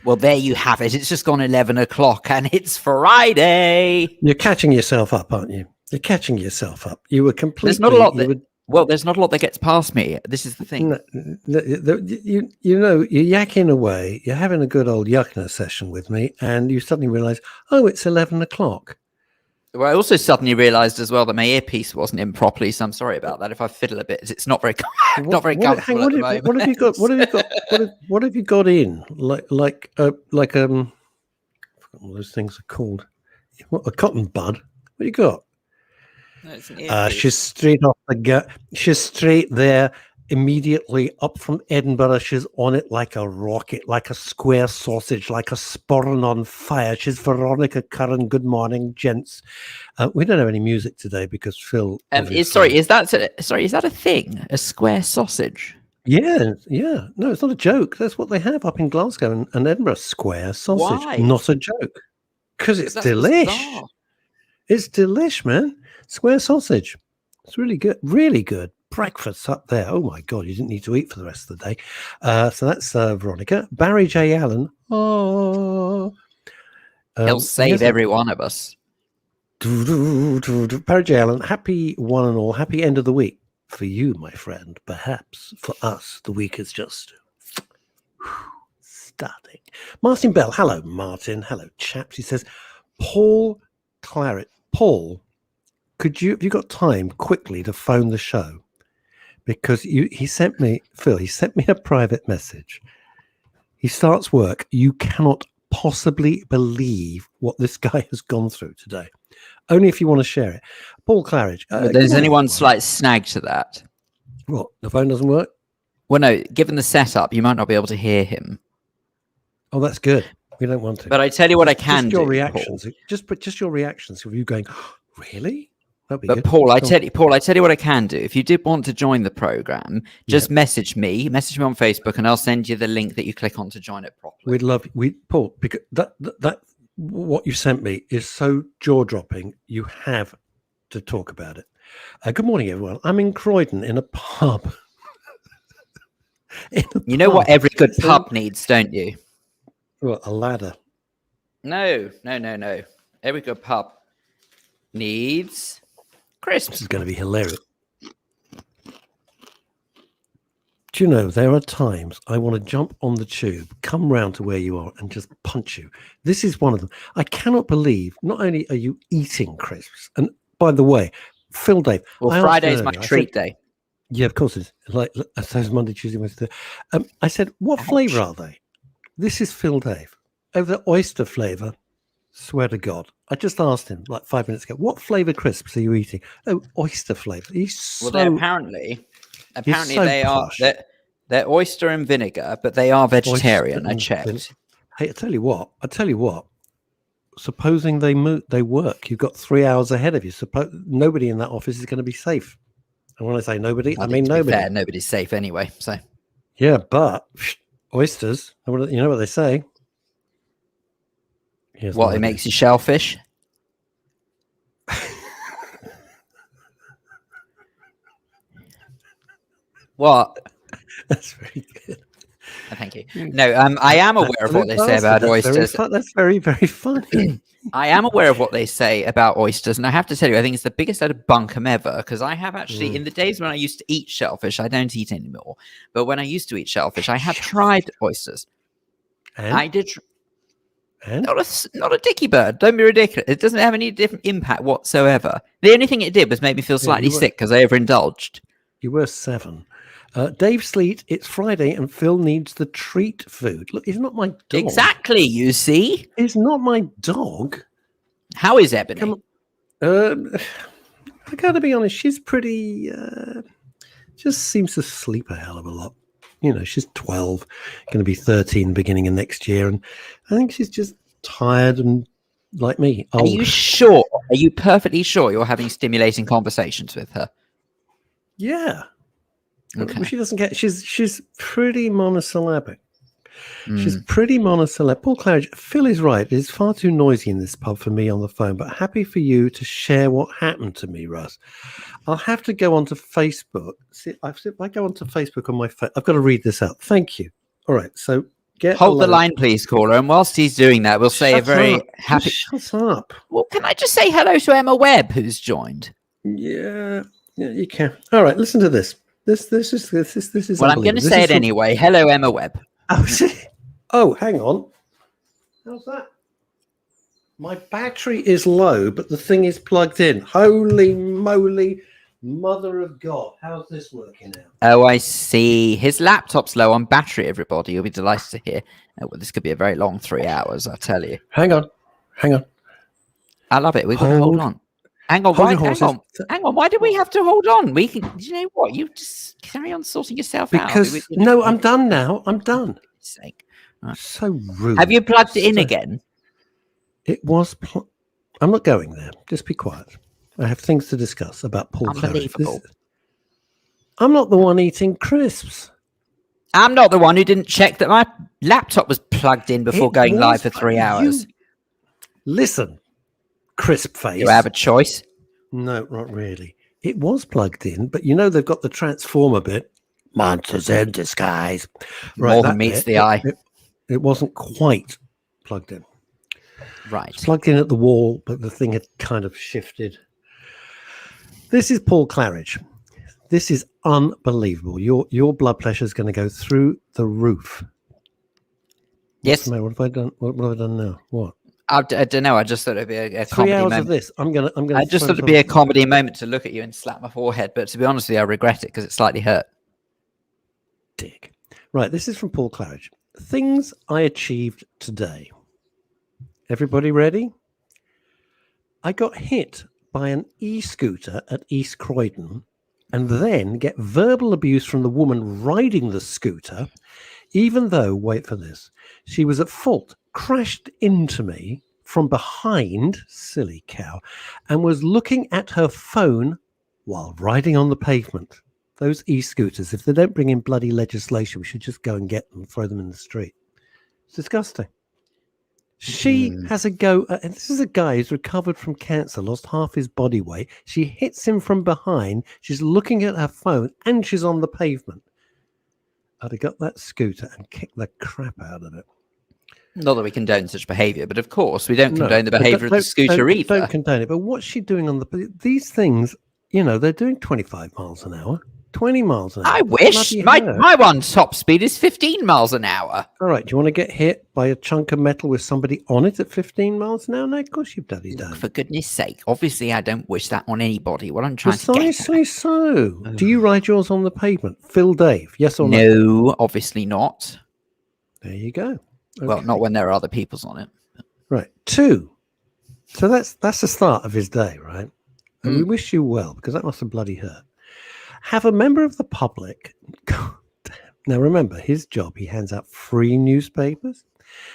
Well, there you have it. It's just gone 11 o'clock and it's Friday. You're catching yourself up, aren't you? You're catching yourself up. You were completely... There's not a lot there's not a lot that gets past me. This is the thing. You know, you're yakking away. You're having a good old yuckner session with me, and you suddenly realise, oh, it's 11 o'clock. Well, I also suddenly realised as well that my earpiece wasn't in properly, so I'm sorry about that. If I fiddle a bit, it's not very comfortable. What have you got? What have you got in? Like what those things are called? What, a cotton bud? What do you got? No, it's an earpiece. She's straight off the gut. She's straight there, immediately up from Edinburgh. She's on it like a rocket, like a square sausage, like a sporran on fire. She's Veronica Curran. Good morning, gents. We don't have any music today because Phil. Is that a thing? A square sausage? Yeah. No, it's not a joke. That's what they have up in Glasgow and Edinburgh. Square sausage. Why? Not a joke. Because it's delish. It's delish, man. Square sausage. It's really good. Really good. Breakfast up there. Oh my God, you didn't need to eat for the rest of the day. So that's Veronica. Barry J. Allen. Oh. He'll save every one of us. Barry J. Allen, happy one and all. Happy end of the week for you, my friend. Perhaps for us, the week is just starting. Martin Bell. Hello, Martin. Hello, chaps. He says, Paul Claret. Paul, have you got time quickly to phone the show? Because he sent me a private message. He starts work. You cannot possibly believe what this guy has gone through today. Only if you want to share it. Paul Claridge. There's only one slight snag to that. What? The phone doesn't work? Well, no, given the setup, you might not be able to hear him. Oh, that's good. We don't want to. But I tell you what I can do. Your reactions. Paul. Just your reactions of you going, oh, really? But good. Paul, I tell you what I can do. If you did want to join the program, just message me on Facebook, and I'll send you the link that you click on to join it properly. We'd love Paul, because that what you sent me is so jaw-dropping. You have to talk about it. Good morning, everyone. I'm in Croydon in a pub. You know what every good pub needs, don't you? Well, a ladder. No. Every good pub needs crisps. This is going to be hilarious. Do you know, there are times I want to jump on the tube, come round to where you are and just punch you. This is one of them. I cannot believe, not only are you eating crisps, and by the way, Phil Dave. Well, Friday's my treat day. Yeah, of course it is. Like, so it's Monday, Tuesday, Wednesday. I said, what flavour are they? This is Phil Dave. Over the oyster flavour, swear to God. I just asked him like 5 minutes ago, what flavour crisps are you eating? Oh, oyster flavour. Apparently they're oyster and vinegar, but they are vegetarian. I checked. Hey, I tell you what. Supposing they work, you've got 3 hours ahead of you. Nobody in that office is going to be safe. And when I say nobody, I mean nobody. Fair, nobody's safe anyway. So yeah, but oysters, you know what they say. It makes you shellfish. What? That's very good. Thank you. No, I am aware of what they say about oysters. That's very, very funny. I am aware of what they say about oysters, and I have to tell you, I think it's the biggest load of bunkum ever, because I have actually, in the days when I used to eat shellfish, I don't eat anymore, but when I used to eat shellfish, I have tried oysters. And? I did. Not a dicky bird. Don't be ridiculous. It doesn't have any different impact whatsoever. The only thing it did was make me feel slightly sick because I overindulged. You were 7. Dave Sleet, it's Friday and Phil needs the treat food. Look, he's not my dog. Exactly, you see? He's not my dog. How is Ebony? I gotta be honest, she's pretty, just seems to sleep a hell of a lot. You know, she's 12, going to be 13 beginning of next year. And I think she's just tired and like me. Old. Are you sure? Are you perfectly sure you're having stimulating conversations with her? Yeah. Okay. She doesn't get, she's pretty monosyllabic. She's pretty monosyllabic. Paul Claridge, Phil is right. It's far too noisy in this pub for me on the phone, but happy for you to share what happened to me, Russ. I'll have to go onto Facebook. See, if I go onto Facebook on my phone, I've got to read this out. Thank you. All right. So Hold the line, please, caller. And whilst he's doing that, we'll say a very happy. Shut up. Well, can I just say hello to Emma Webb, who's joined? Yeah, you can. All right, listen to this. This is. Well, I'm going to say it anyway. Hello, Emma Webb. Oh, hang on. How's that? My battery is low, but the thing is plugged in. Holy moly, mother of God. How's this working out? Oh, I see. His laptop's low on battery, everybody. You'll be delighted to hear. Oh, well, this could be a very long 3 hours, I tell you. Hang on. I love it. We've got to hold on. Hang on. Why do we have to hold on? We can. You know what? You just carry on sorting yourself out. Because no, I'm done now. I'm done. For goodness sake. Right. So rude. Have you plugged it in again? It was. I'm not going there. Just be quiet. I have things to discuss about Paul Claridge. I'm not the one eating crisps. I'm not the one who didn't check that my laptop was plugged in before going live for 3 hours. Listen, crisp face. You have a choice. No, not really. It was plugged in, but you know they've got the transformer bit. Monsters in disguise. Right, more than meets the eye. It wasn't quite plugged in. Right. It's plugged in at the wall, but the thing had kind of shifted. This is Paul Claridge. This is unbelievable. Your blood pressure is going to go through the roof. Yes. What have I done? What have I done now? What? I don't know. I just thought it'd be a comedy 3 hours moment. Of this. I'm gonna. I just thought it'd be a comedy moment to look at you and slap my forehead. But to be honest with you, I regret it because it slightly hurt. Dick. Right. This is from Paul Claridge. Things I achieved today. Everybody ready? I got hit by an e-scooter at East Croydon and then get verbal abuse from the woman riding the scooter, even though, wait for this, she was at fault, crashed into me from behind, silly cow, and was looking at her phone while riding on the pavement. Those e-scooters, if they don't bring in bloody legislation, we should just go and get them and throw them in the street. It's disgusting. She has a go at, and this is a guy who's recovered from cancer, lost half his body weight. She hits him from behind. She's looking at her phone and she's on the pavement. I'd have got that scooter and kicked the crap out of it. Not that we condone such behaviour, but of course we don't condone the behaviour of the scooter either. Don't condone it. But what's she doing on these things? You know, they're doing 25 miles an hour. 20 miles an hour. I wish. My one top speed is 15 miles an hour. All right. Do you want to get hit by a chunk of metal with somebody on it at 15 miles an hour? No, of course you've bloody done. For goodness sake. Obviously, I don't wish that on anybody. What I'm trying to get Precisely so. Do you ride yours on the pavement? Phil Dave, yes or no? No, obviously not. There you go. Okay. Well, not when there are other people's on it. Right. 2. So that's the start of his day, right? And we wish you well, because that must have bloody hurt. Have a member of the public, now remember his job, he hands out free newspapers.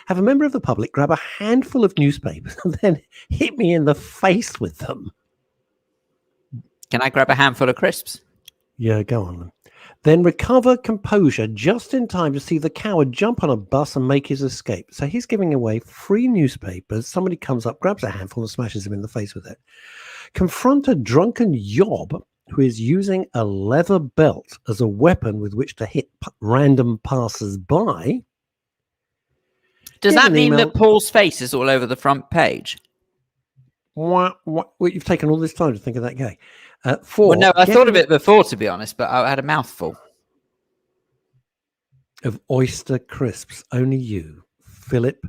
Have a member of the public grab a handful of newspapers and then hit me in the face with them. Can I grab a handful of crisps? Yeah, go on. Then recover composure just in time to see the coward jump on a bus and make his escape. So he's giving away free newspapers. Somebody comes up, grabs a handful and smashes him in the face with it. Confront a drunken yob who is using a leather belt as a weapon with which to hit random passers-by. Does that mean that Paul's face is all over the front page? What? You've taken all this time to think of that guy. 4. Well, no, I thought of it before, to be honest, but I had a mouthful. Of oyster crisps. Only you, Philip,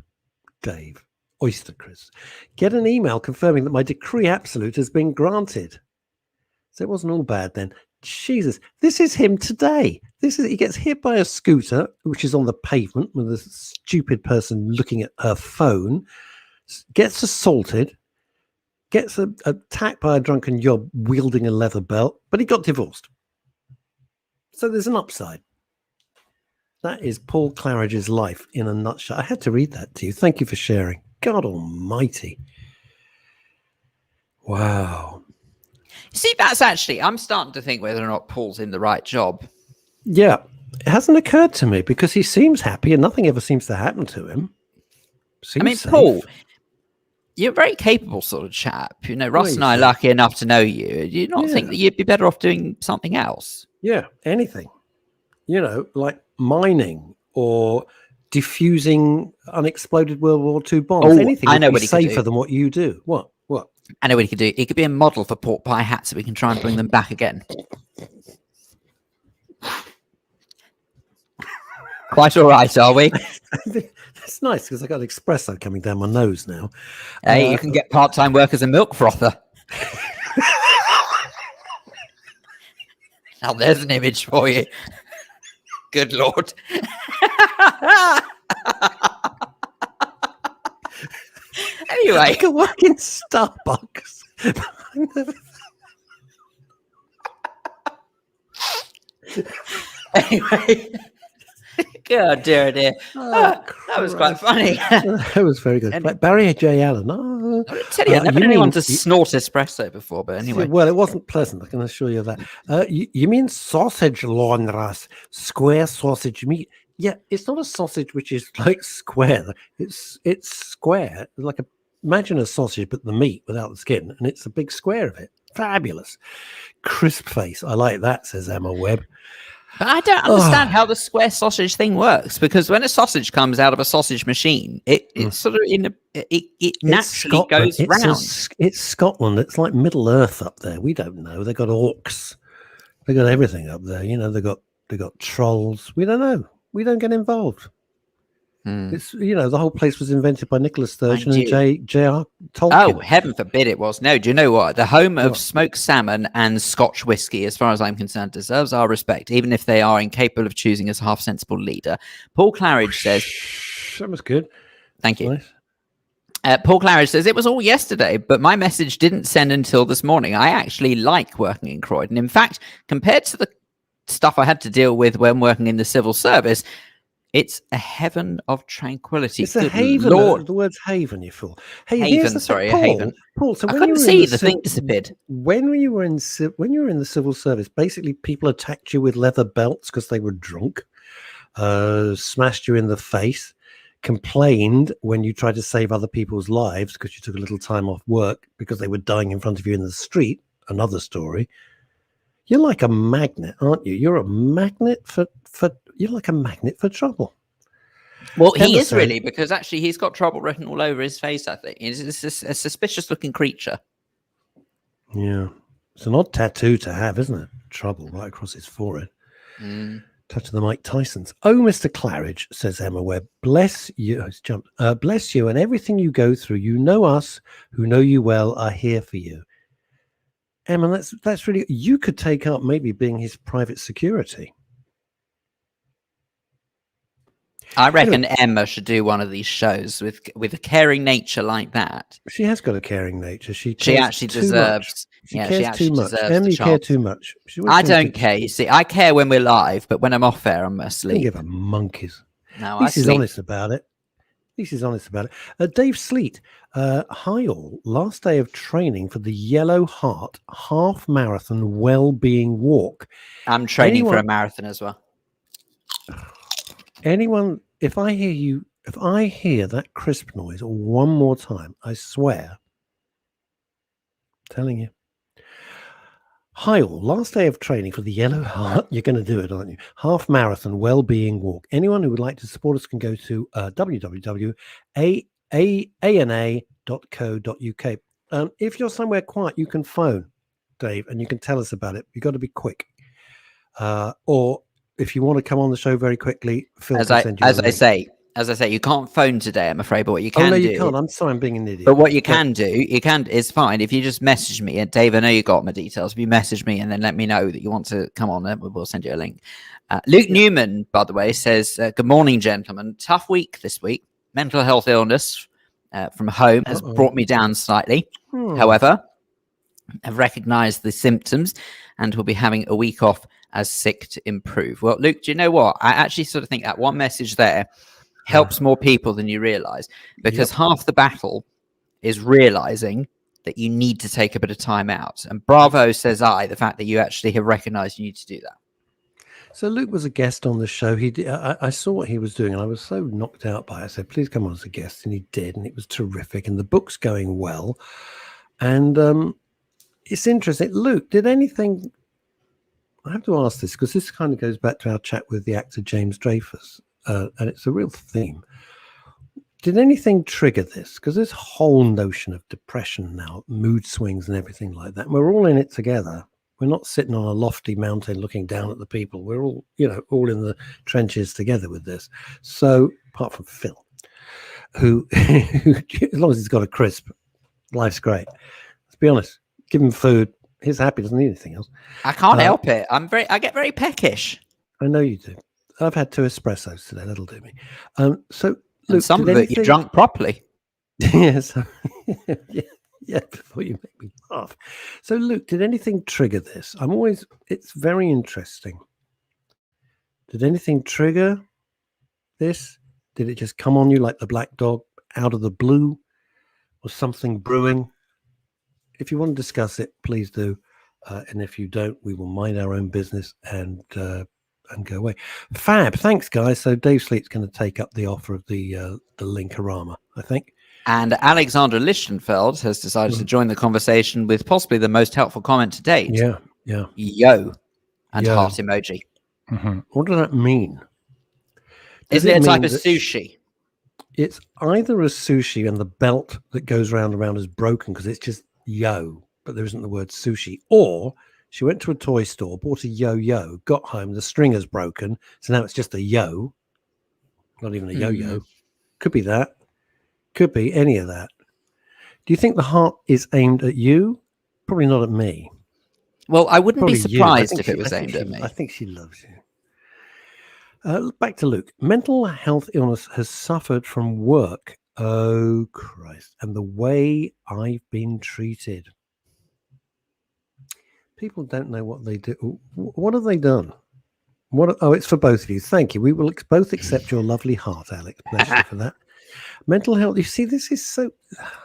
Dave. Oyster crisps. Get an email confirming that my decree absolute has been granted. So it wasn't all bad then. Jesus, this is him today. He gets hit by a scooter, which is on the pavement with a stupid person looking at her phone, gets assaulted, gets attacked by a drunken yob wielding a leather belt, but he got divorced. So there's an upside. That is Paul Claridge's life in a nutshell. I had to read that to you. Thank you for sharing. God almighty. Wow. See, that's actually, I'm starting to think whether or not Paul's in the right job. Yeah, it hasn't occurred to me because he seems happy and nothing ever seems to happen to him. Seems safe. Paul, you're a very capable sort of chap. You know, Russ and I are lucky enough to know you. Do you not think that you'd be better off doing something else? Yeah, anything. You know, like mining or diffusing unexploded World War II bombs. Oh, Anything I would know be what he could do. safer than what you do. What? I know what he could do. He could be a model for pork pie hats so we can try and bring them back again. Quite all right, are we? It's nice because I got an espresso coming down my nose now. Hey, you can get part-time work as a milk frother. Now there's an image for you. Good Lord. Anyway. I can work in Starbucks. Anyway. God, dear. That was quite funny. That was very good. Like Barry J. Allen. Oh, I tell you, I've never known anyone to snort espresso before, but anyway. Well, it wasn't pleasant, I can assure you of that. You mean sausage, Lawnras? Square sausage meat? Yeah, it's not a sausage which is like square. It's square, imagine a sausage, but the meat without the skin, and it's a big square of it. Fabulous. Crisp face. I like that, says Emma Webb. But I don't understand how the square sausage thing works, because when a sausage comes out of a sausage machine, it's sort of it naturally goes round. It's Scotland. It's like Middle Earth up there. We don't know. They got orcs. They got everything up there. You know, they got trolls. We don't know. We don't get involved. It's the whole place was invented by Nicholas Sturgeon and J.R. Tolkien. Oh, heaven forbid it was. No, do you know what? The home of smoked salmon and Scotch whiskey, as far as I'm concerned, deserves our respect, even if they are incapable of choosing a half-sensible leader. Paul Claridge says... That was good. Thank you. Nice. Paul Claridge says, it was all yesterday, but my message didn't send until this morning. I actually like working in Croydon. In fact, compared to the stuff I had to deal with when working in the civil service... It's a heaven of tranquility. It's a haven. Lord. The word's haven, you fool. Hey, haven, sorry, a haven. Paul, so I couldn't see the thing disappeared. When you were in the civil service, basically people attacked you with leather belts because they were drunk, smashed you in the face, complained when you tried to save other people's lives because you took a little time off work because they were dying in front of you in the street. Another story. You're like a magnet, aren't you? You're a magnet for you're like a magnet for trouble. Well, he is really, because actually he's got trouble written all over his face, I think. It's a suspicious-looking creature. Yeah. It's an odd tattoo to have, isn't it? Trouble right across his forehead. Touch of the Mike Tysons. Oh, Mr. Claridge, says Emma Webb. Bless you. It's jumped. Bless you and everything you go through. You know us who know you well are here for you. Emma, that's really... You could take up maybe being his private security. I reckon Emma should do one of these shows with a caring nature like that. She has got a caring nature. She actually deserves. She cares too much. Emma, you care too much. I don't care. You see, I care when we're live, but when I'm off air, I'm asleep. You give her monkeys. No, At least he's honest about it. Dave Sleet. Hi all. Last day of training for the Yellow Heart half marathon well-being walk. I'm training for a marathon as well. Anyone, if I hear that crisp noise one more time, I swear, I'm telling you. Hi all, last day of training for the Yellow Heart. You're going to do it, aren't you? Half marathon well-being walk. Anyone who would like to support us can go to www.ana.co.uk. If you're somewhere quiet, you can phone Dave and you can tell us about it. You've got to be quick. Or if you want to come on the show very quickly, Phil can send you as I say, you can't phone today, I'm afraid, but what you can do... you can't. I'm sorry, I'm being an idiot. But what you can do, it's fine. If you just message me, and Dave, I know you got my details. If you message me and then let me know that you want to come on, we'll send you a link. Luke Newman, by the way, says, good morning, gentlemen. Tough week this week. Mental health illness from home has brought me down slightly. However, I've recognized the symptoms and will be having a week off as sick to improve. Well, Luke, do you know what? I actually sort of think that one message there helps more people than you realize, because half the battle is realizing that you need to take a bit of time out. And bravo, says I, the fact that you actually have recognized you need to do that. So Luke was a guest on the show. I saw what he was doing and I was so knocked out by it. I said, please come on as a guest. And he did. And it was terrific. And the book's going well. And it's interesting. Luke, did anything... I have to ask this because this kind of goes back to our chat with the actor James Dreyfus. and it's a real theme. Did anything trigger this? Because this whole notion of depression now, mood swings and everything like that, we're all in it together. We're not sitting on a lofty mountain looking down at the people. We're all, all in the trenches together with this. So, apart from Phil, who as long as he's got a crisp, life's great. Let's be honest. Give him food. He's happy. Doesn't need anything else. I can't help it. I get very peckish. I know you do. I've had 2 espressos today. That'll do me. So, Luke, and some of it you drunk properly. Yes. Yeah, before you make me laugh. So, Luke, did anything trigger this? It's very interesting. Did anything trigger this? Did it just come on you like the black dog out of the blue? Was something brewing? If you want to discuss it, please do. And if you don't, we will mind our own business and go away. Fab. Thanks, guys. So Dave Sleet's going to take up the offer of the Linkorama, I think. And Alexander Lichtenfeld has decided to join the conversation with possibly the most helpful comment to date. Yeah. Yo. And heart emoji. Mm-hmm. What does that mean? Isn't it a type of sushi? It's either a sushi and the belt that goes round and round is broken because it's just yo, but there isn't the word sushi. Or she went to a toy store, bought a yo-yo, got home, the stringer's broken, so now it's just a yo. Not even a yo-yo. Could be that. Could be any of that. Do you think the heart is aimed at you? Probably not at me. Well, I wouldn't be surprised if it was aimed at me. I think she loves you. Back to Luke. Mental health illness has suffered from work. Oh, Christ. And the way I've been treated. People don't know what they do. What have they done? It's for both of you. Thank you. We will both accept your lovely heart, Alex. Pleasure for that. Mental health. You see, this is so...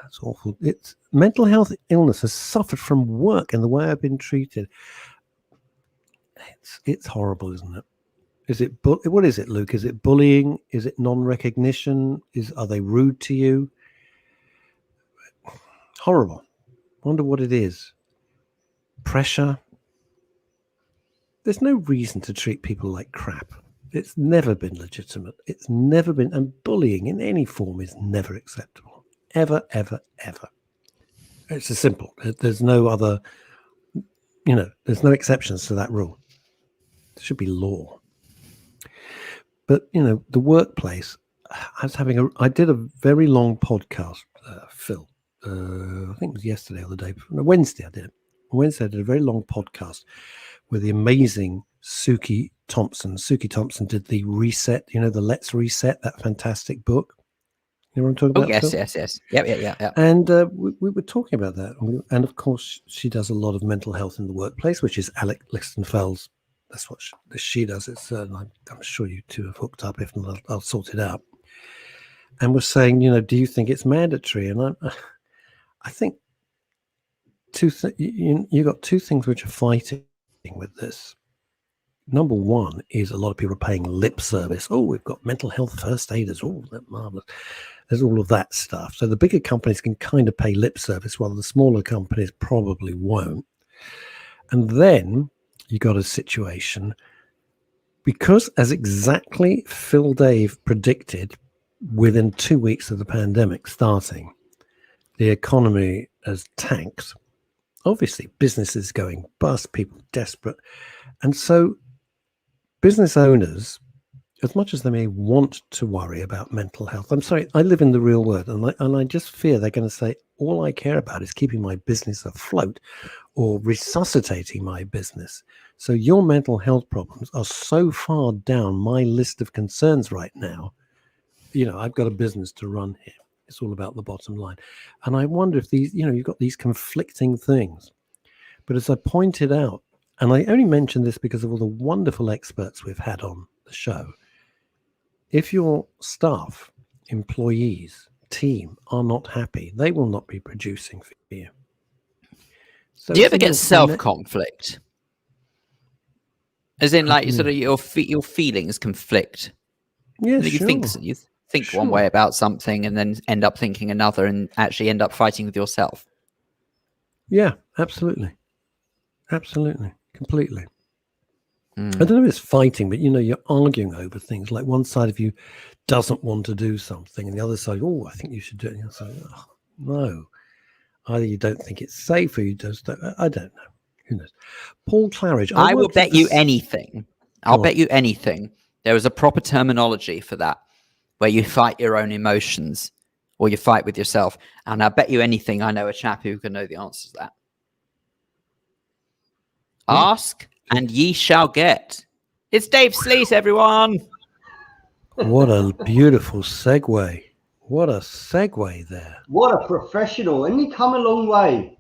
It's awful. It's mental health illness has suffered from work and the way I've been treated. It's horrible, isn't it? What is it, Luke? Is it bullying? Is it non-recognition? Are they rude to you? Horrible. Wonder what it is. Pressure. There's no reason to treat people like crap. It's never been legitimate. It's never been, and bullying in any form is never acceptable. Ever, ever, ever. It's as simple. There's no other, there's no exceptions to that rule. There should be law. But, the workplace, I did a very long podcast, Phil. I think it was yesterday or the day before. No, Wednesday I did it. Wednesday I did a very long podcast with the amazing Suki Thompson. Suki Thompson did the Reset, the Let's Reset, that fantastic book. You know what I'm talking about? Yes. Yep. And we were talking about that. And of course, she does a lot of mental health in the workplace, which is Alex Lichtenfeld's. That's what she does. It's I'm sure you two have hooked up. If not, I'll sort it out. And we're saying, do you think it's mandatory? And I think you got 2 things which are fighting with this. Number one is a lot of people are paying lip service. Oh, we've got mental health first aiders. Oh, that's marvelous. There's all of that stuff. So the bigger companies can kind of pay lip service, while the smaller companies probably won't. And then you got a situation, because as exactly Phil Dave predicted, within 2 weeks of the pandemic starting, the economy has tanked. Obviously, businesses going bust, people desperate. And so business owners, as much as they may want to worry about mental health, I'm sorry, I live in the real world, and I just fear they're going to say, all I care about is keeping my business afloat or resuscitating my business. So your mental health problems are so far down my list of concerns right now. I've got a business to run here. It's all about the bottom line. And I wonder if these, you've got these conflicting things. But as I pointed out, and I only mention this because of all the wonderful experts we've had on the show, if your staff, employees, team are not happy, they will not be producing for you. So do you ever get self-conflict? As in, like, sort of your feelings conflict? Yeah, you think one way about something and then end up thinking another and actually end up fighting with yourself. Yeah, absolutely. Completely. I don't know if it's fighting, but you're arguing over things. Like one side of you doesn't want to do something, and the other side, I think you should do it. And you're saying, oh, no, either you don't think it's safe, or you just don't. I don't know. Who knows? Paul Claridge. I will bet you anything. I'll bet you anything. There is a proper terminology for that, where you fight your own emotions, or you fight with yourself. And I bet you anything, I know a chap who can know the answer to that. Ask and ye shall get. It's Dave Sleet, everyone. What a beautiful segue. What a segue there. What a professional. And he come a long way.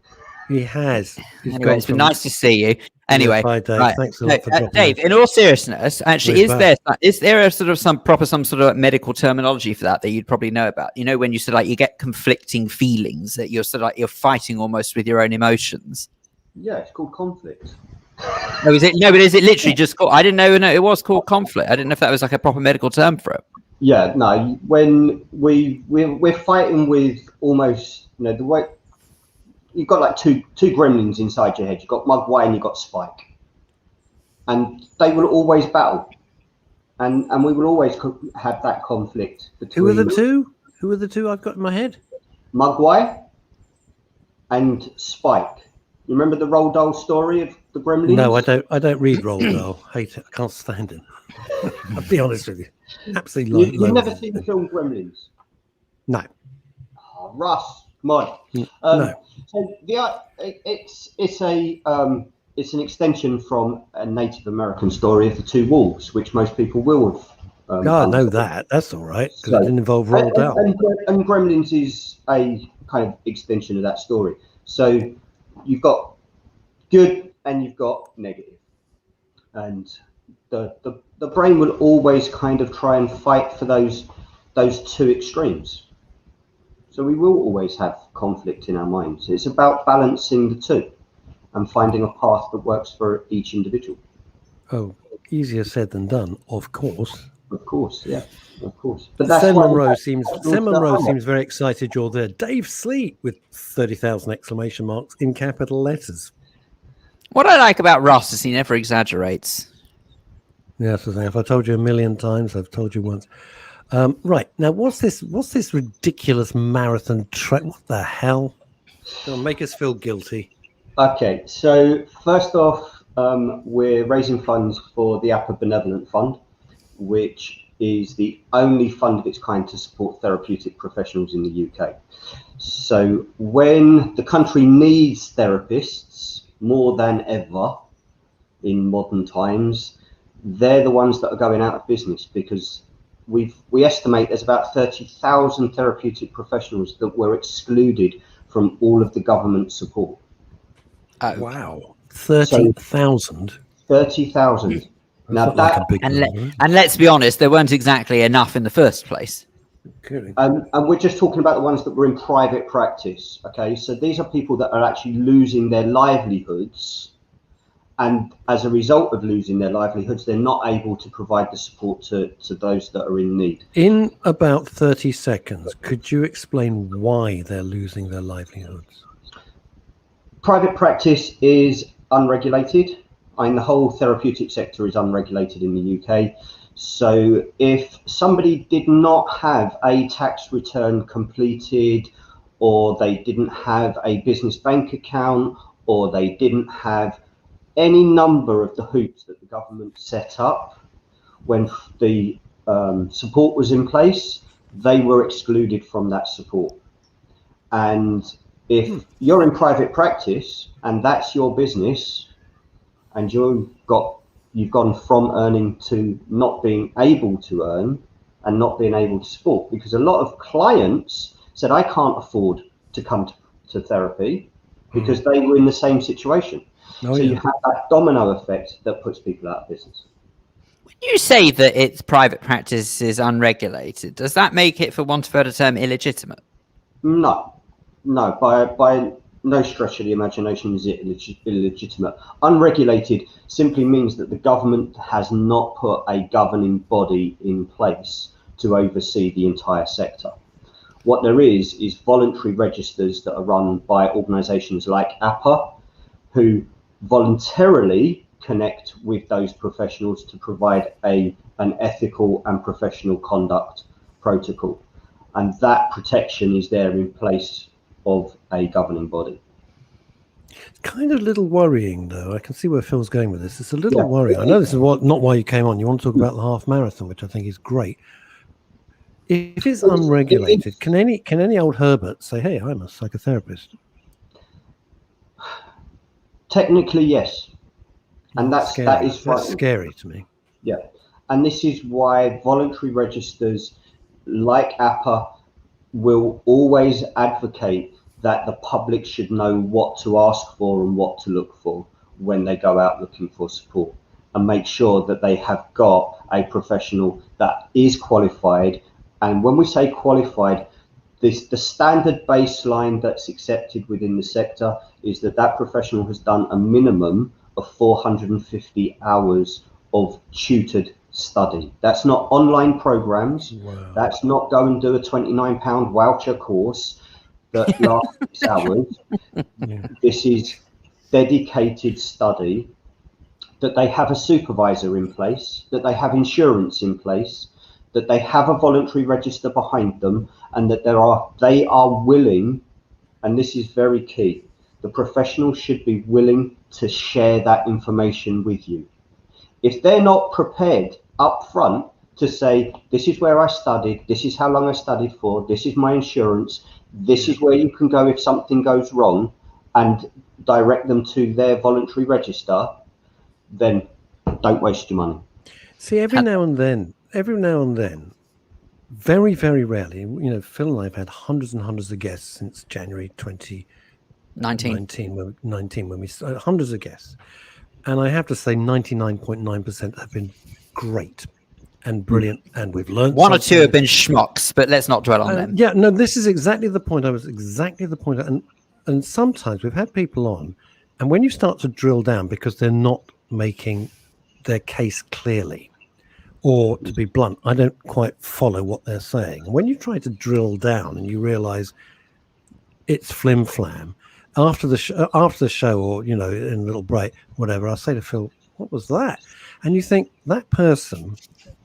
He has. Anyway, it's been nice to see you. Anyway, bye, Dave. Right. Thanks a lot for dropping Dave, in all seriousness, actually, is there a sort of some sort of medical terminology for that you'd probably know about? When you said you get conflicting feelings, that you're sort of you're fighting almost with your own emotions. Yeah, it's called conflict. No, is it? No, but is it literally just called? I didn't know it was called conflict. I didn't know if that was like a proper medical term for it. Yeah, no. When we're fighting with almost, the way you've got like two gremlins inside your head. You've got Mugwai and you've got Spike, and they will always battle, and we will always have that conflict between. Who are the two? Who are the two I've got in my head? Mugwai and Spike. You remember the Roald Dahl story of the gremlins? No, I don't. I don't read Roald Dahl. Hate it. I can't stand him. I'll be honest with you. Absolutely. You've never seen the film Gremlins? No. Oh, Russ, come on. No. So it's an extension from a Native American story of the two wolves, which most people will have. I know that. That's all right, because it didn't involve Roald Dahl. And Gremlins is a kind of extension of that story. So you've got good and you've got negative, and the brain will always kind of try and fight for those two extremes. So we will always have conflict in our minds. It's about balancing the two and finding a path that works for each individual. Oh, easier said than done, of course. Of course, yeah, of course. But that's Sam Monroe seems very excited you're there. Dave Sleet with 30,000 exclamation marks in capital letters. What I like about Russ is he never exaggerates. Yes, if I told you a million times, I've told you once. Right now, what's this ridiculous marathon track? What the hell? Don't make us feel guilty. Okay, so first off, we're raising funds for the APA Benevolent Fund, which is the only fund of its kind to support therapeutic professionals in the UK. So when the country needs therapists more than ever in modern times, they're the ones that are going out of business, because we estimate there's about 30,000 therapeutic professionals that were excluded from all of the government support. Wow, 30,000. 30,000. Now that, and let's be honest, there weren't exactly enough in the first place. And we're just talking about the ones that were in private practice. Okay, so these are people that are actually losing their livelihoods, and as a result of losing their livelihoods, they're not able to provide the support to those that are in need. In about 30 seconds, could you explain why they're losing their livelihoods? Private practice is unregulated. The whole therapeutic sector is unregulated in the UK. So if somebody did not have a tax return completed, or they didn't have a business bank account, or they didn't have any number of the hoops that the government set up when the support was in place, they were excluded from that support. And if you're in private practice and that's your business, and you've gone from earning to not being able to earn and not being able to support, because a lot of clients said, I can't afford to come to therapy because they were in the same situation. You have that domino effect that puts people out of business. When you say that it's private practice is unregulated, does that make it, for want of a better term, illegitimate? No, by no stretch of the imagination is it illegitimate. Unregulated simply means that the government has not put a governing body in place to oversee the entire sector. What there is voluntary registers that are run by organisations like APA, who voluntarily connect with those professionals to provide an ethical and professional conduct protocol. And that protection is there in place of a governing body. It's kind of a little worrying, though. I can see where Phil's going with this. It's a little worrying. I know this is not why you came on. You want to talk about the half marathon, which I think is great. If it's unregulated, can any old Herbert say, "Hey, I'm a psychotherapist"? Technically, yes, and that's scary to me. Yeah, and this is why voluntary registers like APA will always advocate that the public should know what to ask for and what to look for when they go out looking for support, and make sure that they have got a professional that is qualified. And when we say qualified, the standard baseline that's accepted within the sector is that professional has done a minimum of 450 hours of tutored study. That's not online programs. Wow. That's not go and do a £29 voucher course that lasts 6 hours. Yeah. This is dedicated study, that they have a supervisor in place, that they have insurance in place, that they have a voluntary register behind them, and that they are willing, and this is very key, the professional should be willing to share that information with you. If they're not prepared up front to say, this is where I studied, this is how long I studied for, this is my insurance, this is where you can go if something goes wrong, and direct them to their voluntary register, then don't waste your money. See, every now and then, very, very rarely, Phil and I have had hundreds and hundreds of guests since January 2019, when we started, hundreds of guests. And I have to say 99.9% have been great and brilliant, and we've learned one or two have been schmucks, but let's not dwell on them. Yeah, no, this is exactly the point. And sometimes we've had people on, and when you start to drill down, because they're not making their case clearly, or to be blunt, I don't quite follow what they're saying. When you try to drill down and you realize it's flim flam, after the show, or in a little break, whatever, I'll say to Phil, "What was that?" And you think that person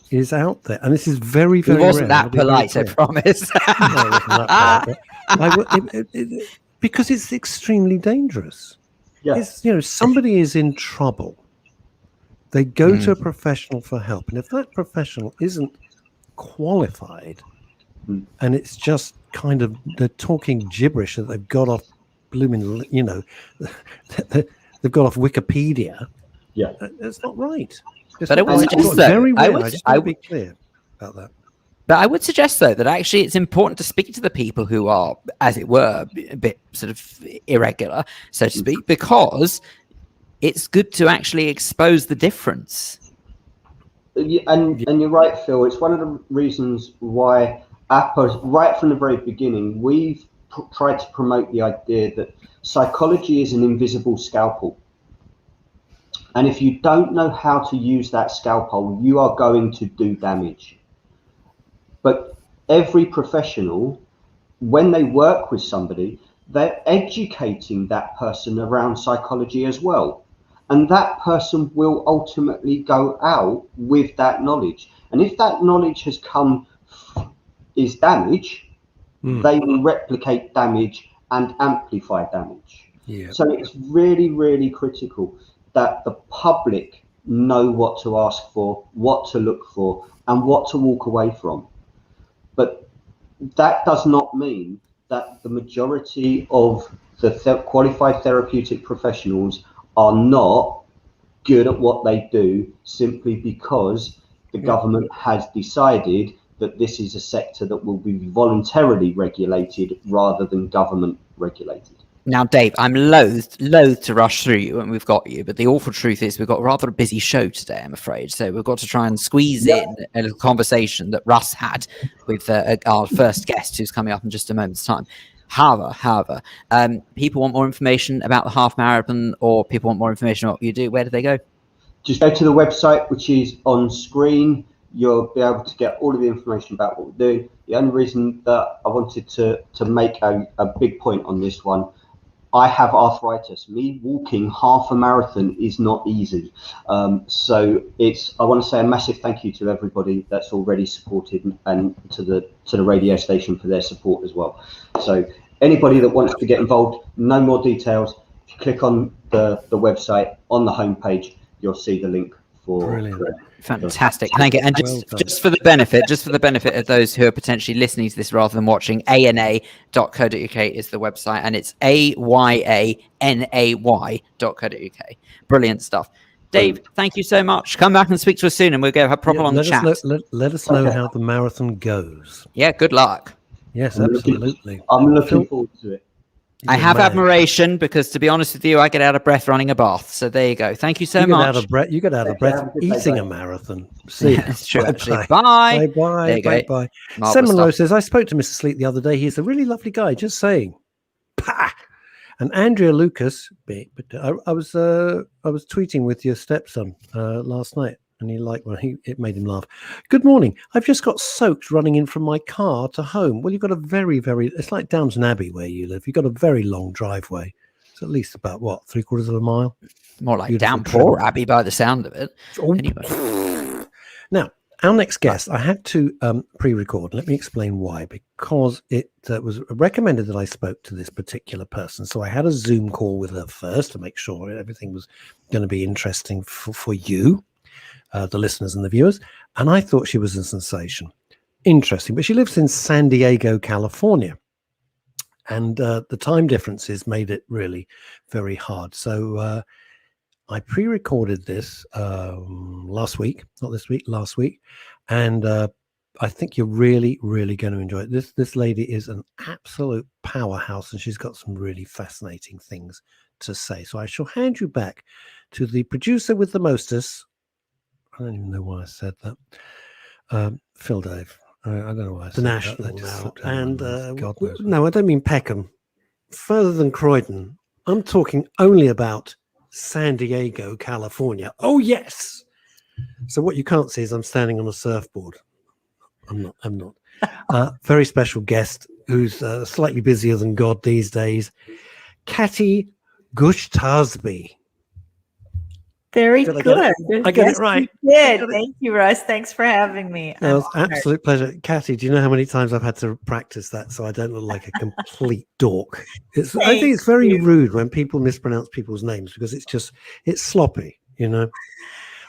is out there, and this is very, very. It wasn't rare. that polite, I promise. No, it wasn't that polite, because it's extremely dangerous. Yeah. Somebody is in trouble. They go to a professional for help, and if that professional isn't qualified, and it's just kind of they're talking gibberish that they've got off blooming, they've got off Wikipedia. Yeah, that's not right. But I would suggest though, I would be clear about that. But I would suggest though that actually it's important to speak to the people who are, as it were, a bit sort of irregular, so to speak, because it's good to actually expose the difference. And you're right, Phil. It's one of the reasons why APA, right from the very beginning, we've tried to promote the idea that psychology is an invisible scalpel. And if you don't know how to use that scalpel, you are going to do damage. But every professional, when they work with somebody, they're educating that person around psychology as well. And that person will ultimately go out with that knowledge. And if that knowledge is damage, they will replicate damage and amplify damage. Yeah. So it's really, really critical that the public know what to ask for, what to look for, and what to walk away from. But that does not mean that the majority of the qualified therapeutic professionals are not good at what they do simply because the government has decided that this is a sector that will be voluntarily regulated rather than government regulated. Now, Dave, I'm loath to rush through you when we've got you, but the awful truth is we've got rather a busy show today, I'm afraid. So we've got to try and squeeze in a little conversation that Russ had with our first guest, who's coming up in just a moment's time. However, people want more information about the half marathon, or people want more information on what you do. Where do they go? Just go to the website, which is on screen. You'll be able to get all of the information about what we do. The only reason that I wanted to make a big point on this one, I have arthritis. Me walking half a marathon is not easy. So I want to say a massive thank you to everybody that's already supported, and to the radio station for their support as well. So anybody that wants to get involved, no more details. If you click on the website on the homepage, you'll see the link for. Fantastic, thank you. And just for the benefit of those who are potentially listening to this rather than watching, ana.co.uk is the website, and it's AYANAY.co.uk. Brilliant stuff. Dave, thank you so much. Come back and speak to us soon, and we'll go have a proper long chat. Let us know how the marathon goes. Yeah, good luck. Yes, absolutely. I'm looking forward to it. I have admiration, because, to be honest with you, I get out of breath running a bath. So there you go. Thank you so much. You get out of breath eating a marathon. See, it's true. Bye. Bye. Sam Monroe says, I spoke to Mr. Sleep the other day. He's a really lovely guy. Just saying. Pah! And Andrea Lucas, I was tweeting with your stepson last night, and it made him laugh. Good morning. I've just got soaked running in from my car to home. Well, you've got a it's like Downton Abbey where you live. You've got a very long driveway. It's at least about, 3/4 of a mile? More like Downpour Abbey by the sound of it. Oh. Anyway. Now, our next guest, I had to pre-record. Let me explain why. Because it was recommended that I spoke to this particular person. So I had a Zoom call with her first to make sure everything was going to be interesting for you. The listeners and the viewers, and I thought she was a sensation. Interesting, but she lives in San Diego, California, and the time differences made it really very hard. So I pre-recorded this last week, and I think you're really, really going to enjoy it. This lady is an absolute powerhouse, and she's got some really fascinating things to say. So I shall hand you back to the producer with the mostest. I don't even know why I said that. Phil Dave. I don't know why I said that. The National now. And no, I don't mean Peckham. Further than Croydon. I'm talking only about San Diego, California. Oh, yes. So what you can't see is I'm standing on a surfboard. I'm not. Very special guest who's slightly busier than God these days. Catty Gushtasby. Very good. I get it right. You did. Thank you, Russ. Thanks for having me. It was an absolute pleasure. Catty, do you know how many times I've had to practice that so I don't look like a complete dork? I think it's very rude when people mispronounce people's names, because it's sloppy, you know.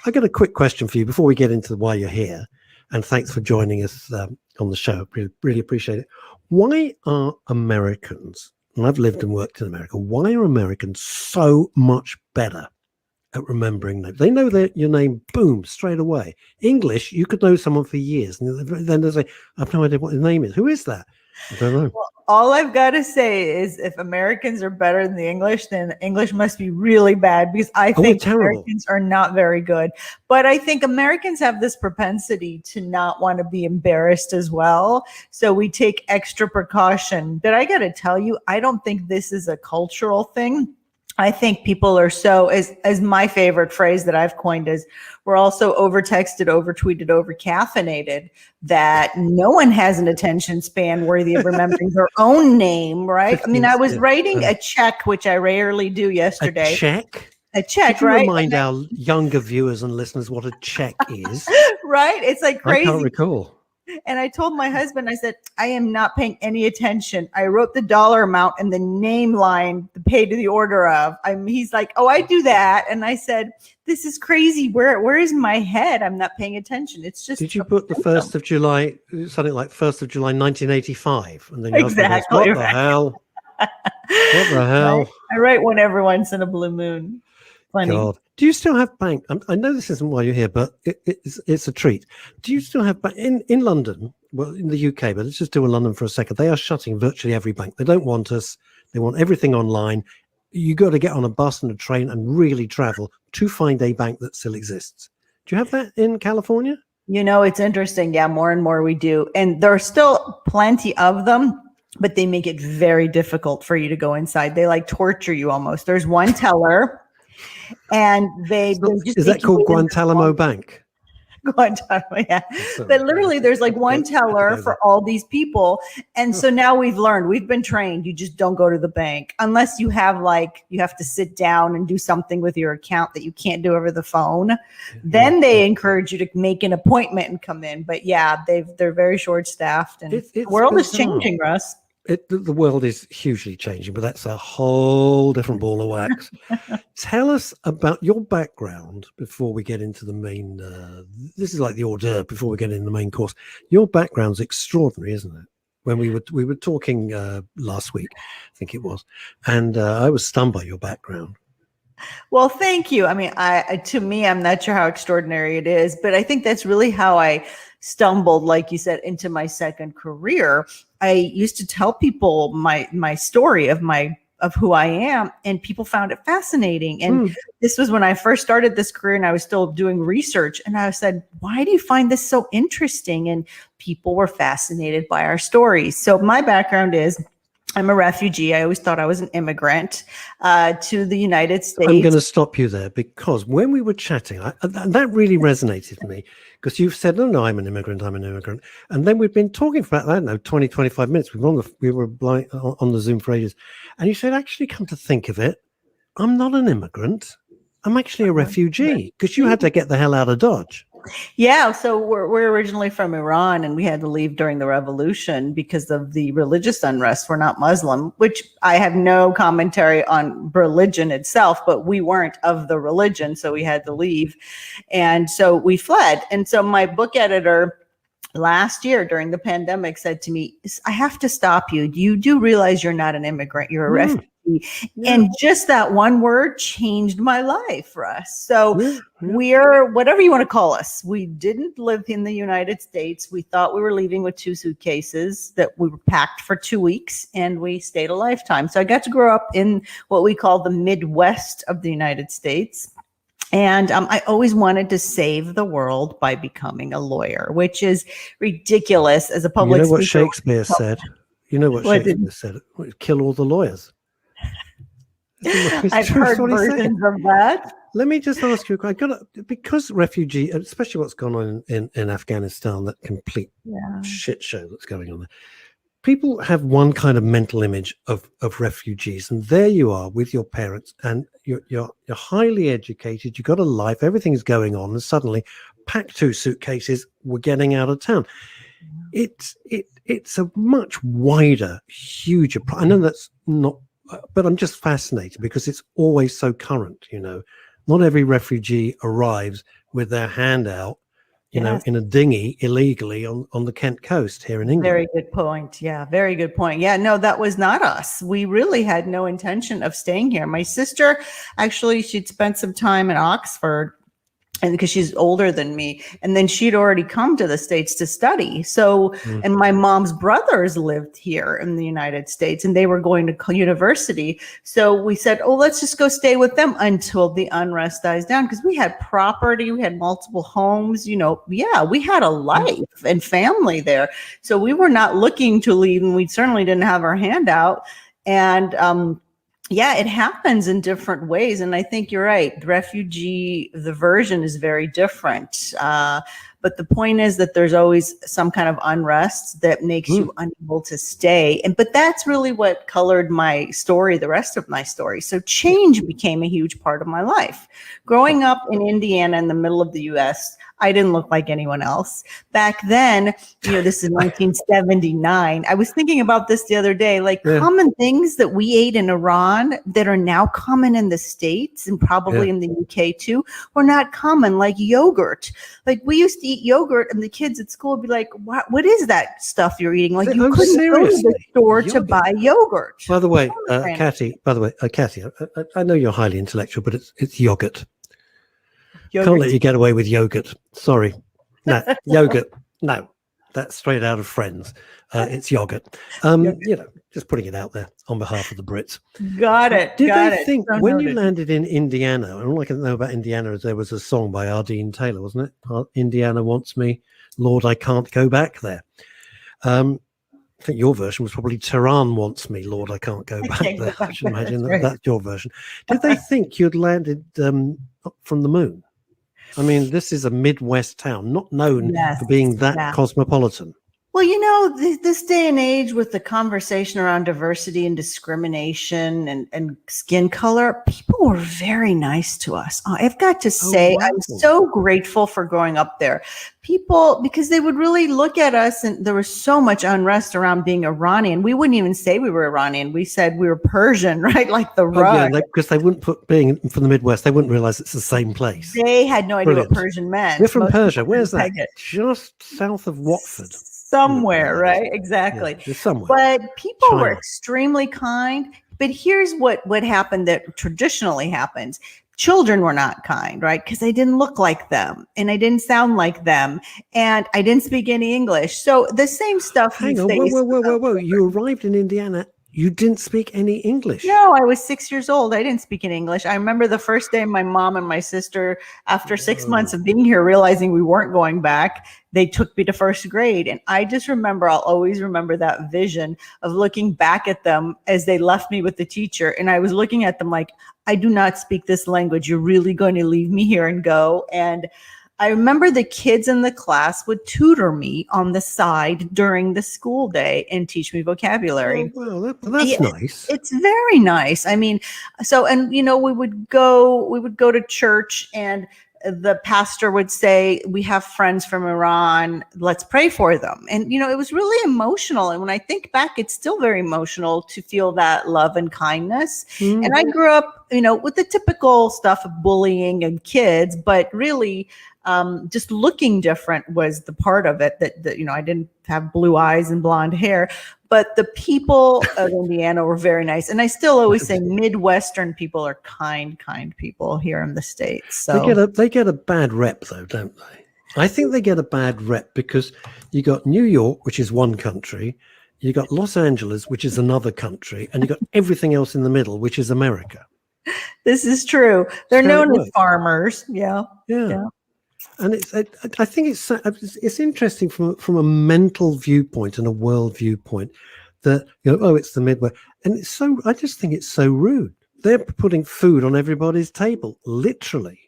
I got a quick question for you before we get into why you're here, and thanks for joining us on the show. Really appreciate it. Why are Americans, and I've lived and worked in America, why are Americans so much better at remembering names? They know your name, boom, straight away. English, you could know someone for years, and then they say, I have no idea what his name is. Who is that? I don't know. Well, all I've got to say is, if Americans are better than the English, then English must be really bad, because I think Americans are not very good. But I think Americans have this propensity to not want to be embarrassed as well. So we take extra precaution. But I got to tell you, I don't think this is a cultural thing. I think people are so, as my favorite phrase that I've coined is, we're also over-texted, over-tweeted, over-caffeinated, that no one has an attention span worthy of remembering their own name, right? I mean, I was writing a check, which I rarely do yesterday. A check? A check, Could you right? remind our younger viewers and listeners what a check is? Right? It's like crazy. I can't recall. And I told my husband, I said, I am not paying any attention. I wrote the dollar amount and the name line, the pay to the order of. He's like, oh, I do that. And I said, this is crazy. Where is my head? I'm not paying attention. It's just. Did you put the 1st of July, something like 1st of July, 1985? And then exactly. Goes, what the hell? What the hell? I write one every once in a blue moon. Funny. God. Do you still have bank? I know this isn't why you're here, but it's a treat. Do you still have bank in London? Well, in the UK, but let's just do London for a second. They are shutting virtually every bank. They don't want us. They want everything online. You got to get on a bus and a train and really travel to find a bank that still exists. Do you have that in California? You know, it's interesting. Yeah, more and more we do. And there are still plenty of them, but they make it very difficult for you to go inside. They like torture you almost. There's one teller. And they just is that called Guantanamo Bank? Guantanamo, yeah. But literally, there's like one teller for all these people. And so now we've learned, we've been trained, you just don't go to the bank unless you have you have to sit down and do something with your account that you can't do over the phone. Then they encourage you to make an appointment and come in. But yeah, they're very short staffed, and the world is changing, Russ. The world is hugely changing, but that's a whole different ball of wax. Tell us about your background before we get into the main. This is like the hors d'oeuvre before we get into the main course. Your background's extraordinary, isn't it? When we were talking last week, I think it was, and I was stunned by your background. Well, thank you. I mean, to me, I'm not sure how extraordinary it is, but I think that's really how I stumbled, like you said, into my second career. I used to tell people my story of who I am, and people found it fascinating. And this was when I first started this career, and I was still doing research. And I said, "Why do you find this so interesting?" And people were fascinated by our stories. So my background is, I'm a refugee. I always thought I was an immigrant to the United States. I'm going to stop you there, because when we were chatting, that really resonated with me, because you've said, no, I'm an immigrant. And then we've been talking for, I don't know, 20, 25 minutes. We were on the Zoom for ages. And you said, actually, come to think of it, I'm not an immigrant. I'm actually a refugee, because you had to get the hell out of Dodge. Yeah, so we're originally from Iran, and we had to leave during the revolution because of the religious unrest. We're not Muslim, which I have no commentary on religion itself, but we weren't of the religion, so we had to leave. And so we fled. And so my book editor last year during the pandemic said to me, "I have to stop you. You do realize you're not an immigrant, you're a refugee." Yeah. And just that one word changed my life, for us. So we're, whatever you want to call us, we didn't live in the United States. We thought we were leaving with 2 suitcases that we were packed for 2 weeks, and we stayed a lifetime. So I got to grow up in what we call the Midwest of the United States. And I always wanted to save the world by becoming a lawyer, which is ridiculous as a public speaker. You know what Shakespeare said? You know what Shakespeare said? Kill all the lawyers. I've heard versions of that. Let me just ask you, because refugee, especially what's gone on in Afghanistan, that complete shit show that's going on there. People have one kind of mental image of refugees, and there you are with your parents, and you're highly educated, you've got a life, everything's going on, and suddenly, pack 2 suitcases, we're getting out of town. It's a much wider, huger. I know that's not. But I'm just fascinated because it's always so current, Not every refugee arrives with their hand out, in a dinghy illegally on the Kent coast here in England. Very good point. Yeah, very good point. Yeah, no, that was not us. We really had no intention of staying here. My sister, actually, she'd spent some time in Oxford, and because she's older than me, and then she'd already come to the States to study. So, and my mom's brothers lived here in the United States, and they were going to university. So we said, oh, let's just go stay with them until the unrest dies down, because we had property, we had multiple homes, we had a life and family there. So we were not looking to leave, and we certainly didn't have our hand out. And it happens in different ways. And I think you're right. The version is very different. But the point is that there's always some kind of unrest that makes you unable to stay. But that's really what colored my story, the rest of my story. So change became a huge part of my life. Growing up in Indiana in the middle of the US, I didn't look like anyone else. Back then, this is 1979. I was thinking about this the other day, common things that we ate in Iran that are now common in the States and probably in the UK too, were not common, like yogurt. Like we used to eat yogurt, and the kids at school would be like, what is that stuff you're eating? Like you couldn't go to the store to buy yogurt. By the way, Kathy, I know you're highly intellectual, but it's yogurt. Can't let you get away with yogurt. Sorry. No, yogurt. No, that's straight out of Friends. It's yogurt. Just putting it out there on behalf of the Brits. Got it. Did they think when you landed in Indiana, and all I can know about Indiana is there was a song by Ardeen Taylor, wasn't it? Indiana wants me, Lord, I can't go back there. I think your version was probably Tehran wants me, Lord, I can't go back there. I should imagine that's your version. Did they think you'd landed from the moon? I mean, this is a Midwest town, not known Yes, for being that yeah. cosmopolitan. Well, you know, this day and age with the conversation around diversity and discrimination and skin color, people were very nice to us. I've got to say, wow. I'm so grateful for growing up there. People, because they would really look at us, and there was so much unrest around being Iranian. We wouldn't even say we were Iranian. We said we were Persian, right? Like the rug. Yeah, because they wouldn't put, being from the Midwest, they wouldn't realize it's the same place. They had no idea what Persian meant. We're from Persia. Where's that? Just south of Watford. Somewhere, right? Exactly. Yeah, somewhere. But people were extremely kind. But here's what happened that traditionally happens. Children were not kind, right? Because I didn't look like them and I didn't sound like them and I didn't speak any English. So the same stuff. Hang on, whoa. You arrived in Indiana. You didn't speak any English. No, I was 6 years old. I didn't speak any English. I remember the first day my mom and my sister, after 6 months of being here, realizing we weren't going back, they took me to first grade. And I just remember, I'll always remember that vision of looking back at them as they left me with the teacher. And I was looking at them like, I do not speak this language. You're really going to leave me here and go? And I remember the kids in the class would tutor me on the side during the school day and teach me vocabulary. Oh, well, that's nice. It's very nice. I mean, so, and you know, we would go to church and the pastor would say, we have friends from Iran, let's pray for them. And, you know, it was really emotional. And when I think back, it's still very emotional to feel that love and kindness. Mm-hmm. And I grew up, you know, with the typical stuff of bullying and kids, but really just looking different was the part of it that, you know, I didn't have blue eyes and blonde hair, but the people of Indiana were very nice. And I still always say Midwestern people are kind people here in the States. So they get a bad rep though, don't they? I think they get a bad rep because you got New York, which is one country, you got Los Angeles, which is another country, and you got everything else in the middle, which is America. This is true. They're known as farmers. Yeah. And I think it's interesting from a mental viewpoint and a world viewpoint that, you know, oh, it's the Midwest. And it's so, I just think it's so rude. They're putting food on everybody's table, literally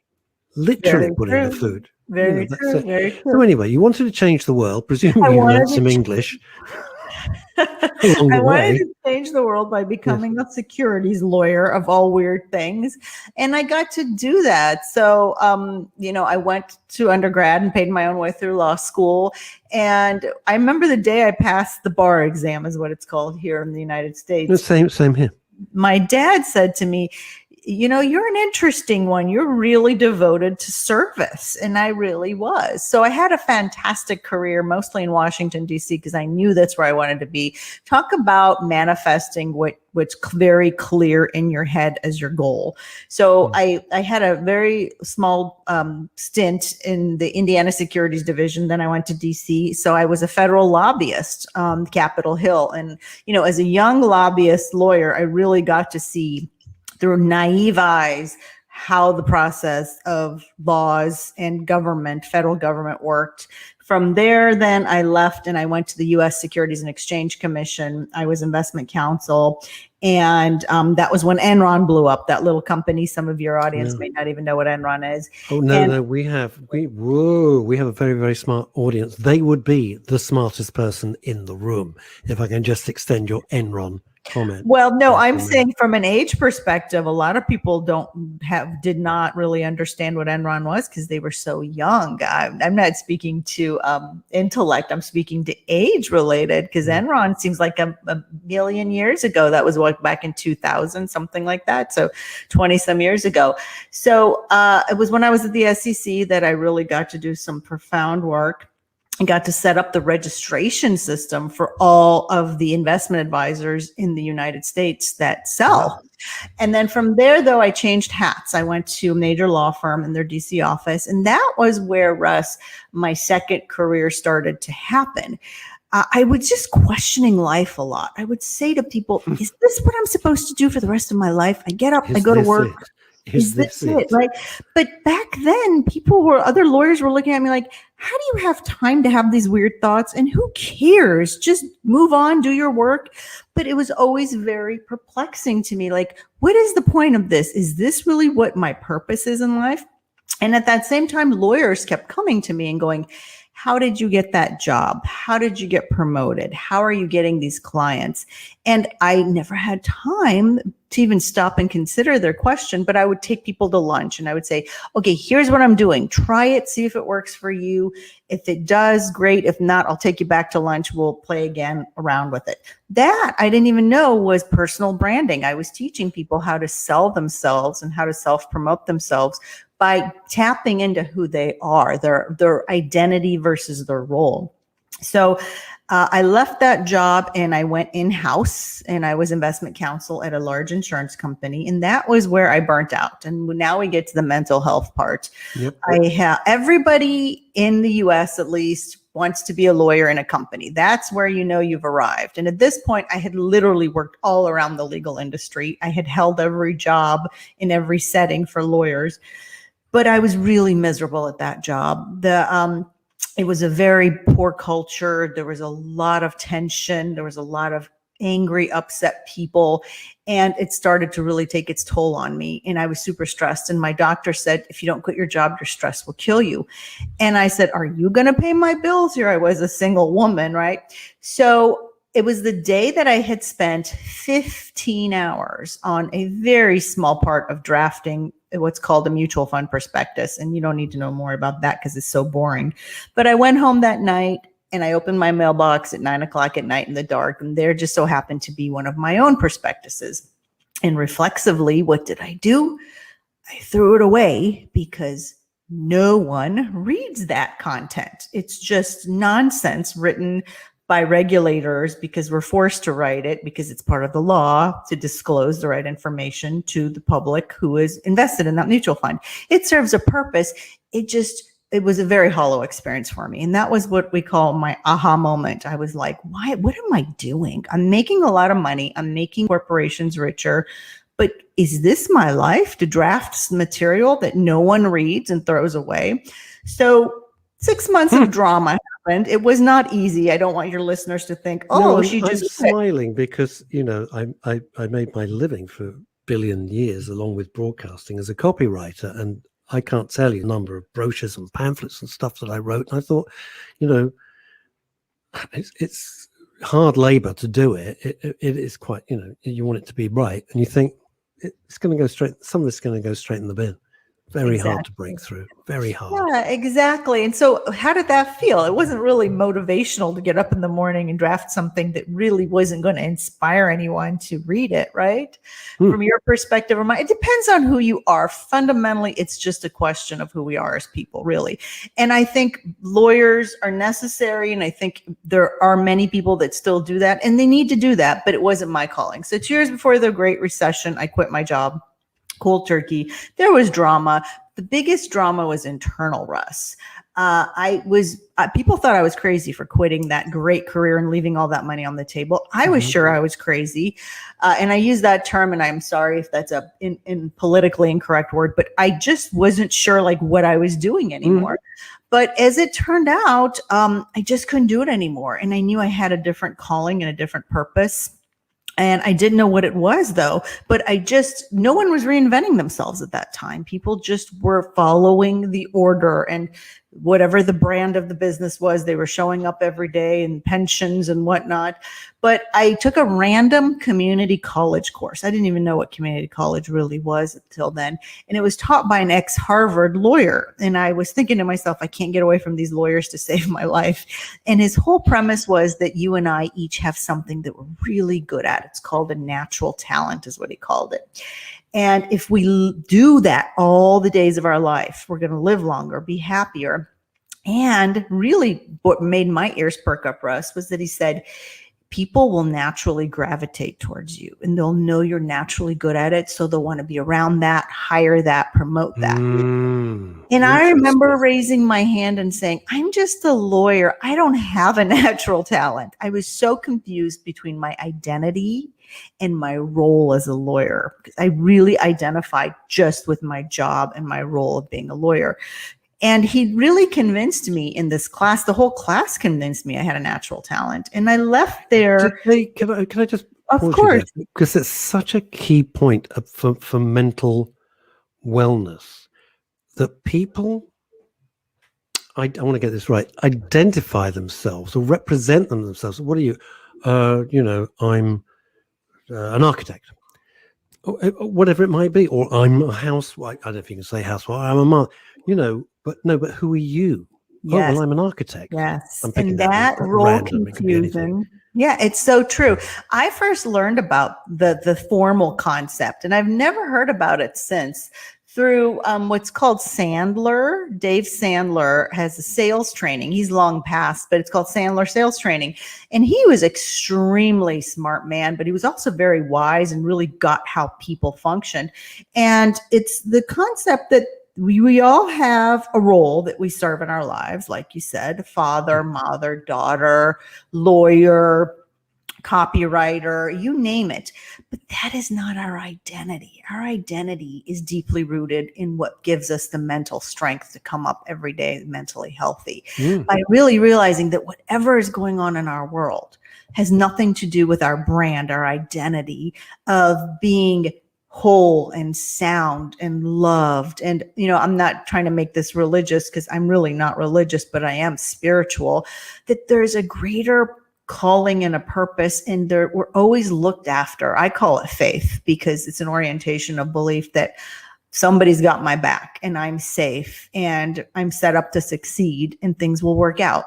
putting the food. Very true. So anyway, you wanted to change the world. Presumably you learned some English. I wanted to change the world by becoming a securities lawyer of all weird things. And I got to do that. So, you know, I went to undergrad and paid my own way through law school. And I remember the day I passed the bar exam, is what it's called here in the United States. Same here. My dad said to me, you know, you're an interesting one. You're really devoted to service. And I really was. So I had a fantastic career, mostly in Washington, D.C., because I knew that's where I wanted to be. Talk about manifesting what's very clear in your head as your goal. So I had a very small stint in the Indiana Securities Division. Then I went to D.C. So I was a federal lobbyist, Capitol Hill. And, you know, as a young lobbyist lawyer, I really got to see through naive eyes how the process of laws and government, federal government, worked. From there, then I left and I went to the U.S. Securities and Exchange Commission. I was investment counsel. And that was when Enron blew up, that little company. Some of your audience may not even know what Enron is. Oh, no, we have a very, very smart audience. They would be the smartest person in the room, if I can just extend your Enron comment. Well, no, I'm saying from an age perspective, a lot of people did not really understand what Enron was because they were so young. I'm not speaking to intellect. I'm speaking to age related, because Enron seems like a million years ago. That was what, back in 2000, something like that. So 20 some years ago. So it was when I was at the SEC that I really got to do some profound work. I got to set up the registration system for all of the investment advisors in the United States that sell. And then from there, though, I changed hats. I went to a major law firm in their DC office. And that was where, Russ, my second career started to happen. I was just questioning life a lot. I would say to people, is this what I'm supposed to do for the rest of my life? I get up, I go to work. Is this it? Right? But back then, other lawyers were looking at me like, how do you have time to have these weird thoughts? And who cares? Just move on, do your work. But it was always very perplexing to me. Like, what is the point of this? Is this really what my purpose is in life? And at that same time, lawyers kept coming to me and going, how did you get that job? How did you get promoted? How are you getting these clients? And I never had time to even stop and consider their question, but I would take people to lunch and I would say, okay, here's what I'm doing. Try it, see if it works for you. If it does, great. If not, I'll take you back to lunch. We'll play again around with it. That I didn't even know was personal branding. I was teaching people how to sell themselves and how to self-promote themselves by tapping into who they are, their identity versus their role. So I left that job and I went in-house and I was investment counsel at a large insurance company. And that was where I burnt out. And now we get to the mental health part. Yep. I have everybody in the US at least wants to be a lawyer in a company. That's where you know you've arrived. And at this point, I had literally worked all around the legal industry. I had held every job in every setting for lawyers. But I was really miserable at that job. It was a very poor culture. There was a lot of tension. There was a lot of angry, upset people. And it started to really take its toll on me. And I was super stressed. And my doctor said, if you don't quit your job, your stress will kill you. And I said, are you going to pay my bills? Here I was, a single woman, right? So it was the day that I had spent 15 hours on a very small part of drafting what's called a mutual fund prospectus. And you don't need to know more about that because it's so boring. But I went home that night and I opened my mailbox at 9:00 at night in the dark. And there just so happened to be one of my own prospectuses. And reflexively, what did I do? I threw it away because no one reads that content. It's just nonsense written by regulators because we're forced to write it because it's part of the law to disclose the right information to the public who is invested in that mutual fund. It serves a purpose. It was a very hollow experience for me. And that was what we call my aha moment. I was like, what am I doing? I'm making a lot of money. I'm making corporations richer. But is this my life to draft material that no one reads and throws away? So 6 months of drama happened. It was not easy. I don't want your listeners to think, oh, no, I'm smiling because, I made my living for a billion years along with broadcasting as a copywriter. And I can't tell you the number of brochures and pamphlets and stuff that I wrote. And I thought, it's hard labor to do it. It is quite, you want it to be right. And you think it's going to go straight. Some of it's going to go straight in the bin. Very hard to break through. Very hard. Yeah, exactly. And so how did that feel? It wasn't really motivational to get up in the morning and draft something that really wasn't going to inspire anyone to read it, right? From your perspective or mine, it depends on who you are. Fundamentally, it's just a question of who we are as people, really. And I think lawyers are necessary. And I think there are many people that still do that and they need to do that, but it wasn't my calling. So 2 years before the Great Recession, I quit my job. Cold turkey. There was drama. The biggest drama was internal, Russ. People thought I was crazy for quitting that great career and leaving all that money on the table. I was sure I was crazy. And I use that term, and I'm sorry if that's a in politically incorrect word, but I just wasn't sure what I was doing anymore. But as it turned out, I just couldn't do it anymore. And I knew I had a different calling and a different purpose. And I didn't know what it was though, but no one was reinventing themselves at that time. People just were following the order and whatever the brand of the business was, they were showing up every day and pensions and whatnot. But I took a random community college course. I didn't even know what community college really was until then. And it was taught by an ex-Harvard lawyer. And I was thinking to myself, I can't get away from these lawyers to save my life. And his whole premise was that you and I each have something that we're really good at. It's called a natural talent is what he called it. And if we do that all the days of our life, we're going to live longer, be happier. And really what made my ears perk up, Russ, was that he said, people will naturally gravitate towards you and they'll know you're naturally good at it. So they'll want to be around that, hire that, promote that. And I remember raising my hand and saying, I'm just a lawyer. I don't have a natural talent. I was so confused between my identity and my role as a lawyer. I really identified just with my job and my role of being a lawyer. And he really convinced me in this class. The whole class convinced me I had a natural talent. And I left there. Can I just of course, because it's such a key point for mental wellness that people, I want to get this right, identify themselves or represent themselves. What are you? I'm an architect, or whatever it might be, or I'm a housewife. I don't know if you can say housewife. I'm a mother, but who are you? Yes. Oh, well, I'm an architect. Yes. And that role confusion. Yeah, it's so true. I first learned about the formal concept, and I've never heard about it since, through what's called Sandler. Dave Sandler has a sales training. He's long past, but it's called Sandler Sales Training. And he was extremely smart man, but he was also very wise and really got how people function. And it's the concept that we all have a role that we serve in our lives, like you said, father, mother, daughter, lawyer, copywriter, you name it. But that is not our identity. Our identity is deeply rooted in what gives us the mental strength to come up every day mentally healthy. By really realizing that whatever is going on in our world has nothing to do with our brand, our identity of being whole and sound and loved. And, I'm not trying to make this religious, because I'm really not religious, but I am spiritual, that there's a greater calling and a purpose, and we're always looked after. I call it faith, because it's an orientation of belief that somebody's got my back and I'm safe and I'm set up to succeed and things will work out.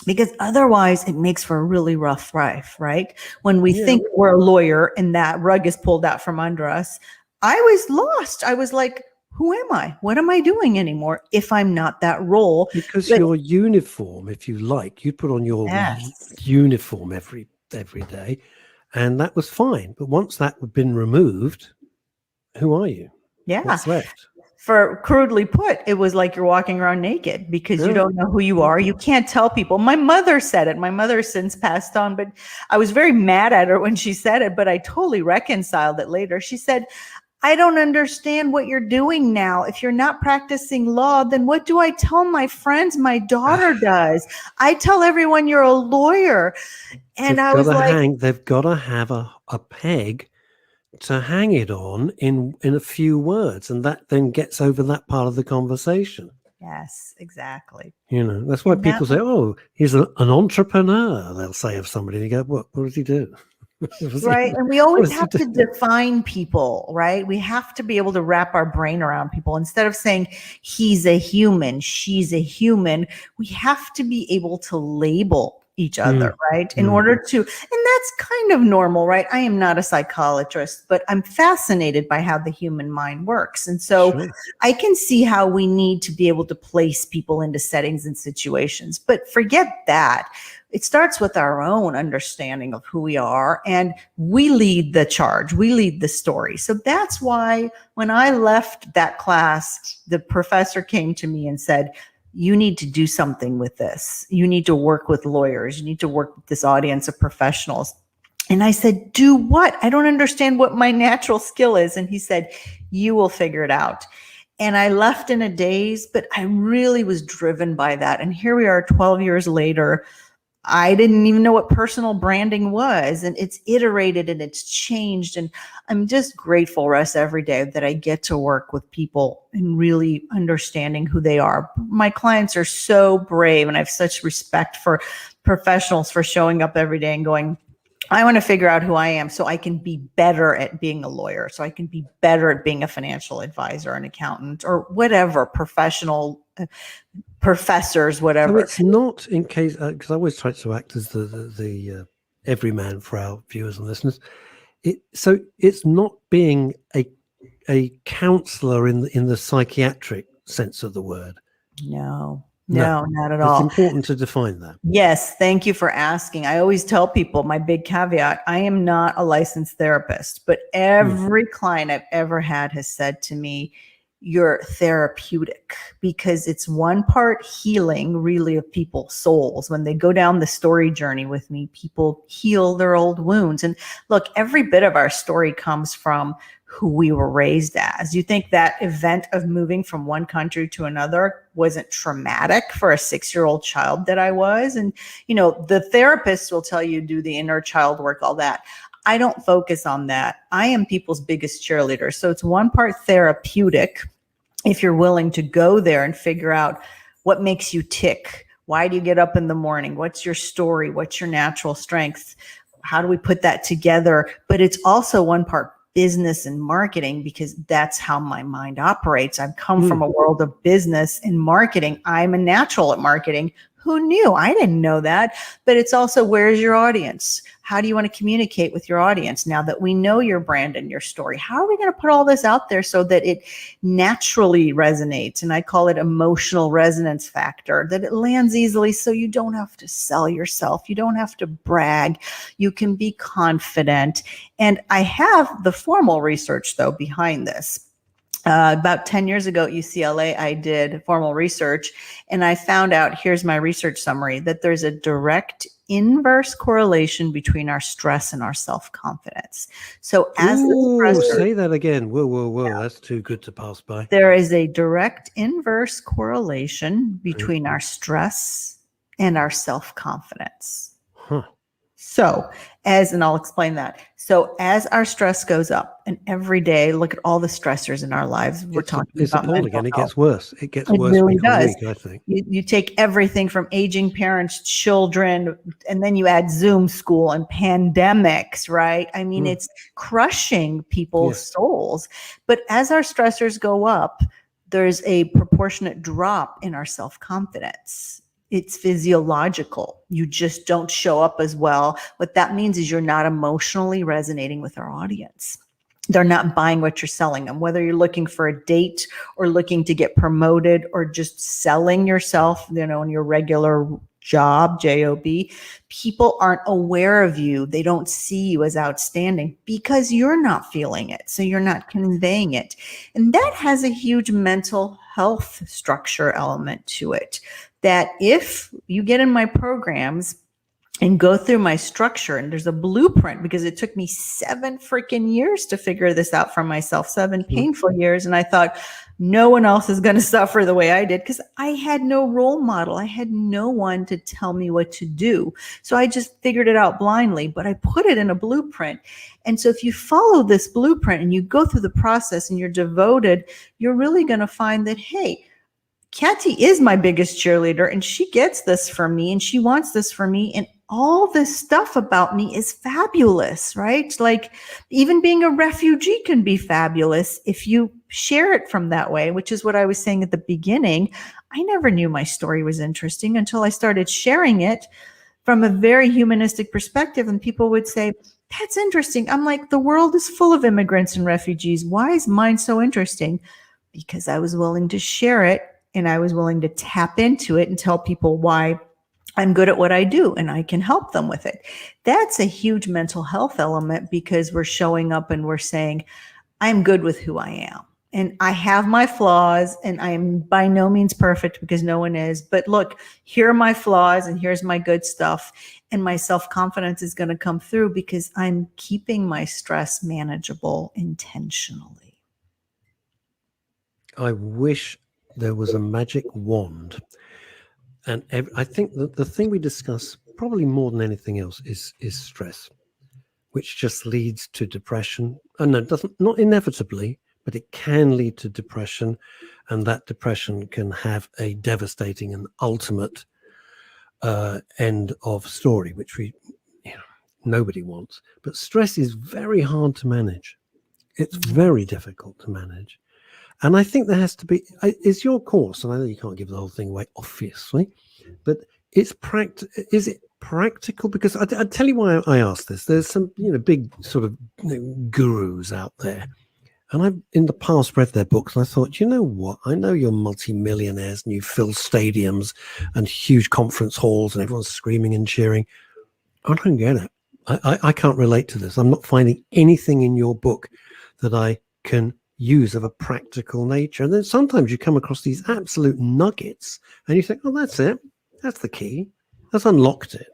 Because otherwise it makes for a really rough life, right? When we think we're a lawyer and that rug is pulled out from under us, I was lost. I was like, who am I? What am I doing anymore if I'm not that role? Because your uniform, if you like, you put on your uniform every day, and that was fine. But once that had been removed, who are you? Yeah. What's left? For crudely put, it was like you're walking around naked because you don't know who you are. You can't tell people. My mother said it. My mother has since passed on, but I was very mad at her when she said it, but I totally reconciled it later. She said, I don't understand what you're doing now. If you're not practicing law, then what do I tell my friends? My daughter does. I tell everyone you're a lawyer. And I was like, they've got to have a peg to hang it on in a few words, and that then gets over that part of the conversation. Yes, exactly. That's why people say, oh, he's an entrepreneur, they'll say of somebody. And you go, what does he do? Right. And we always have to define people, right? We have to be able to wrap our brain around people. Instead of saying he's a human, she's a human, we have to be able to label each other, right? In order to, and that's kind of normal, right? I am not a psychologist, but I'm fascinated by how the human mind works. And so I can see how we need to be able to place people into settings and situations, but forget that. It starts with our own understanding of who we are, and we lead the charge. We lead the story. So that's why when I left that class, the professor came to me and said, you need to do something with this. You need to work with lawyers. You need to work with this audience of professionals. And I said, do what? I don't understand what my natural skill is. And he said, you will figure it out. And I left in a daze, but I really was driven by that. And here we are 12 years later. I didn't even know what personal branding was, and it's iterated and it's changed. And I'm just grateful, Russ, every day that I get to work with people and really understanding who they are. My clients are so brave, and I have such respect for professionals for showing up every day and going, I want to figure out who I am so I can be better at being a lawyer, so I can be better at being a financial advisor, an accountant, or whatever, professional professors, whatever. So it's not in case, because I always try to act as the everyman for our viewers and listeners. So it's not being a counselor in the psychiatric sense of the word. No, not at all. It's important to define that. Yes, thank you for asking. I always tell people, my big caveat, I am not a licensed therapist, but every client I've ever had has said to me, you're therapeutic, because it's one part healing really of people's souls. When they go down the story journey with me, people heal their old wounds. And look, every bit of our story comes from who we were raised as. You think that event of moving from one country to another wasn't traumatic for a 6-year-old child that I was? And, the therapists will tell you, do the inner child work, all that. I don't focus on that. I am people's biggest cheerleader. So it's one part therapeutic if you're willing to go there and figure out what makes you tick. Why do you get up in the morning? What's your story? What's your natural strength? How do we put that together? But it's also one part business and marketing, because that's how my mind operates. I've come from a world of business and marketing. I'm a natural at marketing. Who knew? I didn't know that. But it's also, where's your audience? How do you want to communicate with your audience now that we know your brand and your story? How are we going to put all this out there so that it naturally resonates? And I call it emotional resonance factor, that it lands easily so you don't have to sell yourself. You don't have to brag. You can be confident. And I have the formal research, though, behind this. About 10 years ago at UCLA, I did formal research, and I found out, here's my research summary, that there's a direct inverse correlation between our stress and our self-confidence. So as the stressor, say that again. Whoa. That's too good to pass by. there is a direct inverse correlation between our stress and our self-confidence. Huh. So and I'll explain that. So as our stress goes up, and every day, look at all the stressors in our lives. It's appalling, and it gets worse. It gets It worse really week on does. week, I think. You take everything from aging parents, children, and then you add Zoom school and pandemics, right? I mean, it's crushing people's souls. But as our stressors go up, there's a proportionate drop in our self-confidence. It's physiological. You just don't show up as well. What that means is you're not emotionally resonating with our audience. They're not buying what you're selling them, whether you're looking for a date or looking to get promoted or just selling yourself, in your regular job, J-O-B. People aren't aware of you. They don't see you as outstanding because you're not feeling it. So you're not conveying it. And that has a huge mental health structure element to it. That if you get in my programs and go through my structure, and there's a blueprint, because it took me 7 freaking years to figure this out for myself, 7 painful years. And I thought, no one else is going to suffer the way I did, because I had no role model. I had no one to tell me what to do. So I just figured it out blindly, but I put it in a blueprint. And so if you follow this blueprint and you go through the process and you're devoted, you're really going to find that, hey, Kathy is my biggest cheerleader, and she gets this from me, and she wants this for me, and all this stuff about me is fabulous, right? Like, even being a refugee can be fabulous if you share it from that way, which is what I was saying at the beginning. I never knew my story was interesting until I started sharing it from a very humanistic perspective, and people would say, that's interesting. I'm like, the world is full of immigrants and refugees. Why is mine so interesting? Because I was willing to share it. And I was willing to tap into it and tell people why I'm good at what I do and I can help them with it. That's a huge mental health element, because we're showing up and we're saying, I'm good with who I am. And I have my flaws, and I am by no means perfect, because no one is. But look, here are my flaws and here's my good stuff. And my self-confidence is going to come through because I'm keeping my stress manageable intentionally. I wish there was a magic wand, and I think that the thing we discuss probably more than anything else is stress, which just leads to depression. And it doesn't, not inevitably, but it can lead to depression, and that depression can have a devastating and ultimate end of story, which nobody wants. But stress is very hard to manage. It's very difficult to manage. And I think there has to be, is your course, and I know you can't give the whole thing away, obviously, but is it practical? Because I tell you why I asked this. There's some, big sort of gurus out there. And I've in the past read their books, and I thought, you know what? I know you're multimillionaires and you fill stadiums and huge conference halls and everyone's screaming and cheering. I don't get it. I can't relate to this. I'm not finding anything in your book that I can use of a practical nature. And then sometimes you come across these absolute nuggets and you think, oh, that's it. That's the key. That's unlocked it.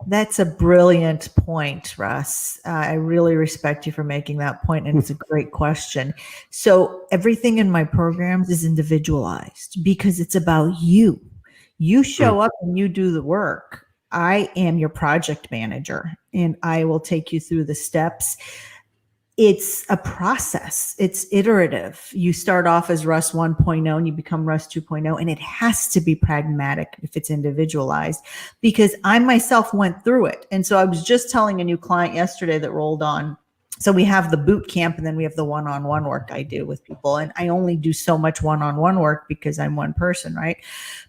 That's a brilliant point, Russ. I really respect you for making that point, and it's a great question. So everything in my programs is individualized because it's about you. You show up and you do the work. I am your project manager, and I will take you through the steps. it's a process. It's iterative. You start off as Russ 1.0 and you become Russ 2.0, and it has to be pragmatic if it's individualized, because I myself went through it. And so I was just telling a new client yesterday that rolled on. So we have the boot camp, and then we have the one-on-one work I do with people. And I only do so much one-on-one work because I'm one person, right?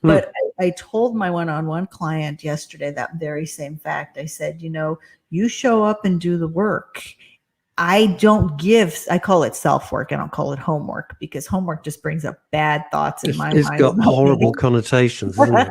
But I told my one-on-one client yesterday that very same fact. I said, you show up and do the work. I call it self-work. I don't call it homework, because homework just brings up bad thoughts in my mind. It's got horrible connotations, isn't it?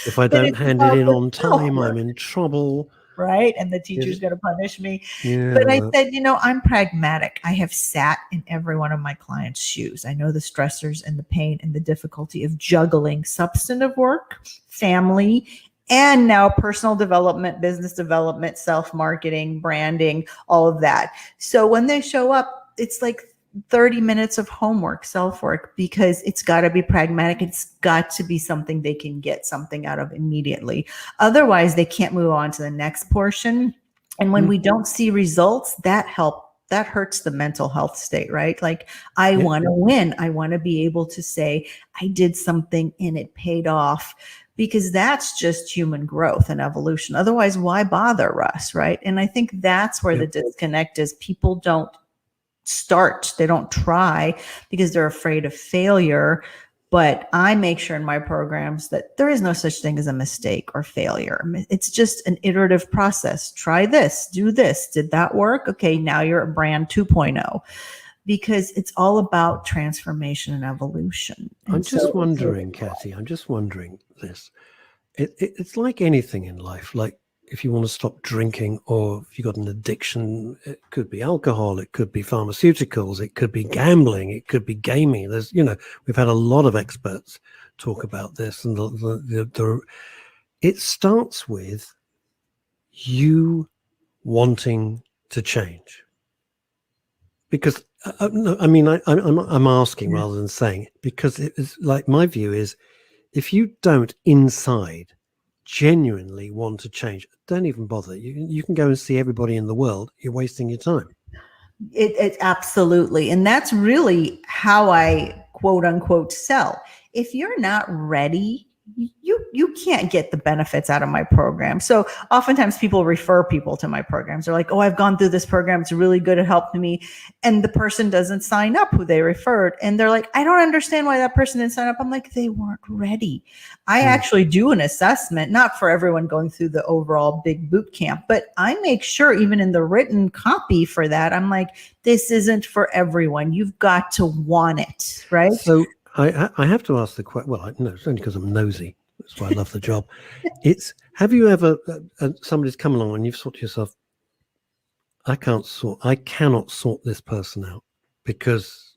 If I don't hand it in on time, I'm in trouble. Right? And the teacher's going to punish me. Yeah, but I said, I'm pragmatic. I have sat in every one of my clients' shoes. I know the stressors and the pain and the difficulty of juggling substantive work, family, and now personal development, business development, self-marketing, branding, all of that. So when they show up, it's like 30 minutes of homework, self-work, because it's got to be pragmatic. It's got to be something they can get something out of immediately. Otherwise, they can't move on to the next portion. And when we don't see results, that hurts the mental health state, right? Like, I want to win. I want to be able to say, I did something and it paid off, because that's just human growth and evolution. Otherwise, why bother, Russ, right? And I think that's where the disconnect is. People don't start, they don't try because they're afraid of failure. But I make sure in my programs that there is no such thing as a mistake or failure. It's just an iterative process. Try this, do this. Did that work? Okay, now you're at brand 2.0, because it's all about transformation and evolution. And I'm just wondering, Kathy, this. It's like anything in life. Like, if you want to stop drinking, or if you've got an addiction, it could be alcohol, it could be pharmaceuticals, it could be gambling, it could be gaming. There's, we've had a lot of experts talk about this, and it starts with you wanting to change. Because I'm asking rather than saying, because it's like, my view is, if you don't inside genuinely want to change, don't even bother. You can go and see everybody in the world. You're wasting your time. It absolutely. And that's really how I quote unquote sell. If you're not ready, you can't get the benefits out of my program. So oftentimes people refer people to my programs. They're like, oh, I've gone through this program. It's really good. It helped me. And the person doesn't sign up who they referred. And they're like, I don't understand why that person didn't sign up. I'm like, they weren't ready. I actually do an assessment, not for everyone going through the overall big boot camp, but I make sure even in the written copy for that, I'm like, this isn't for everyone. You've got to want it, right? So I have to ask the question. Well, no, it's only because I'm nosy. That's why I love the job. Have you ever, somebody's come along and you've thought to yourself, I cannot sort this person out, because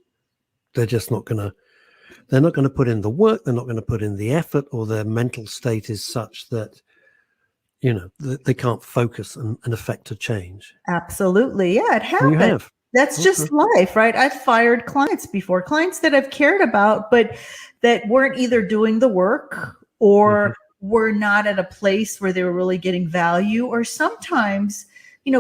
they're just not going to put in the work. They're not going to put in the effort, or their mental state is such that, they can't focus and affect a change. Absolutely. Yeah, it happens. You have. That's just life, right? I've fired clients before, clients that I've cared about, but that weren't either doing the work or were not at a place where they were really getting value. Or sometimes,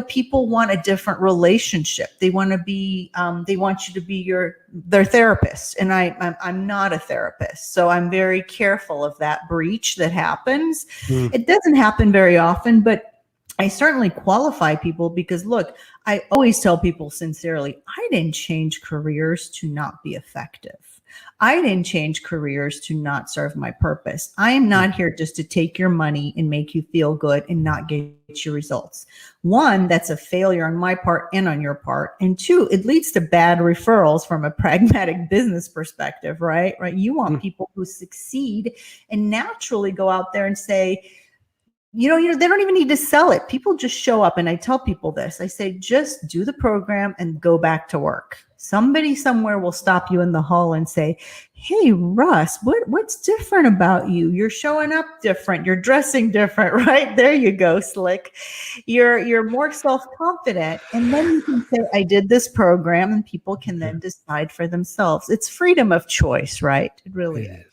people want a different relationship. They want to be, they want you to be their therapist. And I'm not a therapist. So I'm very careful of that breach that happens. It doesn't happen very often, but I certainly qualify people, because look, I always tell people sincerely, I didn't change careers to not be effective. I didn't change careers to not serve my purpose. I am not here just to take your money and make you feel good and not get your results. One, that's a failure on my part and on your part. And two, it leads to bad referrals from a pragmatic business perspective, right? You want people who succeed and naturally go out there and say, they don't even need to sell it. People just show up. And I tell people this, I say, just do the program and go back to work. Somebody somewhere will stop you in the hall and say, hey, Russ, what's different about you? You're showing up different. You're dressing different, right? There you go, Slick. You're more self-confident. And then you can say, I did this program, and people can then decide for themselves. It's freedom of choice, right? It really is.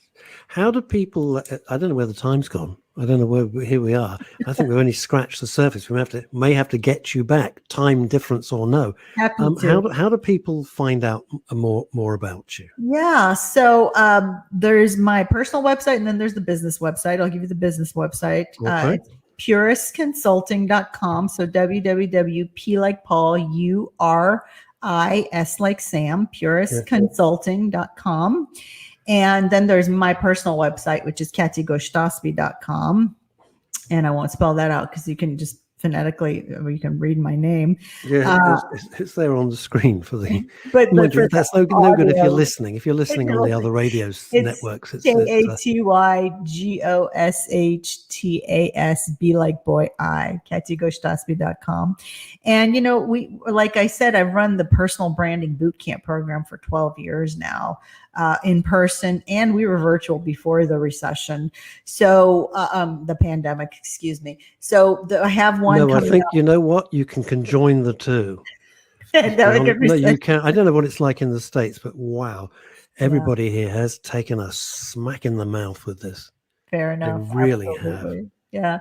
How do people, I don't know where the time's gone. I don't know where. Here we are. I think we've only scratched the surface. We may have to get you back, time difference or no. Happy to. How do people find out more about you? Yeah, so there's my personal website, and then there's the business website. I'll give you the business website. Okay. It's puristconsulting.com. So www.p like Paul, URIS like Sam, puristconsulting.com. And then there's my personal website, which is katygostasby.com. And I won't spell that out because you can just phonetically, or you can read my name. Yeah, it's there on the screen for the. But that's no good if you're listening. If you're listening on the other radios networks, it's KATYGOSHTASB like boy I, katygostasby.com. And we, like I said, I've run the personal branding boot camp program for 12 years now, in person, and we were virtual before the recession. So the pandemic, excuse me. So I have one. No, I think you know what, you can conjoin the two. No, you can't. I don't know what it's like in the States, but wow, everybody here has taken a smack in the mouth with this. Fair enough. They really Absolutely. have. Yeah.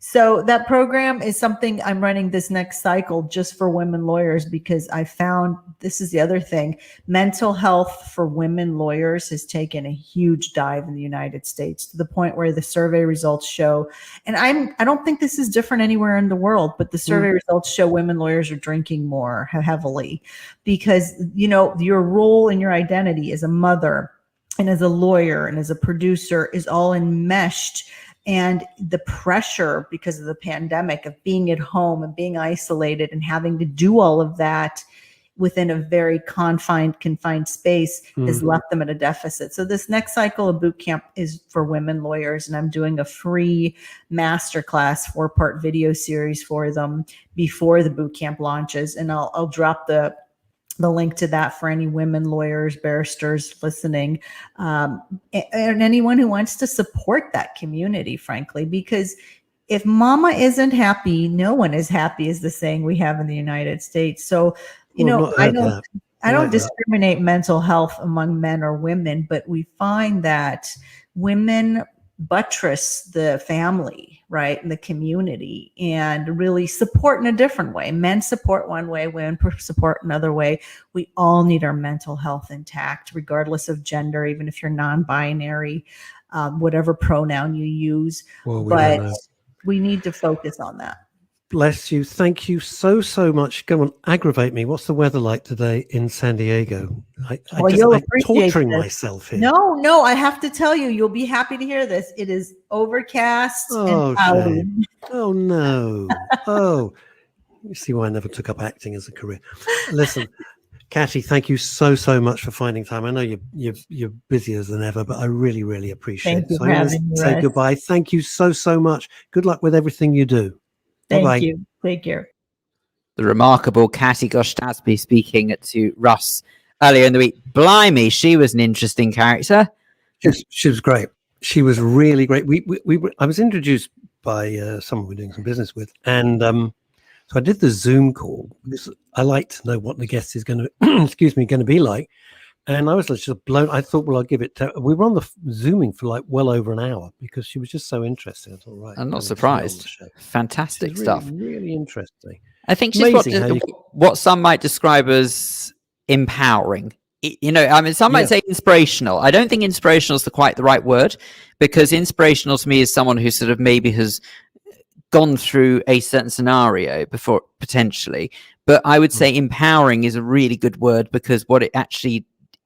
So that program is something I'm running this next cycle just for women lawyers, because I found this is the other thing. Mental health for women lawyers has taken a huge dive in the United States, to the point where the survey results show, and I don't think this is different anywhere in the world, but the survey results show women lawyers are drinking more heavily, because your role and your identity as a mother and as a lawyer and as a producer is all enmeshed. And the pressure, because of the pandemic, of being at home and being isolated and having to do all of that within a very confined space has left them at a deficit. So this next cycle of boot camp is for women lawyers, and I'm doing a free masterclass 4-part video series for them before the boot camp launches. And I'll drop the link to that for any women lawyers, barristers listening, and anyone who wants to support that community, frankly, because if mama isn't happy, no one is happy, is the saying we have in the United States. So, I don't discriminate mental health among men or women, but we find that women buttress the family, right, and the community, and really support in a different way. Men support one way, women support another way. We all need our mental health intact, regardless of gender, even if you're non-binary, whatever pronoun you use. We need to focus on that. Bless you. Thank you so much. Go on, aggravate me. What's the weather like today in San Diego? You'll appreciate torturing this. Myself here. No, I have to tell you, you'll be happy to hear this. It is overcast and cloudy. Oh no. Oh, you see why I never took up acting as a career. Listen, Katy, thank you so much for finding time. I know you're busier than ever, but I really appreciate it. So I'm going to say goodbye. Thank you so much. Good luck with everything you do. Thank you. Take care. The remarkable Katy Gostasby speaking to Russ earlier in the week. Blimey, she was an interesting character. She was great. She was really great. I was introduced by someone we're doing some business with, and so I did the Zoom call because I like to know what the guest is going to, going to be like. And I was just blown. I thought, well, I'll give it to. We were on the Zooming for like well over an hour because she was just so interesting. I thought, right, I'm not surprised. Fantastic stuff. Really interesting. I think she's what some might describe as empowering. Some might say inspirational. I don't think inspirational is quite the right word, because inspirational to me is someone who sort of maybe has gone through a certain scenario before, potentially. But I would say empowering is a really good word, because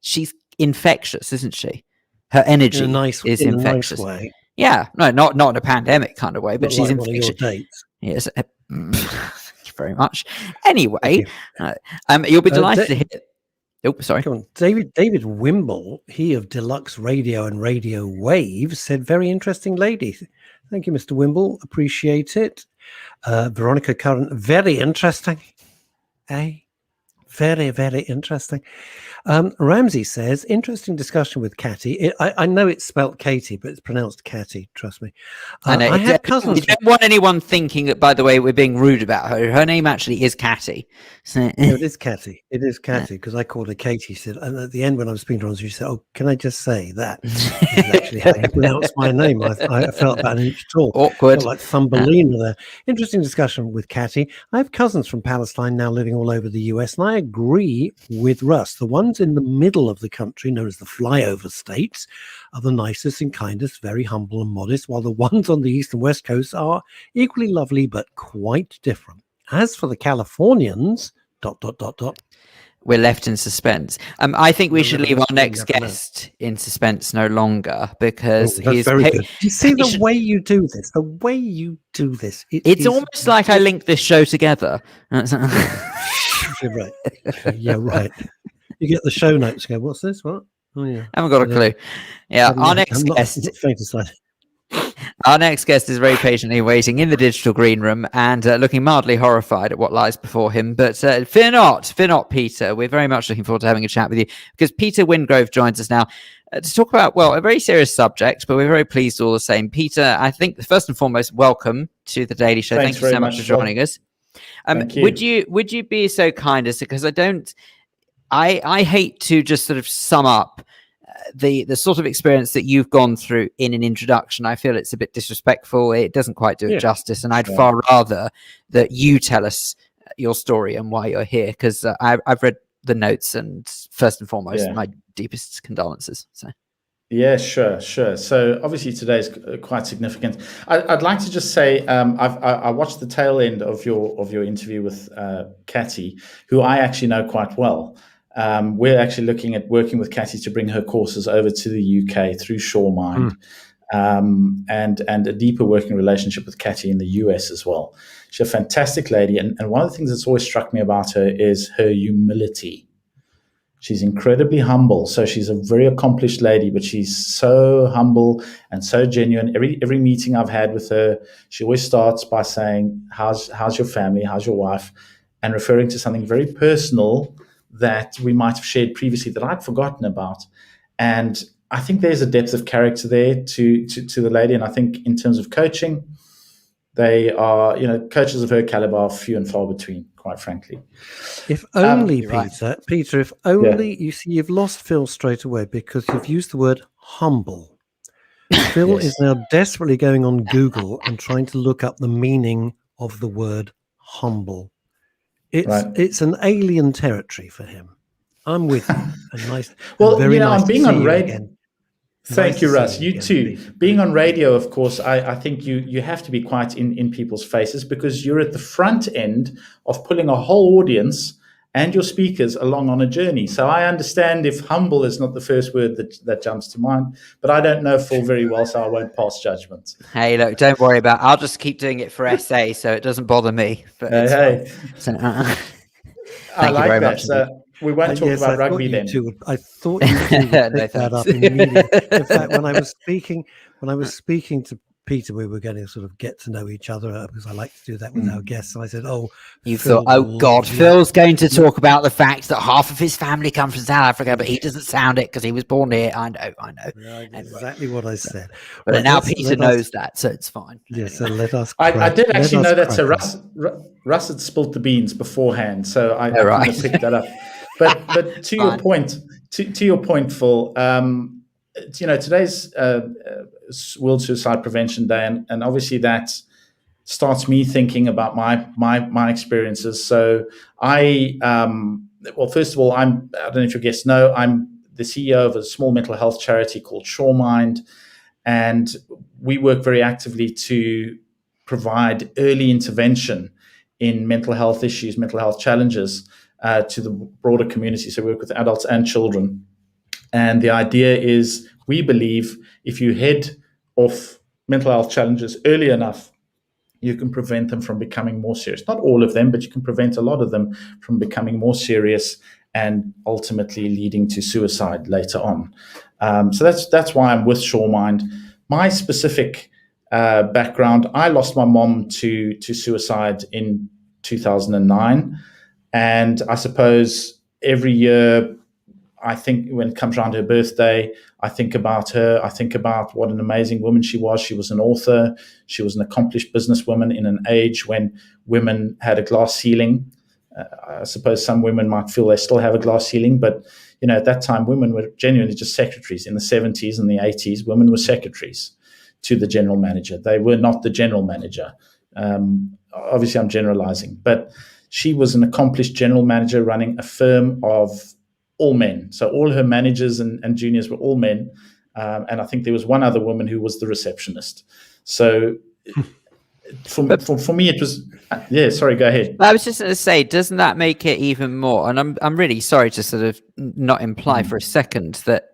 she's infectious, isn't she? Her energy is infectious. Nice way. Yeah, no, not in a pandemic kind of way, but she's like infectious. One of your dates. Yes, thank you very much. Anyway, you'll be delighted to hear. Oh, sorry. Come on, David Wimble, he of Deluxe Radio and Radio Wave, said, "Very interesting lady." Thank you, Mr. Wimble. Appreciate it. Veronica Curran, very interesting. Very, very interesting. Ramsey says, interesting discussion with Catty. I know it's spelt Katie, but it's pronounced Catty. Trust me. I know. I have cousins. We don't want anyone thinking that, by the way, we're being rude about her. Her name actually is Catty. So, No, it is Catty. It is Catty because I called her Katie. She said, and at the end when I was speaking to her, she said, "Oh, can I just say that is actually how you pronounce my name?" I felt about an inch tall. Awkward. Felt like Thumbelina there. Interesting discussion with Catty. I have cousins from Palestine now living all over the US, and I agree with Russ. The ones in the middle of the country, known as the flyover states, are the nicest and kindest, very humble and modest, while the ones on the east and west coast are equally lovely but quite different. As for the Californians, ... We're left in suspense. I think we should leave our next guest in suspense no longer because he's very good. You see the way you do this. The way you do this. It's almost like I link this show together. You're right. Yeah, right. You get the show notes. Go. What's this? What? Oh yeah. Haven't got a clue. Yeah, our next guest. Our next guest is very patiently waiting in the digital green room and looking mildly horrified at what lies before him. But fear not, Peter. We're very much looking forward to having a chat with you because Peter Wingrove joins us now to talk about, well, a very serious subject, but we're very pleased all the same. Peter, I think first and foremost, welcome to the Daily Show. Thank you so much for joining us. Would you be so kind as because I hate to just sort of sum up the sort of experience that you've gone through in an introduction. I feel it's a bit disrespectful. It doesn't quite do it justice. And I'd far rather that you tell us your story and why you're here. Because I've read the notes and first and foremost, my deepest condolences. So. Yeah, sure. So obviously today is quite significant. I'd like to just say I watched the tail end of your interview with Catty, who I actually know quite well. We're actually looking at working with Catty to bring her courses over to the UK through SureMind, and a deeper working relationship with Catty in the US as well. She's a fantastic lady, and one of the things that's always struck me about her is her humility. She's incredibly humble. So she's a very accomplished lady, but she's so humble and so genuine. Every meeting I've had with her, she always starts by saying, "How's your family? How's your wife?" and referring to something very personal that we might have shared previously that I'd forgotten about. And I think there's a depth of character there to the lady. And I think in terms of coaching, they are, coaches of her caliber are few and far between, quite frankly. If only, Peter, if only you see, you've lost Phil straight away because you've used the word humble. Phil is now desperately going on Google and trying to look up the meaning of the word humble. It's an alien territory for him. I'm with you. I'm being on radio. Thank you, Russ. You too. Being on radio, of course, I think you have to be quite in people's faces because you're at the front end of pulling a whole audience and your speakers along on a journey. So I understand if humble is not the first word that jumps to mind, but I don't know Phil very well, so I won't pass judgment. Hey, look, don't worry about it. I'll just keep doing it for SA, so it doesn't bother me. But hey. So, I like very that. So we won't talk about rugby then. I thought you two would pick that up immediately. In fact, when I was speaking to Peter, we were going to sort of get to know each other because I like to do that with our guests. And I said, you thought, God, Phil's going to talk about the fact that half of his family comes from South Africa, but he doesn't sound it because he was born here. I know. Right, exactly what I said. But now Peter knows that, so it's fine. Yeah, so let us. I did actually know that. So Russ had spilt the beans beforehand, so I kind of picked that up. But to your point, Phil. Today's World Suicide Prevention Day, and obviously that starts me thinking about my experiences. So first of all, I don't know if your guests know, I'm the CEO of a small mental health charity called SureMind, and we work very actively to provide early intervention in mental health issues, mental health challenges to the broader community. So we work with adults and children. And the idea is we believe if you head off mental health challenges early enough, you can prevent them from becoming more serious. Not all of them, but you can prevent a lot of them from becoming more serious and ultimately leading to suicide later on. So that's why I'm with SureMind. My specific background, I lost my mom to suicide in 2009. And I suppose every year, I think when it comes around her birthday, I think about her. I think about what an amazing woman she was. She was an author. She was an accomplished businesswoman in an age when women had a glass ceiling. I suppose some women might feel they still have a glass ceiling, but at that time, women were genuinely just secretaries. In the 70s and the 80s, women were secretaries to the general manager. They were not the general manager. Obviously, I'm generalizing, but she was an accomplished general manager running a firm of all men. So all her managers and juniors were all men. And I think there was one other woman who was the receptionist. So for me, it was, sorry, go ahead. I was just going to say, doesn't that make it even more? And I'm really sorry to sort of not imply for a second that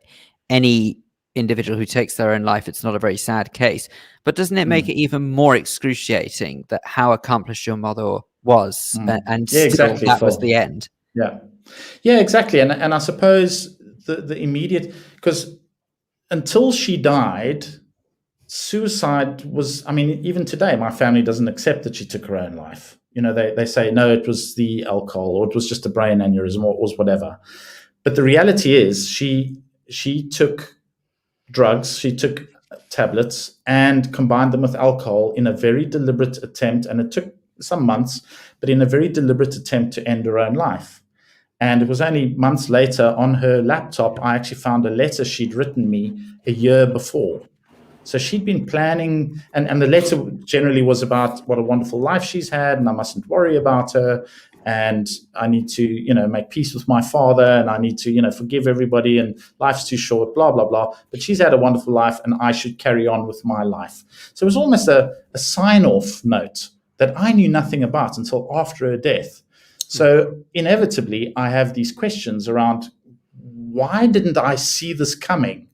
any individual who takes their own life, it's not a very sad case. But doesn't it make it even more excruciating that how accomplished your mother was and still exactly, that was the end? Yeah, exactly. And I suppose the immediate, because until she died, suicide was, even today, my family doesn't accept that she took her own life. They say, no, it was the alcohol, or it was just a brain aneurysm, or it was whatever. But the reality is she took drugs, she took tablets and combined them with alcohol in a very deliberate attempt, and it took some months, but in a very deliberate attempt to end her own life. And it was only months later on her laptop, I actually found a letter she'd written me a year before. So she'd been planning, and the letter generally was about what a wonderful life she's had, and I mustn't worry about her, and I need to, make peace with my father, and I need to, forgive everybody, and life's too short, blah, blah, blah. But she's had a wonderful life, and I should carry on with my life. So it was almost a sign-off note that I knew nothing about until after her death. So inevitably, I have these questions around, why didn't I see this coming?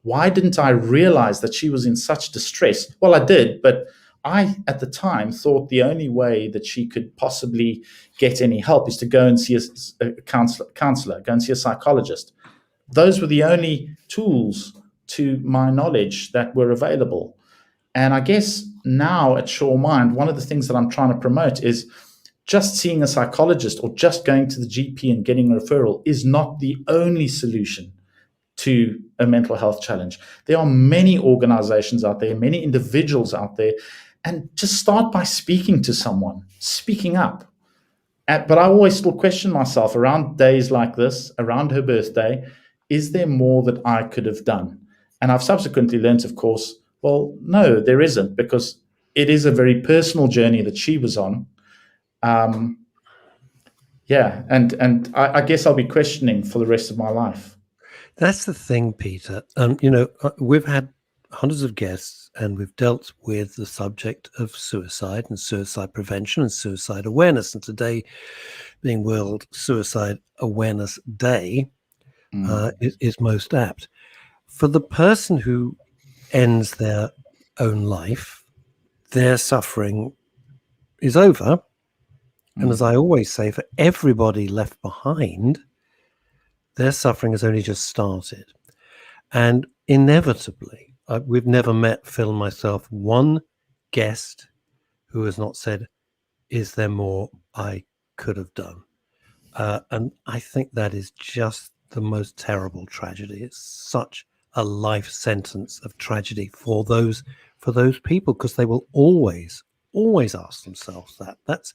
Why didn't I realize that she was in such distress? Well, I did, but I, at the time, thought the only way that she could possibly get any help is to go and see a counselor, go and see a psychologist. Those were the only tools, to my knowledge, that were available. And I guess now at Sure Mind, one of the things that I'm trying to promote is just seeing a psychologist or just going to the GP and getting a referral is not the only solution to a mental health challenge. There are many organizations out there, many individuals out there, and just start by speaking to someone, speaking up. But I always still question myself around days like this, around her birthday, is there more that I could have done? And I've subsequently learned, of course, well, no, there isn't, because it is a very personal journey that she was on. And I guess I'll be questioning for the rest of my life. That's the thing, Peter. We've had hundreds of guests, and we've dealt with the subject of suicide and suicide prevention and suicide awareness. And today, being World Suicide Awareness Day, is most apt. For the person who ends their own life, their suffering is over. And as I always say, for everybody left behind, their suffering has only just started. And inevitably, we've never met, Phil and myself, one guest who has not said, is there more I could have done? And I think that is just the most terrible tragedy. It's such a life sentence of tragedy for those people, because they will always ask themselves that. That's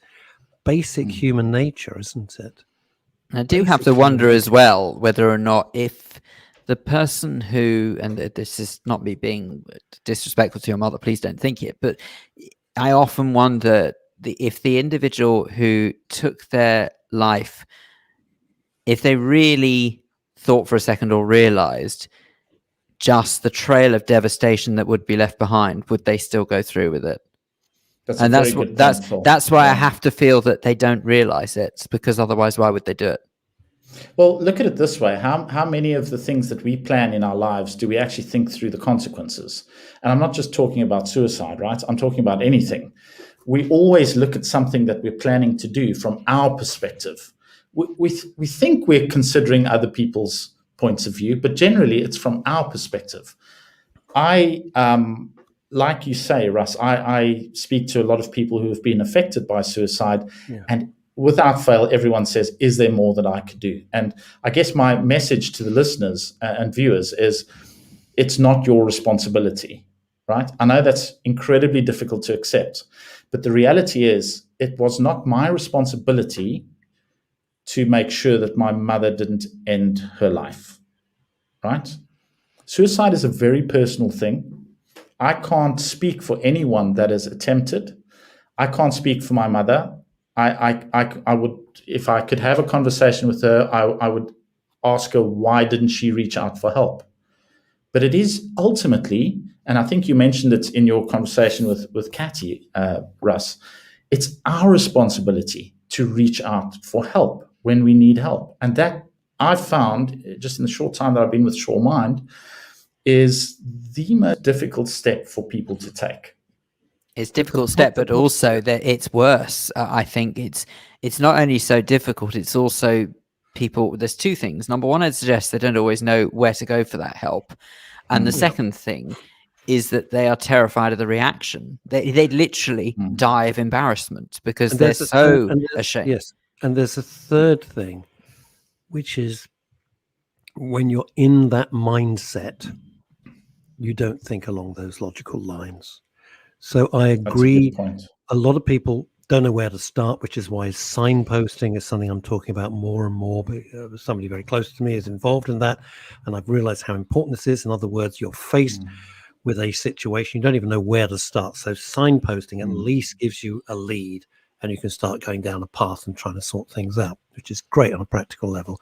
basic human nature, isn't it? I do have to wonder as well whether or not, if the person who, and this is not me being disrespectful to your mother, please don't think it, but I often wonder if the individual who took their life, if they really thought for a second or realized just the trail of devastation that would be left behind, would they still go through with it? That's why I have to feel that they don't realize it, because otherwise, why would they do it? Well, look at it this way. How many of the things that we plan in our lives do we actually think through the consequences? And I'm not just talking about suicide, right? I'm talking about anything. We always look at something that we're planning to do from our perspective. We think we're considering other people's points of view, but generally it's from our perspective. Like you say, Russ, I speak to a lot of people who have been affected by suicide, and without fail, everyone says, is there more that I could do? And I guess my message to the listeners and viewers is, it's not your responsibility, right? I know that's incredibly difficult to accept, but the reality is it was not my responsibility to make sure that my mother didn't end her life, right? Suicide is a very personal thing. I can't speak for anyone that has attempted. I can't speak for my mother. I would, if I could have a conversation with her, I would ask her, why didn't she reach out for help? But it is ultimately, and I think you mentioned it in your conversation with Katie, Russ, it's our responsibility to reach out for help when we need help. And that I've found, just in the short time that I've been with Sure Mind, is the most difficult step for people to take. It's a difficult step, but also that it's worse. I think it's not only so difficult, it's also people. There's two things. Number one, I'd suggest they don't always know where to go for that help. And the second thing is that they are terrified of the reaction. They literally die of embarrassment because they're so ashamed. Yes. And there's a third thing, which is when you're in that mindset, you don't think along those logical lines. So I agree. A lot of people don't know where to start, which is why signposting is something I'm talking about more and more. But somebody very close to me is involved in that, and I've realized how important this is. In other words, you're faced with a situation, you don't even know where to start. So signposting at least gives you a lead, and you can start going down a path and trying to sort things out, which is great on a practical level.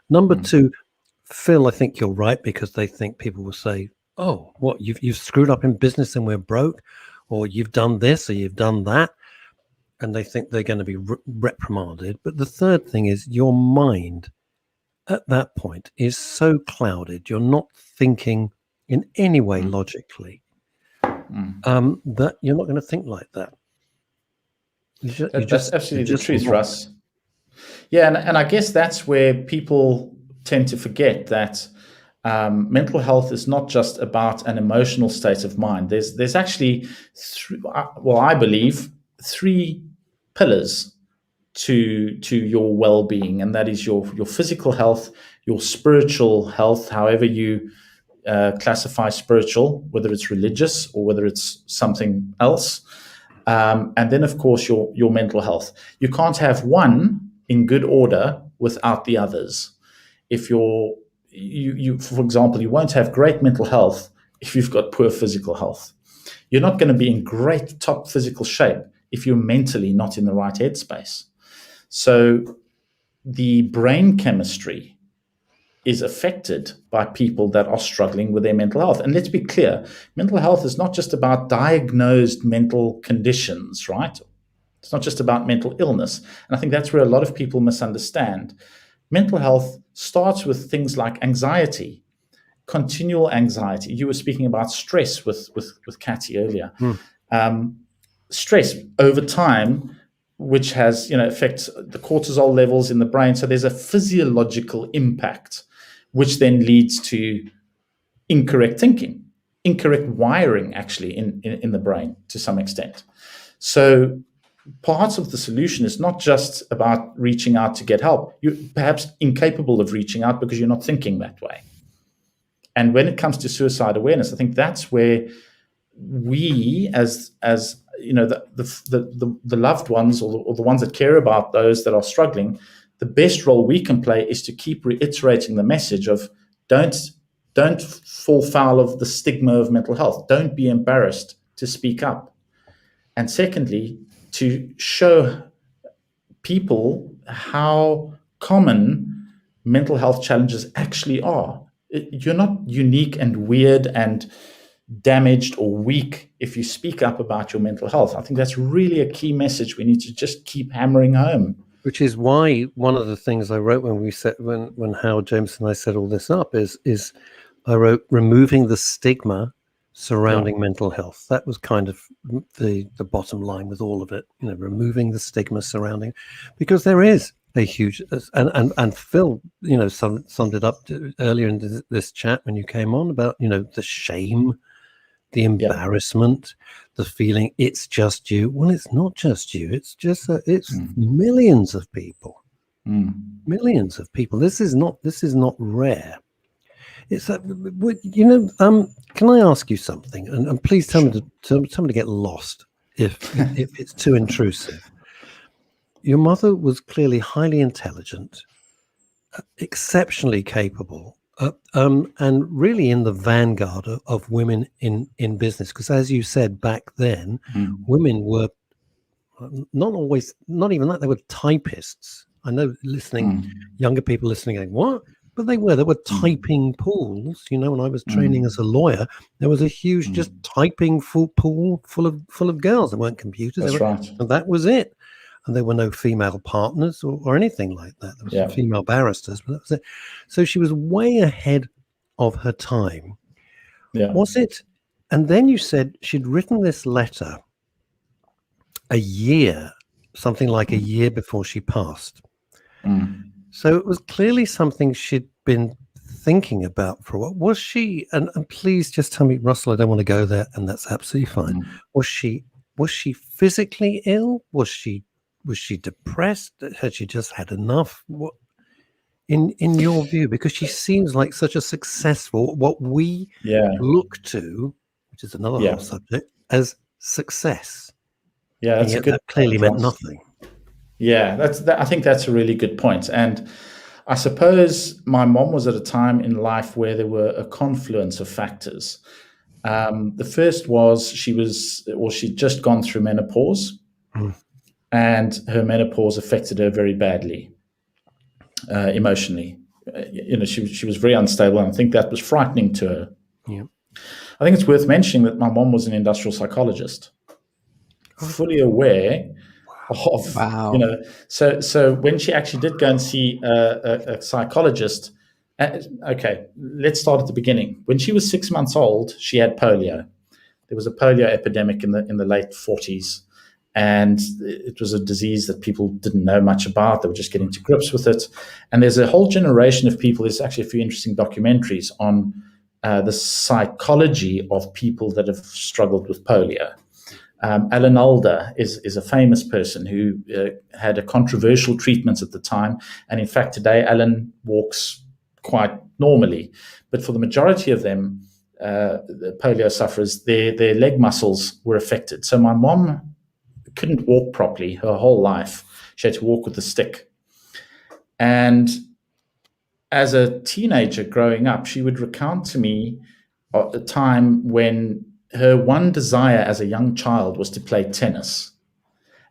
Number two, Phil, I think you're right, because they think people will say, oh, what, you've screwed up in business and we're broke, or you've done this or you've done that, and they think they're going to be reprimanded. But the third thing is your mind at that point is so clouded, you're not thinking in any way logically, that you're not going to think like that. That's absolutely the truth, Russ. Yeah, and I guess that's where people tend to forget that mental health is not just about an emotional state of mind. There's actually, I believe, three pillars to your well-being, and that is your physical health, your spiritual health, however you classify spiritual, whether it's religious or whether it's something else, and then of course your mental health. You can't have one in good order without the others. If you for example, you won't have great mental health if you've got poor physical health. You're not going to be in great top physical shape if you're mentally not in the right headspace. So the brain chemistry is affected by people that are struggling with their mental health. And let's be clear, mental health is not just about diagnosed mental conditions, right? It's not just about mental illness. And I think that's where a lot of people misunderstand. Mental health starts with things like anxiety, continual anxiety. You were speaking about stress with Katie earlier. Stress over time, which has affects the cortisol levels in the brain. So there's a physiological impact, which then leads to incorrect thinking, incorrect wiring, actually, in the brain to some extent. So parts of the solution is not just about reaching out to get help. You're perhaps incapable of reaching out because you're not thinking that way. And when it comes to suicide awareness, I think that's where we, as the loved ones or the ones that care about those that are struggling, the best role we can play is to keep reiterating the message of don't fall foul of the stigma of mental health. Don't be embarrassed to speak up. And secondly, to show people how common mental health challenges actually are. You're not unique and weird and damaged or weak if you speak up about your mental health. I think that's really a key message we need to just keep hammering home. Which is why one of the things I wrote when Howard James and I set all this up is I wrote removing the stigma surrounding mental health. That was kind of the bottom line with all of it, removing the stigma surrounding, because there is a huge, and Phil, summed it up earlier in this chat when you came on about, the shame the embarrassment, the feeling it's just you. Well, it's not just you. It's just it's millions of people. Millions of people. This is not rare. It's can I ask you something? And please tell me to get lost if it's too intrusive. Your mother was clearly highly intelligent, exceptionally capable, and really in the vanguard of women in business. Because as you said back then, women were not even that, they were typists. I know younger people listening going, what? But there were typing pools. When I was training as a lawyer, there was a huge just typing pool full of girls. There weren't computers. That's right. And that was it. And there were no female partners or anything like that. There was some female barristers, but that was it. So she was way ahead of her time. Yeah. Was it? And then you said she'd written this letter something like a year before she passed. So it was clearly something she'd been thinking about for a while. Was she, and please just tell me, Russell, I don't want to go there, and that's absolutely fine. Was she physically ill? Was she depressed? Had she just had enough? What, in your view, because she seems like such a successful, what we look to, which is another whole subject, as success. Yeah, that's a good. That clearly meant nothing. Yeah, I think that's a really good point. And I suppose my mom was at a time in life where there were a confluence of factors. The first was she'd just gone through menopause, and her menopause affected her very badly, emotionally. She was very unstable, and I think that was frightening to her. Yeah. I think it's worth mentioning that my mom was an industrial psychologist, fully aware of, so when she actually did go and see a psychologist, okay, let's start at the beginning. When she was 6 months old, she had polio. There was a polio epidemic in the late 40s, and it was a disease that people didn't know much about. They were just getting to grips with it. And there's a whole generation of people. There's actually a few interesting documentaries on the psychology of people that have struggled with polio. Alan Alda is a famous person who had a controversial treatment at the time. And in fact, today, Alan walks quite normally. But for the majority of them, the polio sufferers, their leg muscles were affected. So my mom couldn't walk properly her whole life. She had to walk with a stick. And as a teenager growing up, she would recount to me a time when her one desire as a young child was to play tennis.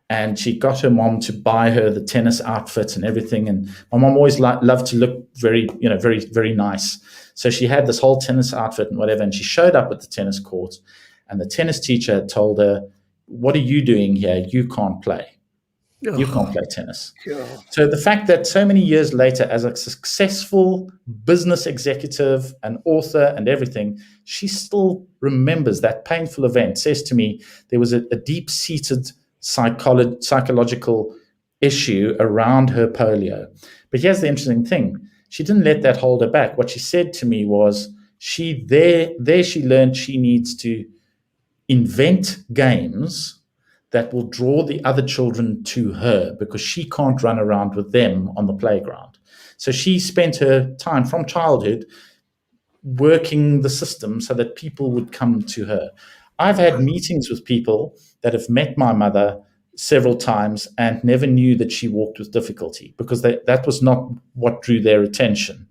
And she got her mom to buy her the tennis outfit and everything. And my mom always loved to look very, very, very nice. So she had this whole tennis outfit and whatever. And she showed up at the tennis court, and the tennis teacher had told her, "What are you doing here? You can't play. You can't play tennis." So the fact that so many years later, as a successful business executive and author and everything, she still remembers that painful event, says to me there was a deep-seated psychological issue around her polio. But here's the interesting thing. She didn't let that hold her back. What she said to me was she learned she needs to invent games that will draw the other children to her, because she can't run around with them on the playground. So she spent her time from childhood working the system so that people would come to her. I've had meetings with people that have met my mother several times and never knew that she walked with difficulty, because that was not what drew their attention.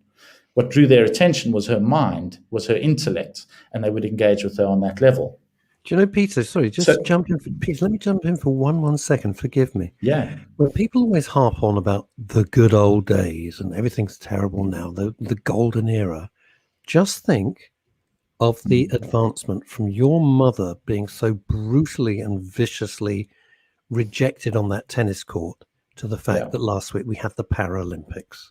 What drew their attention was her mind, was her intellect, and they would engage with her on that level. Do you know, Peter, sorry, jump in. Peter, let me jump in for one second. Forgive me. Yeah. When people always harp on about the good old days and everything's terrible now, the golden era, just think of the advancement from your mother being so brutally and viciously rejected on that tennis court to the fact that last week we had the Paralympics.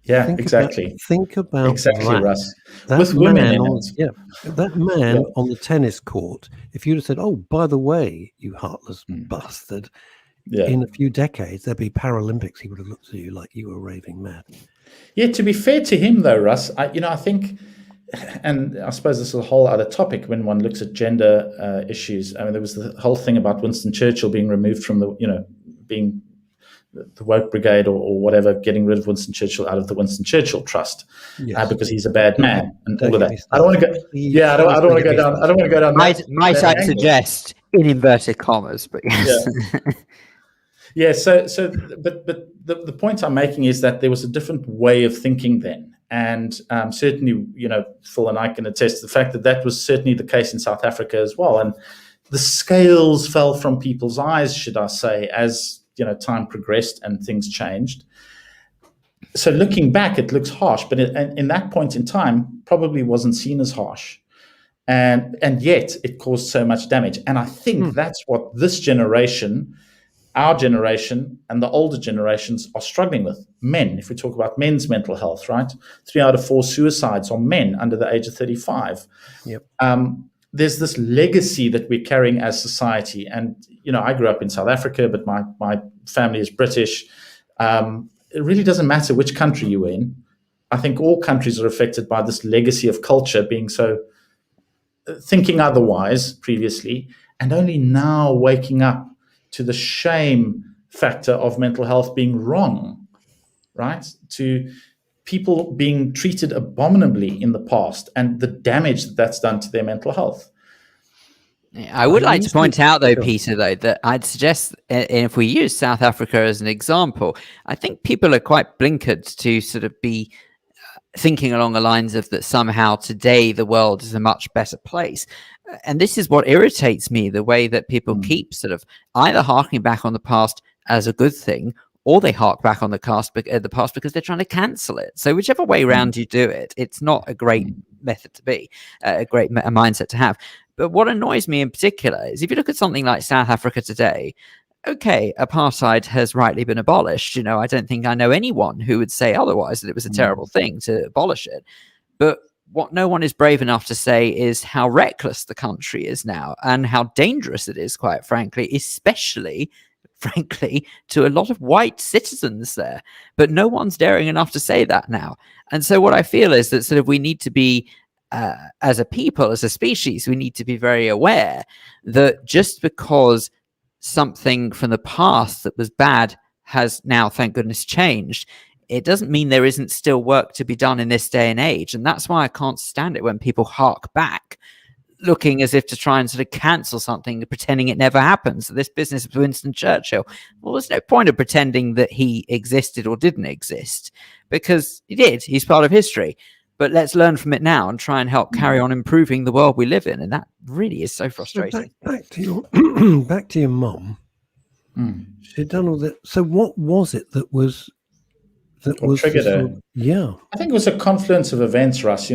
Yeah, exactly. Think about exactly, that. Russ. That with man women that man on the tennis court, if you'd have said, "Oh, by the way, you heartless bastard," in a few decades there'd be Paralympics, he would have looked at you like you were raving mad. Yeah, to be fair to him though, Russ, I think and I suppose this is a whole other topic when one looks at gender issues. I mean, there was the whole thing about Winston Churchill being removed from being the woke brigade or whatever, getting rid of Winston Churchill out of the Winston Churchill Trust because he's a bad man and all of that. I don't want to go. Yeah, I don't want to go down. I don't want to go down. Might I suggest in inverted commas, but yes. Yeah. But the point I'm making is that there was a different way of thinking then. And certainly, Phil and I can attest to the fact that was certainly the case in South Africa as well. And the scales fell from people's eyes, should I say, as time progressed and things changed. So looking back, it looks harsh, but in that point in time, probably wasn't seen as harsh. And yet it caused so much damage. And I think that's what this generation, our generation, and the older generations are struggling with. Men, if we talk about men's mental health, right? 3 out of 4 suicides are men under the age of 35. Yep. There's this legacy that we're carrying as society. And, I grew up in South Africa, but my family is British. It really doesn't matter which country you're in. I think all countries are affected by this legacy of culture being so thinking otherwise previously, and only now waking up to the shame factor of mental health being wrong, right? To people being treated abominably in the past and the damage that's done to their mental health. I would like to point out, though, Peter, that I'd suggest, if we use South Africa as an example, I think people are quite blinkered to sort of be thinking along the lines of that somehow today the world is a much better place. And this is what irritates me, the way that people keep sort of either harking back on the past as a good thing, or they hark back on the past because they're trying to cancel it. So whichever way around you do it, it's not a great method to be, a great mindset to have. But what annoys me in particular is if you look at something like South Africa today, okay, apartheid has rightly been abolished. I don't think I know anyone who would say otherwise, that it was a terrible thing to abolish it. But what no one is brave enough to say is how reckless the country is now and how dangerous it is, quite frankly, especially, frankly, to a lot of white citizens there. But no one's daring enough to say that now. And so what I feel is that sort of we need to be, as a people, as a species, we need to be very aware that just because something from the past that was bad has now, thank goodness, changed, it doesn't mean there isn't still work to be done in this day and age. And that's why I can't stand it when people hark back, looking as if to try and sort of cancel something, pretending it never happened. So this business of Winston Churchill, well, there's no point of pretending that he existed or didn't exist, because he did. He's part of history. But let's learn from it now and try and help carry on improving the world we live in. And that really is so frustrating. So back to your mum. She'd done all that. So what was it that was triggered her? Yeah, I think it was a confluence of events, Russ.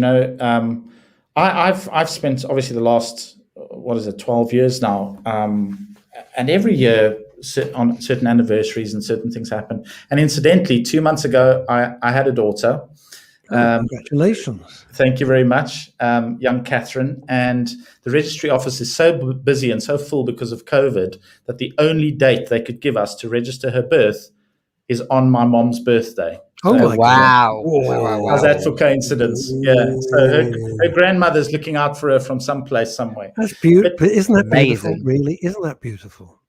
I've spent obviously the last 12 years now, and every year on certain anniversaries and certain things happen. And incidentally, 2 months ago, I had a daughter. Congratulations. Thank you very much, young Catherine. And the registry office is so busy and so full because of COVID that the only date they could give us to register her birth is on my mom's birthday. Oh, wow. Wow. How's that for coincidence? Yeah. So her grandmother's looking out for her from someplace, somewhere. That's beautiful. But isn't that amazing? Beautiful, really? Isn't that beautiful?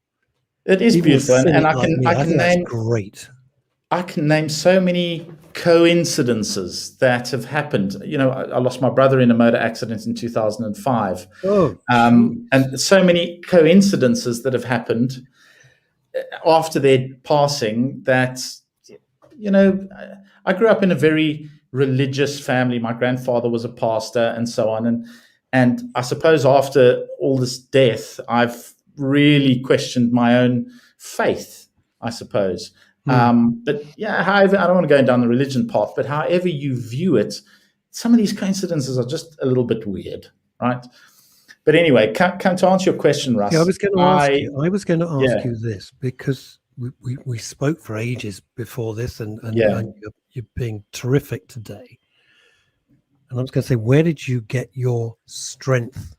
It is Even beautiful. And I can name great. I can name so many coincidences that have happened. I lost my brother in a motor accident in 2005. And so many coincidences that have happened after their passing that, I grew up in a very religious family. My grandfather was a pastor and so on. And I suppose after all this death, I've really questioned my own faith, I suppose. But yeah, however, I don't want to go down the religion path, but however you view it, some of these coincidences are just a little bit weird, right? But anyway, come to answer your question, Russ. Yeah, I was going to ask you this, because we spoke for ages before this, and you're being terrific today. And I was going to say, where did you get your strength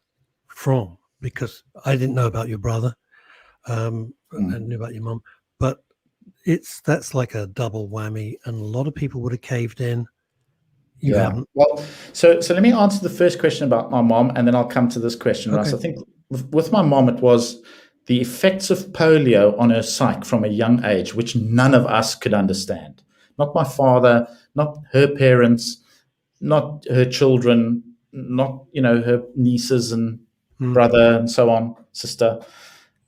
from? Because I didn't know about your brother, I knew about your mum, but that's like a double whammy, and a lot of people would have caved in You haven't. Well, so let me answer the first question about my mom, and then I'll come to this question, Russ. I think with my mom, it was the effects of polio on her psyche from a young age, which none of us could understand. Not my father, not her parents, not her children, not her nieces and brother and so on, sister.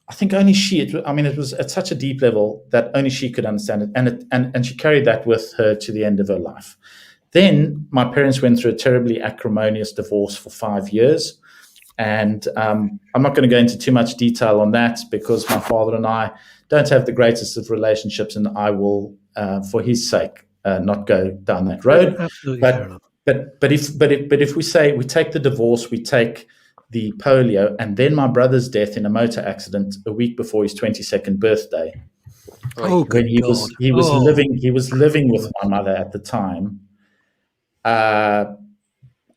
I think only she. It was at such a deep level that only she could understand it, and she carried that with her to the end of her life. Then my parents went through a terribly acrimonious divorce for 5 years. And I'm not going to go into too much detail on that because my father and I don't have the greatest of relationships, and I will, for his sake, not go down that road. Absolutely fair enough. But if we say we take the divorce, we take the polio, and then my brother's death in a motor accident a week before his 22nd birthday, when he was living with my mother at the time.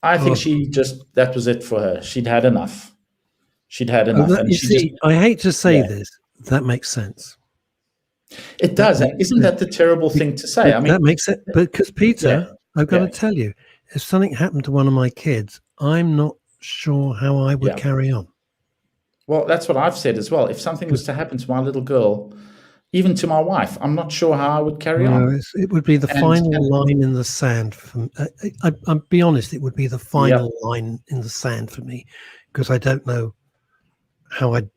I think that was it for her. She'd had enough. I hate to say this, that makes sense. It does. And isn't that the terrible thing to say? That makes sense. Because Peter, I've got to tell you, if something happened to one of my kids, I'm not sure how I would carry on. Well, that's what I've said as well. If something was to happen to my little girl, even to my wife, I'm not sure how I would carry on. It would be the final line in the sand. I'll be honest, it would be the final line in the sand for me, because I don't know how I'd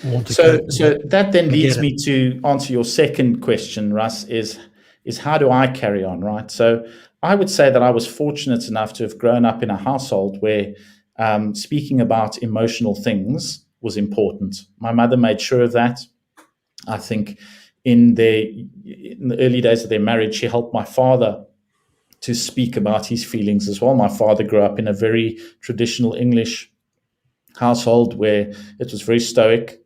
want to go. So that then leads me to answer your second question, Russ, is how do I carry on, right? So I would say that I was fortunate enough to have grown up in a household where speaking about emotional things was important. My mother made sure of that. I think in the early days of their marriage, she helped my father to speak about his feelings as well. My father grew up in a very traditional English household where it was very stoic.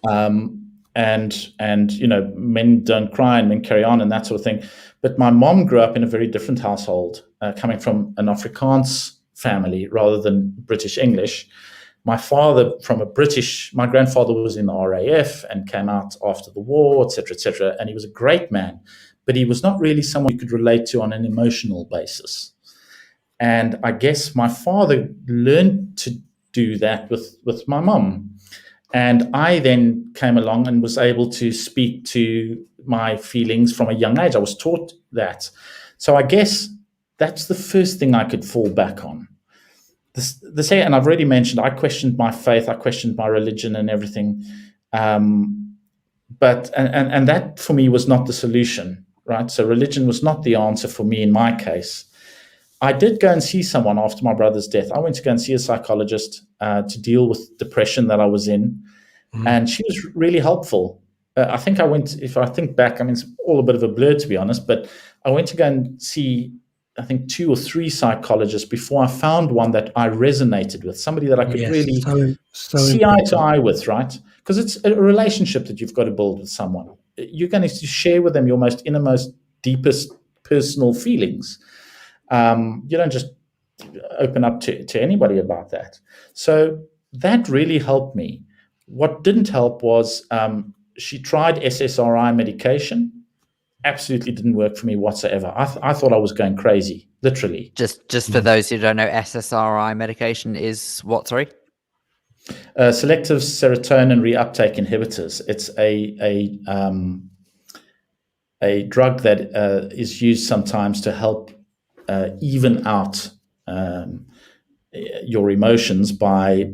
And men don't cry and men carry on and that sort of thing. But my mom grew up in a very different household, coming from an Afrikaans family rather than British English. My father my grandfather was in the RAF and came out after the war, et cetera, and he was a great man, but he was not really someone you could relate to on an emotional basis. And I guess my father learned to do that with my mom. And I then came along and was able to speak to my feelings from a young age. I was taught that. So I guess that's the first thing I could fall back on. The second, and I've already mentioned, I questioned my faith, I questioned my religion and everything. But that for me was not the solution, right? So religion was not the answer for me in my case. I did go and see someone after my brother's death. I went to go and see a psychologist to deal with depression that I was in. And she was really helpful. If I think back, it's all a bit of a blur to be honest, but I went to go and see, I think 2 or 3 psychologists before I found one that I resonated with, somebody that I could really see eye to eye with, right? Because it's a relationship that you've got to build with someone. You're going to share with them your most innermost, deepest personal feelings. You don't just open up to anybody about that. So that really helped me. What didn't help was she tried SSRI medication. Absolutely didn't work for me whatsoever. I thought I was going crazy, literally. Just for those who don't know, SSRI medication is what? Sorry. Selective serotonin reuptake inhibitors. It's a drug that is used sometimes to help even out your emotions by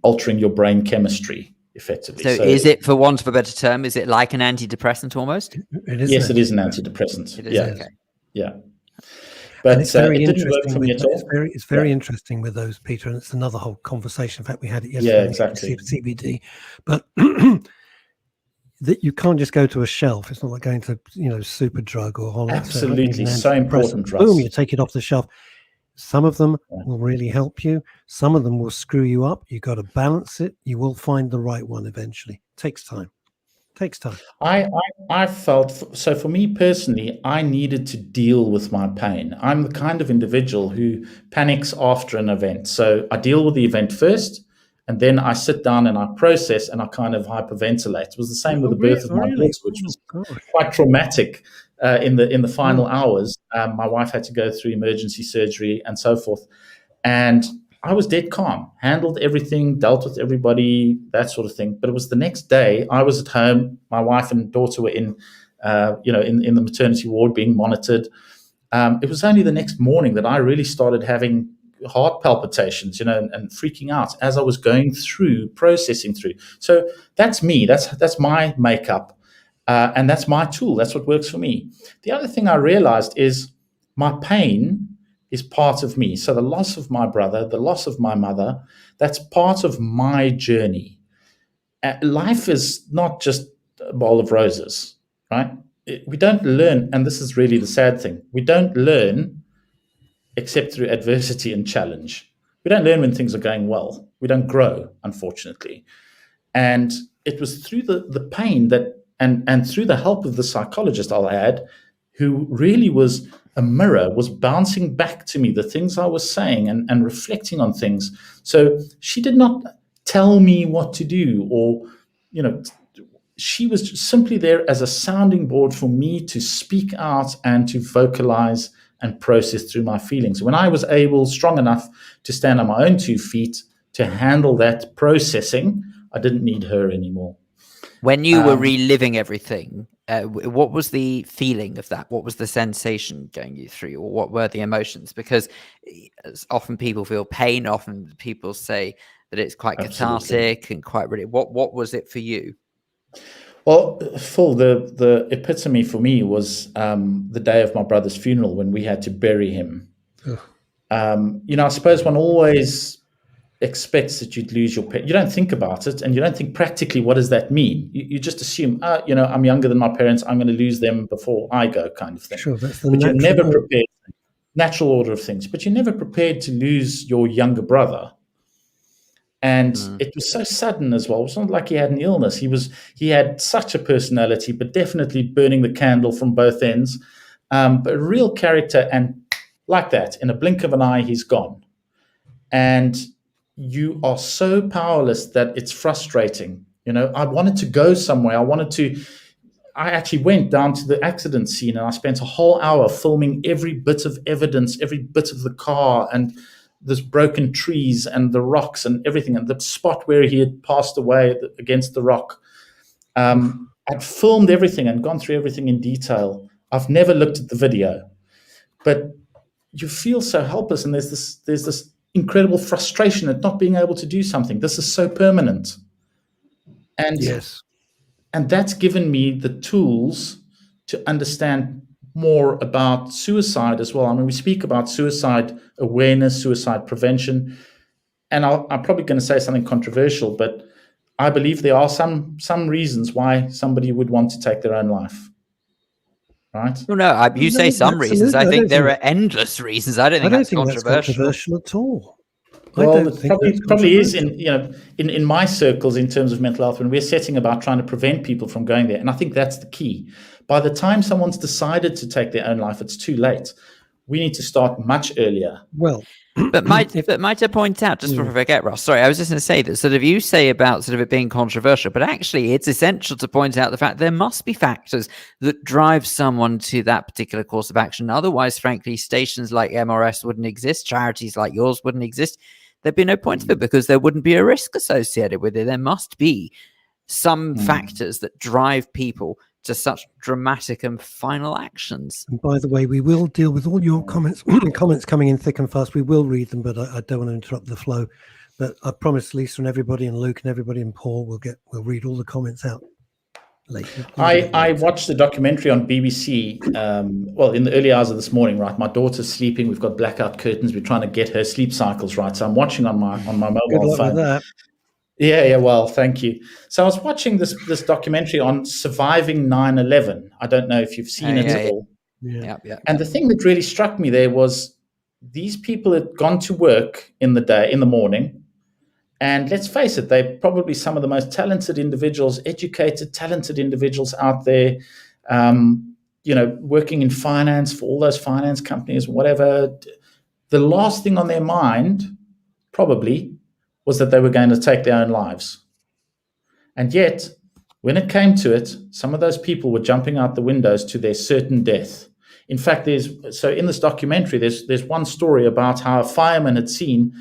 altering your brain chemistry. Effectively. So is it, for want of a better term, is it like an antidepressant almost? Yes, it is an antidepressant. It is, okay. Yeah. But it's very it didn't work for me at all. It's very interesting with those, Peter, and it's another whole conversation. In fact, we had it yesterday. Yeah, exactly. CBD, but that you can't just go to a shelf. It's not like going to super drug or whole. Absolutely, so important. Boom, you take it off the shelf. Some of them will really help you. Some of them will screw you up. You got to balance it. You will find the right one eventually. Takes time. I felt, so for me personally, I needed to deal with my pain. I'm the kind of individual who panics after an event. So I deal with the event first, and then I sit down and I process and I kind of hyperventilate. It was the same with the birth of my daughter, which was quite traumatic. in the final hours. My wife had to go through emergency surgery and so forth, and I was dead calm, handled everything, dealt with everybody, that sort of thing. But it was the next day. I was at home. My wife and daughter were in the maternity ward being monitored. It was only the next morning that I really started having heart palpitations, and freaking out as I was going through, processing through. So that's me. That's my makeup, and that's my tool. That's what works for me. The other thing I realized is my pain is part of me. So the loss of my brother, the loss of my mother, that's part of my journey. Life is not just a bowl of roses, right? We don't learn, and this is really the sad thing, we don't learn except through adversity and challenge. We don't learn when things are going well. We don't grow, unfortunately. And it was through the pain that, and through the help of the psychologist, I'll add, who really was a mirror, was bouncing back to me the things I was saying and reflecting on things. So she did not tell me what to do, or, she was simply there as a sounding board for me to speak out and to vocalize and process through my feelings. When I was strong enough to stand on my own 2 feet to handle that processing, I didn't need her anymore. When you were reliving everything, what was the feeling of that? What was the sensation going you through, or what were the emotions? Because often people feel pain. Often people say that it's quite cathartic and quite really. What was it for you? Well, Phil, the epitome for me was the day of my brother's funeral when we had to bury him. I suppose one always expects that you'd lose your pet. You don't think about it, and you don't think practically what does that mean. You just assume, I'm younger than my parents, I'm going to lose them before I go, kind of thing. Sure, that's the but you're never prepared. Natural order of things, but you're never prepared to lose your younger brother. And it was so sudden as well. It was not like he had an illness. He had such a personality, but definitely burning the candle from both ends. But a real character, and like that, in a blink of an eye, he's gone. And you are so powerless that it's frustrating. I wanted to go somewhere. I actually went down to the accident scene, and I spent a whole hour filming every bit of evidence, every bit of the car, and this broken trees and the rocks and everything, and the spot where he had passed away against the rock. I'd filmed everything and gone through everything in detail. I've never looked at the video, but you feel so helpless, and there's this incredible frustration at not being able to do something. This is so permanent. And yes. And that's given me the tools to understand more about suicide as well. I mean, we speak about suicide awareness, suicide prevention, and I'm probably going to say something controversial, but I believe there are some reasons why somebody would want to take their own life. Right? Well, no, you say some reasons. I think there are endless reasons. I don't think that's controversial at all. Well, it probably is in my circles in terms of mental health, when we're setting about trying to prevent people from going there. And I think that's the key. By the time someone's decided to take their own life, it's too late. We need to start much earlier. Well, but might I point out, just before I forget, Ross, sorry, I was just going to say that sort of you say about sort of it being controversial, but actually it's essential to point out the fact there must be factors that drive someone to that particular course of action. Otherwise, frankly, stations like MRS wouldn't exist, charities like yours wouldn't exist. There'd be no point of it because there wouldn't be a risk associated with it. There must be some factors that drive people to such dramatic and final actions. And by the way, we will deal with all your comments coming in thick and fast. We will read them, but I don't want to interrupt the flow. But I promise Lisa and everybody and Luke and everybody and Paul we'll read all the comments out later. I watched the documentary on BBC, in the early hours of this morning, right? My daughter's sleeping. We've got blackout curtains. We're trying to get her sleep cycles right. So I'm watching on my mobile Good luck phone. with that. Yeah, well, thank you. So I was watching this documentary on surviving 9/11. I don't know if you've seen it at all. Yeah. And the thing that really struck me there was these people had gone to work in the morning, and let's face it, they're probably some of the most talented individuals, educated, talented individuals out there, working in finance for all those finance companies, whatever. The last thing on their mind, probably, was that they were going to take their own lives. And yet, When it came to it, some of those people were jumping out the windows to their certain death. In fact, so in this documentary, there's one story about how a fireman had seen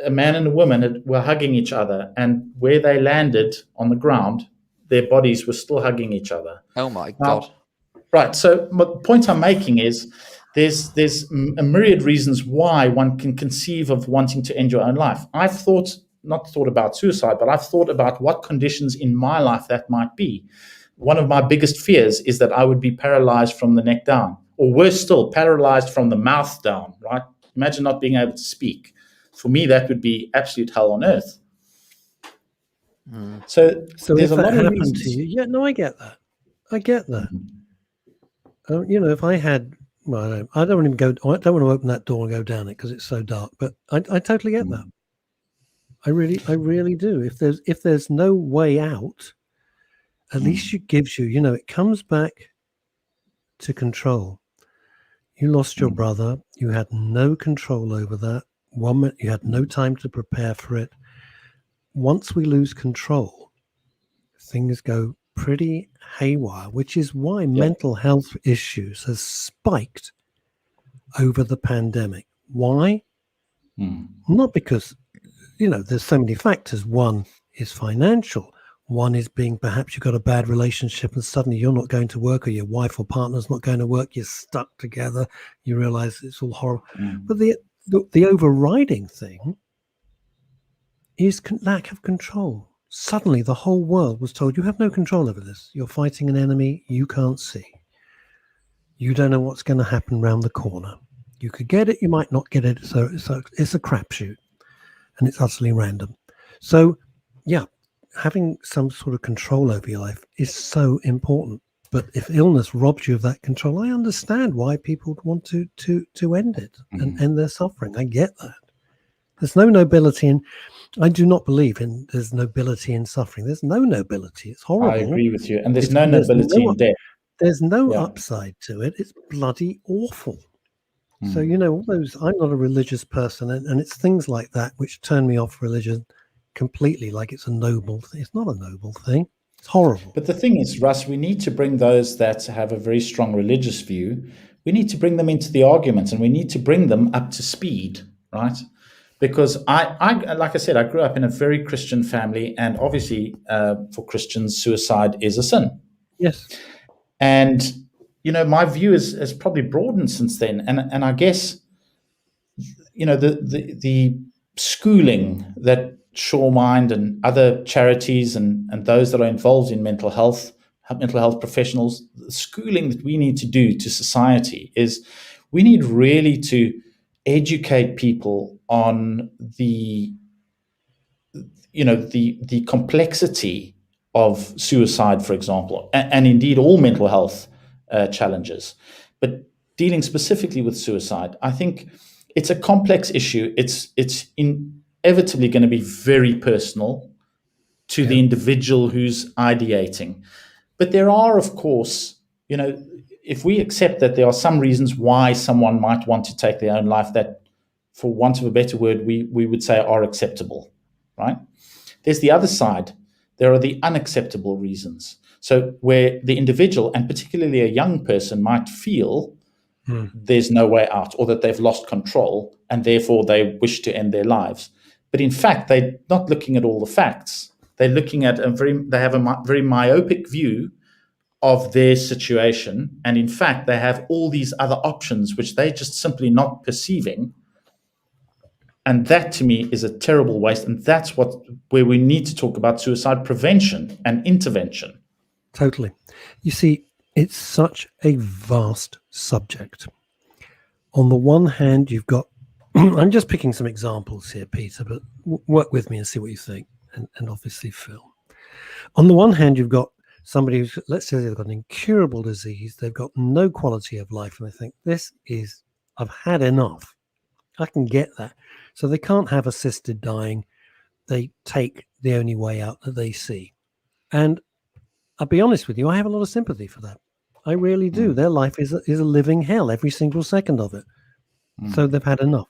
a man and a woman were hugging each other, and where they landed on the ground, their bodies were still hugging each other. Oh my God. Right. So the point I'm making is there's a myriad reasons why one can conceive of wanting to end your own life. I've not thought about suicide, but I've thought about what conditions in my life that might be. One of my biggest fears is that I would be paralyzed from the neck down, or worse still, paralyzed from the mouth down, right? Imagine not being able to speak. For me, that would be absolute hell on earth. So there's a lot of reasons. To you, yeah, no, I get that. If I had, well, I don't want to open that door and go down it because it's so dark. But I totally get that. I really do. If there's no way out, at least it gives you, it comes back to control. You lost your brother. You had no control over that. You had no time to prepare for it. Once we lose control, things go pretty haywire, which is why mental health issues has spiked over the pandemic. Why? Not because, there's so many factors. One is financial. One is perhaps you've got a bad relationship and suddenly you're not going to work, or your wife or partner's not going to work. You're stuck together. You realize it's all horrible. But the overriding thing is lack of control. Suddenly the whole world was told you have no control over this. You're fighting an enemy you can't see. You don't know what's going to happen round the corner. You could get it, you might not get it. So it's a crapshoot, and it's utterly random. So, having some sort of control over your life is so important. But if illness robs you of that control, I understand why people would want to end it and end their suffering. I get that. There's no nobility in. I do not believe there's nobility in suffering. There's no nobility. It's horrible. I agree with you. And there's no nobility in death. There's no upside to it. It's bloody awful. So, all those, I'm not a religious person, and it's things like that which turn me off religion completely, like it's a noble thing. It's not a noble thing. It's horrible. But the thing is, Russ, we need to bring those that have a very strong religious view, we need to bring them into the argument, and we need to bring them up to speed, right? Because I like I said, I grew up in a very Christian family, and obviously for Christians, suicide is a sin. Yes. And, my view has probably broadened since then. And I guess, the schooling that SureMind and other charities and those that are involved in mental health professionals, the schooling that we need to do to society is we need really to educate people on the complexity of suicide, for example, and indeed all mental health challenges. But dealing specifically with suicide, I think it's a complex issue. It's inevitably going to be very personal to the individual who's ideating. But there are, of course, if we accept that there are some reasons why someone might want to take their own life that, for want of a better word, we would say are acceptable, right? There's the other side. There are the unacceptable reasons. So where the individual, and particularly a young person, might feel there's no way out, or that they've lost control and therefore they wish to end their lives. But in fact, they're not looking at all the facts. They're looking at they have a very myopic view of their situation. And in fact, they have all these other options, which they're just simply not perceiving. And that, to me, is a terrible waste. And that's where we need to talk about suicide prevention and intervention. Totally. You see, it's such a vast subject. On the one hand, you've got, I'm just picking some examples here, Peter, but work with me and see what you think. And obviously, Phil. On the one hand, you've got somebody who's, let's say they've got an incurable disease, they've got no quality of life, and they think, I've had enough. I can get that. So they can't have assisted dying. They take the only way out that they see. And I'll be honest with you, I have a lot of sympathy for that. I really do. Their life is a living hell, every single second of it. So they've had enough.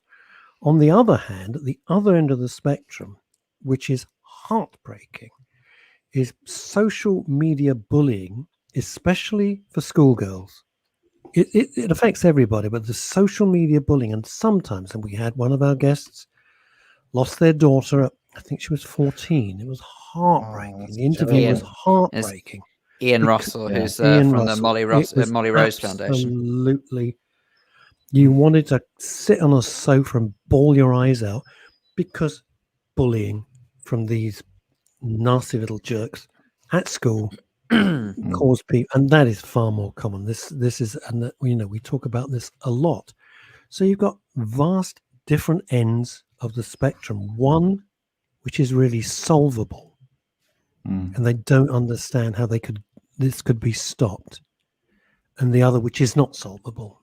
On the other hand, at the other end of the spectrum, which is heartbreaking, is social media bullying, especially for schoolgirls. It affects everybody, but the social media bullying, and sometimes, and we had one of our guests lost their daughter at, I think she was 14. It was heartbreaking. The interview was heartbreaking. Ian Russell, who's from Russell. the Molly Rose Foundation. Absolutely. You wanted to sit on a sofa and bawl your eyes out because bullying from these nasty little jerks at school cause people, and that is far more common. This is, and we talk about this a lot. So you've got vast different ends of the spectrum. One which is really solvable, and they don't understand how this could be stopped, and the other which is not solvable.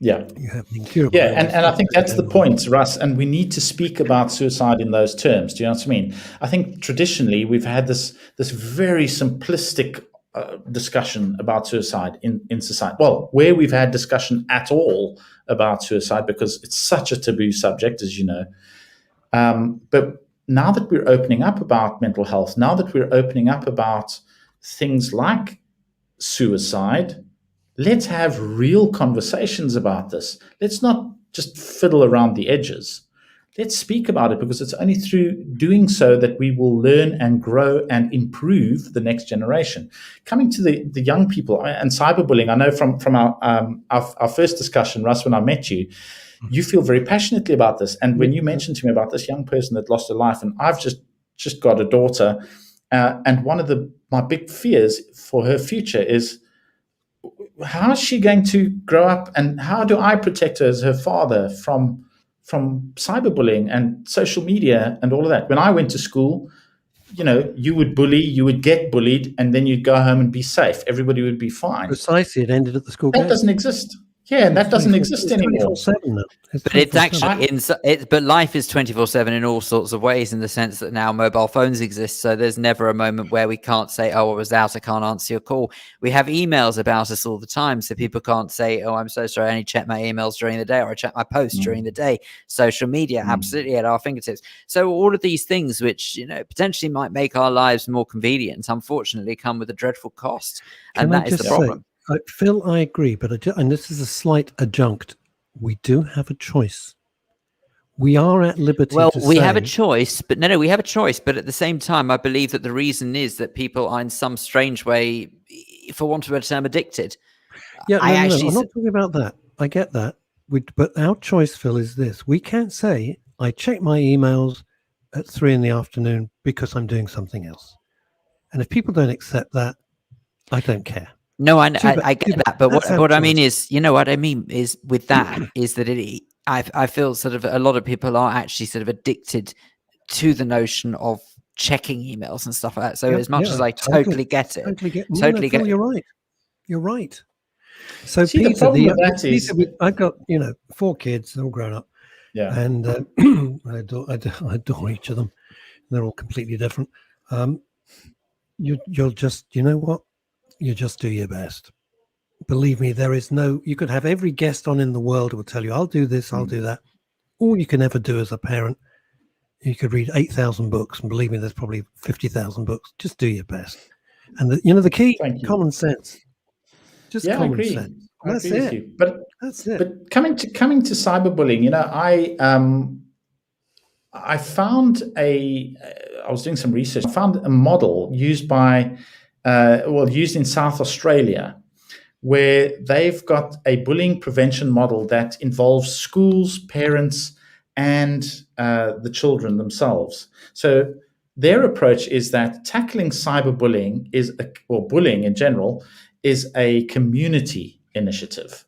Yeah, you have the incurable. Yeah, and I think that's the point, Russ. And we need to speak about suicide in those terms. Do you know what I mean? I think traditionally we've had this very simplistic discussion about suicide in society. Well, where we've had discussion at all about suicide, because it's such a taboo subject, as you know. But now that we're opening up about mental health, now that we're opening up about things like suicide, let's have real conversations about this. Let's not just fiddle around the edges. Let's speak about it, because it's only through doing so that we will learn and grow and improve the next generation. Coming to the young people and cyberbullying, I know from our first discussion, Russ, when I met you, you feel very passionately about this. And when you mentioned to me about this young person that lost her life, and I've just got a daughter, and one of my big fears for her future is, how is she going to grow up, and how do I protect her as her father from cyberbullying and social media and all of that? When I went to school, you would bully, you would get bullied, and then you'd go home and be safe. Everybody would be fine. Precisely, it ended at the school. That doesn't exist. Yeah, and that doesn't exist anymore. But it's actually but life is 24/7 in all sorts of ways, in the sense that now mobile phones exist. So there's never a moment where we can't say, "Oh, I was out, I can't answer your call." We have emails about us all the time, so people can't say, "Oh, I'm so sorry, I only check my emails during the day, or I check my posts during the day." Social media, absolutely at our fingertips. So all of these things, which potentially might make our lives more convenient, unfortunately, come with a dreadful cost, and that is the problem. Phil, I agree, but and this is a slight adjunct. We do have a choice. We are at liberty. Well, we have a choice, but no, we have a choice. But at the same time, I believe that the reason is that people are in some strange way, for want of a term, addicted. Yeah, I'm not talking about that. I get that. But our choice, Phil, is this. We can't say, I check my emails at 3 p.m. because I'm doing something else. And if people don't accept that, I don't care. No, I get that, but what I mean is, what I mean is with that is that I feel sort of a lot of people are actually sort of addicted to the notion of checking emails and stuff like that. So as much as I totally get it, Phil, you're right. So see, Peter, the problem with that is, I've got 4 kids, they're all grown up, and I adore each of them. They're all completely different. You'll just, what? You just do your best. Believe me, there is you could have every guest on in the world who will tell you, I'll do this, I'll do that. All you can ever do as a parent, you could read 8,000 books, and believe me, there's probably 50,000 books. Just do your best. And the key, common sense. Just common sense. That's it. But coming to cyberbullying, I found I was doing some research. I found a model used in South Australia, where they've got a bullying prevention model that involves schools, parents, and the children themselves. So their approach is that tackling cyberbullying or bullying in general is a community initiative.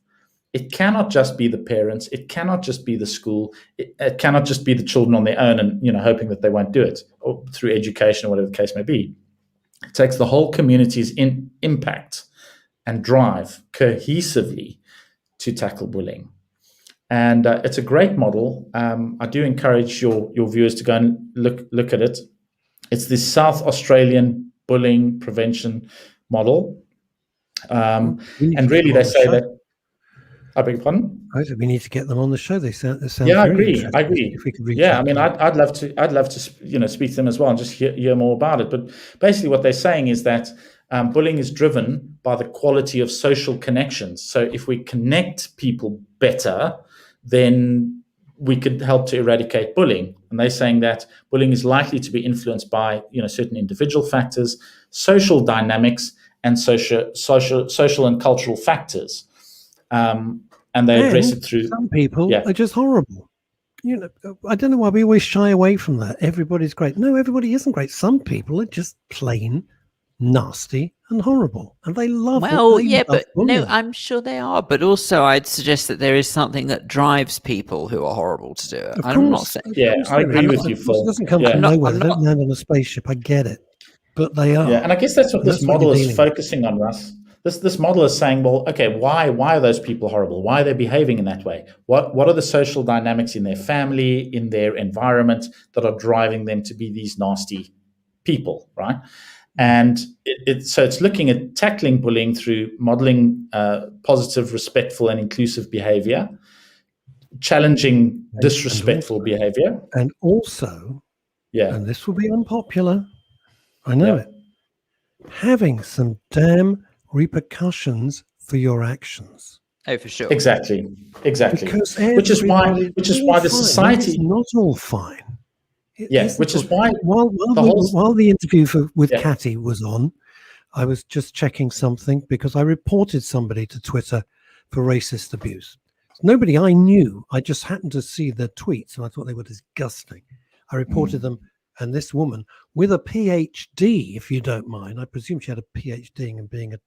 It cannot just be the parents. It cannot just be the school. It cannot just be the children on their own and hoping that they won't do it, or through education or whatever the case may be. It takes the whole community's impact and drive cohesively to tackle bullying. And it's a great model. I do encourage your viewers to go and look at it. It's the South Australian bullying prevention model. And really they say that... I beg your pardon? I said we need to get them on the show. They sound Yeah, I very agree. interesting. I agree. If we could reach Yeah, out I mean, to them. I'd love to, speak to them as well and just hear more about it. But basically, what they're saying is that bullying is driven by the quality of social connections. So if we connect people better, then we could help to eradicate bullying. And they're saying that bullying is likely to be influenced by certain individual factors, social dynamics, and social and cultural factors. And they address it through some people are just horrible. I don't know why we always shy away from that. Everybody's great. No, everybody isn't great. Some people are just plain nasty and horrible, and they love it. Well, yeah, but bullying. no, I'm sure they are. But also, I'd suggest that there is something that drives people who are horrible to do it. I'm not saying. Yeah, I agree with you, Phil. It doesn't come from nowhere. They don't land on a spaceship. I get it, but they are. Yeah, and I guess that's what this model is focusing on, Russ. This model is saying, well, okay, why are those people horrible? Why are they behaving in that way? What are the social dynamics in their family, in their environment that are driving them to be these nasty people, right? And so it's looking at tackling bullying through modeling positive, respectful, and inclusive behavior, challenging disrespectful behavior, and also, and this will be unpopular, I know it, having some damn repercussions for your actions. Oh, for sure. Exactly. Because which is why the society is not all fine. Which is why while the interview with Catty was on, I was just checking something because I reported somebody to Twitter for racist abuse. Nobody I knew. I just happened to see their tweets and I thought they were disgusting. I reported them, and this woman with a PhD, if you don't mind, I presume she had a PhD in being a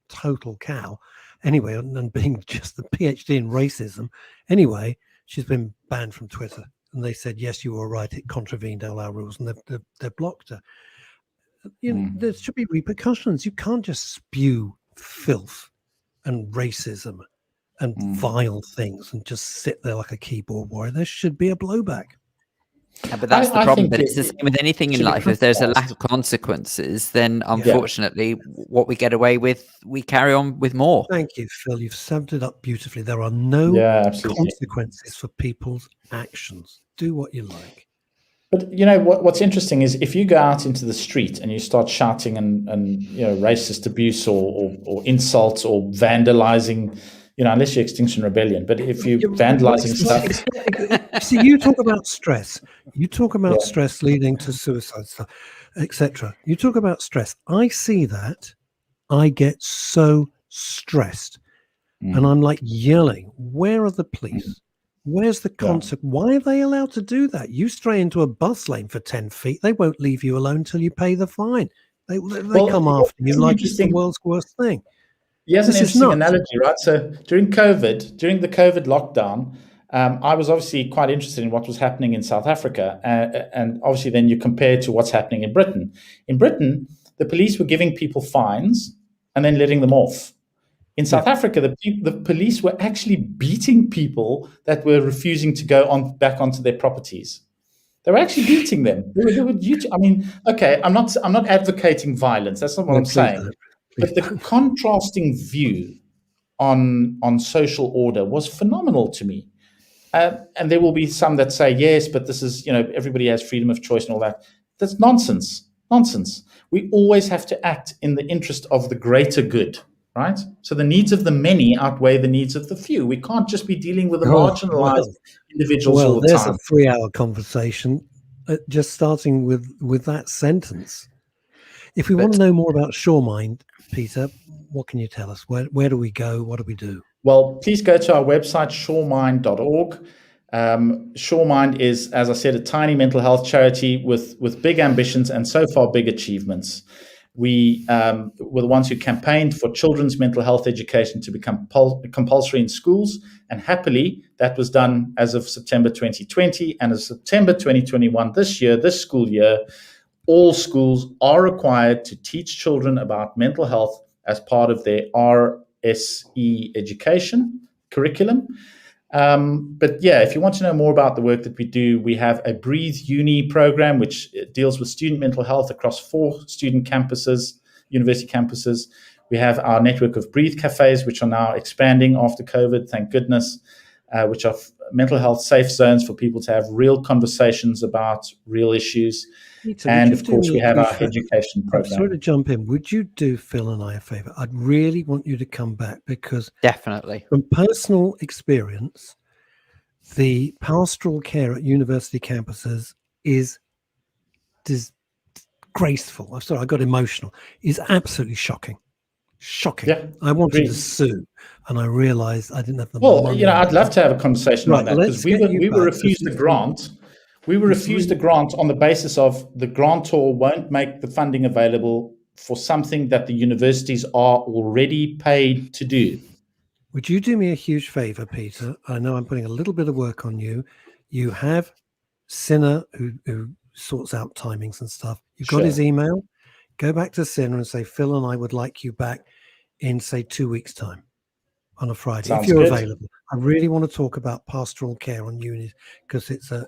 total cow anyway, and being just a PhD in racism anyway, she's been banned from Twitter, and they said yes, you were right, it contravened all our rules, and they've blocked her. There should be repercussions. You can't just spew filth and racism and vile things and just sit there like a keyboard warrior. There should be a blowback. Yeah, but that's the problem. But it's the same with anything in life. If there's a lack of consequences, then unfortunately, what we get away with, we carry on with more. Thank you, Phil. You've summed it up beautifully. There are no consequences for people's actions. Do what you like. But what's interesting is if you go out into the street and you start shouting and racist abuse or insults or vandalizing. Unless you're Extinction Rebellion, but if you're vandalizing stuff. See, you talk about stress. You talk about stress leading to suicide stuff, etc. You talk about stress. I see that. I get so stressed. And I'm like yelling, where are the police? Where's the consequence? Why are they allowed to do that? You stray into a bus lane for 10 feet. They won't leave you alone until you pay the fine. They come after you like it's the world's worst thing. Here's an interesting analogy, right? So during the COVID lockdown, I was obviously quite interested in what was happening in South Africa. And obviously then you compare to what's happening in Britain. In Britain, the police were giving people fines and then letting them off. In South Africa, the police were actually beating people that were refusing to go back onto their properties. They were actually beating them. I'm not advocating violence. That's not what I'm saying. But the contrasting view on social order was phenomenal to me. And there will be some that say, yes, but this is, everybody has freedom of choice and all that. That's nonsense. We always have to act in the interest of the greater good, right? So the needs of the many outweigh the needs of the few. We can't just be dealing with the marginalized individuals all the time. There's a 3-hour conversation just starting with that sentence. If we want to know more about SureMind, Peter, what can you tell us? Where do we go? What do we do? Well, please go to our website, suremind.org. SureMind is, as I said, a tiny mental health charity with big ambitions and so far big achievements. We were the ones who campaigned for children's mental health education to become compulsory in schools. And happily, that was done as of September 2020. And as of September 2021, this school year, all schools are required to teach children about mental health as part of their RSE education curriculum. If you want to know more about the work that we do, we have a Breathe Uni program, which deals with student mental health across 4 university campuses. We have our network of Breathe cafes, which are now expanding after COVID, thank goodness, which are mental health safe zones for people to have real conversations about real issues. Peter, and of course, we have our education program. I'm sorry to jump in. Would you do Phil and I a favor? I'd really want you to come back, because Definitely, from personal experience, the pastoral care at university campuses is disgraceful. I'm sorry, I got emotional. Is absolutely shocking. Shocking. Yeah, I wanted agreed. to sue, and I realized I didn't have the Well, money. I'd love to have a conversation on that, because we were refused a grant. We were refused a grant on the basis of the grantor won't make the funding available for something that the universities are already paid to do. Would you do me a huge favor, Peter? I know I'm putting a little bit of work on you. You have Sinner who sorts out timings and stuff. You've got his email. Go back to Sinner and say, Phil and I would like you back in, say, 2 weeks' time on a Friday, if you're available. I really want to talk about pastoral care on unis, because it's a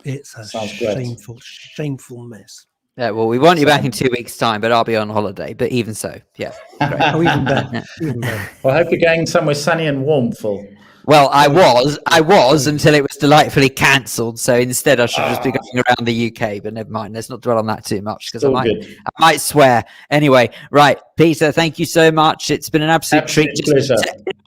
shameful mess. Yeah, well, we want you back in 2 weeks' time, but I'll be on holiday. But even so, yeah. Great. Oh, even better. Even better. Well, I hope you're going somewhere sunny and warm, Phil. Well, I was until it was delightfully cancelled. So instead, I should just be going around the UK. But never mind. Let's not dwell on that too much, because I might swear. Anyway, right, Peter, thank you so much. It's been an absolute treat. Pleasure.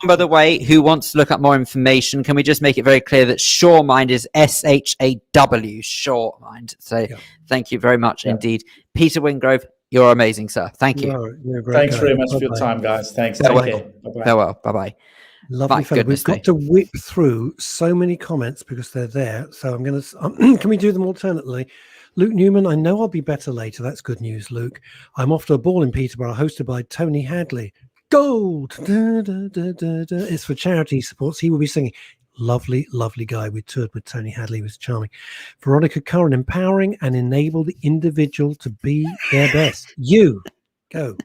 By the way, who wants to look up more information? Can we just make it very clear that ShaWmind is SHAW, ShaWmind. So thank you very much indeed, Peter Wingrove. You're amazing, sir. Thank you. Thanks very much for your time, guys. Thanks. Take care. Bye-bye. Farewell. Bye-bye. Lovely fellow. We've got to whip through so many comments because they're there. So I'm going to, can we do them alternately? Luke Newman, I know I'll be better later. That's good news, Luke. I'm off to a ball in Peterborough, hosted by Tony Hadley. Gold! Da, da, da, da, da. It's for charity supports. He will be singing. Lovely, lovely guy. We toured with Tony Hadley. He was charming. Veronica Curran, empowering and enable the individual to be their best. You, go.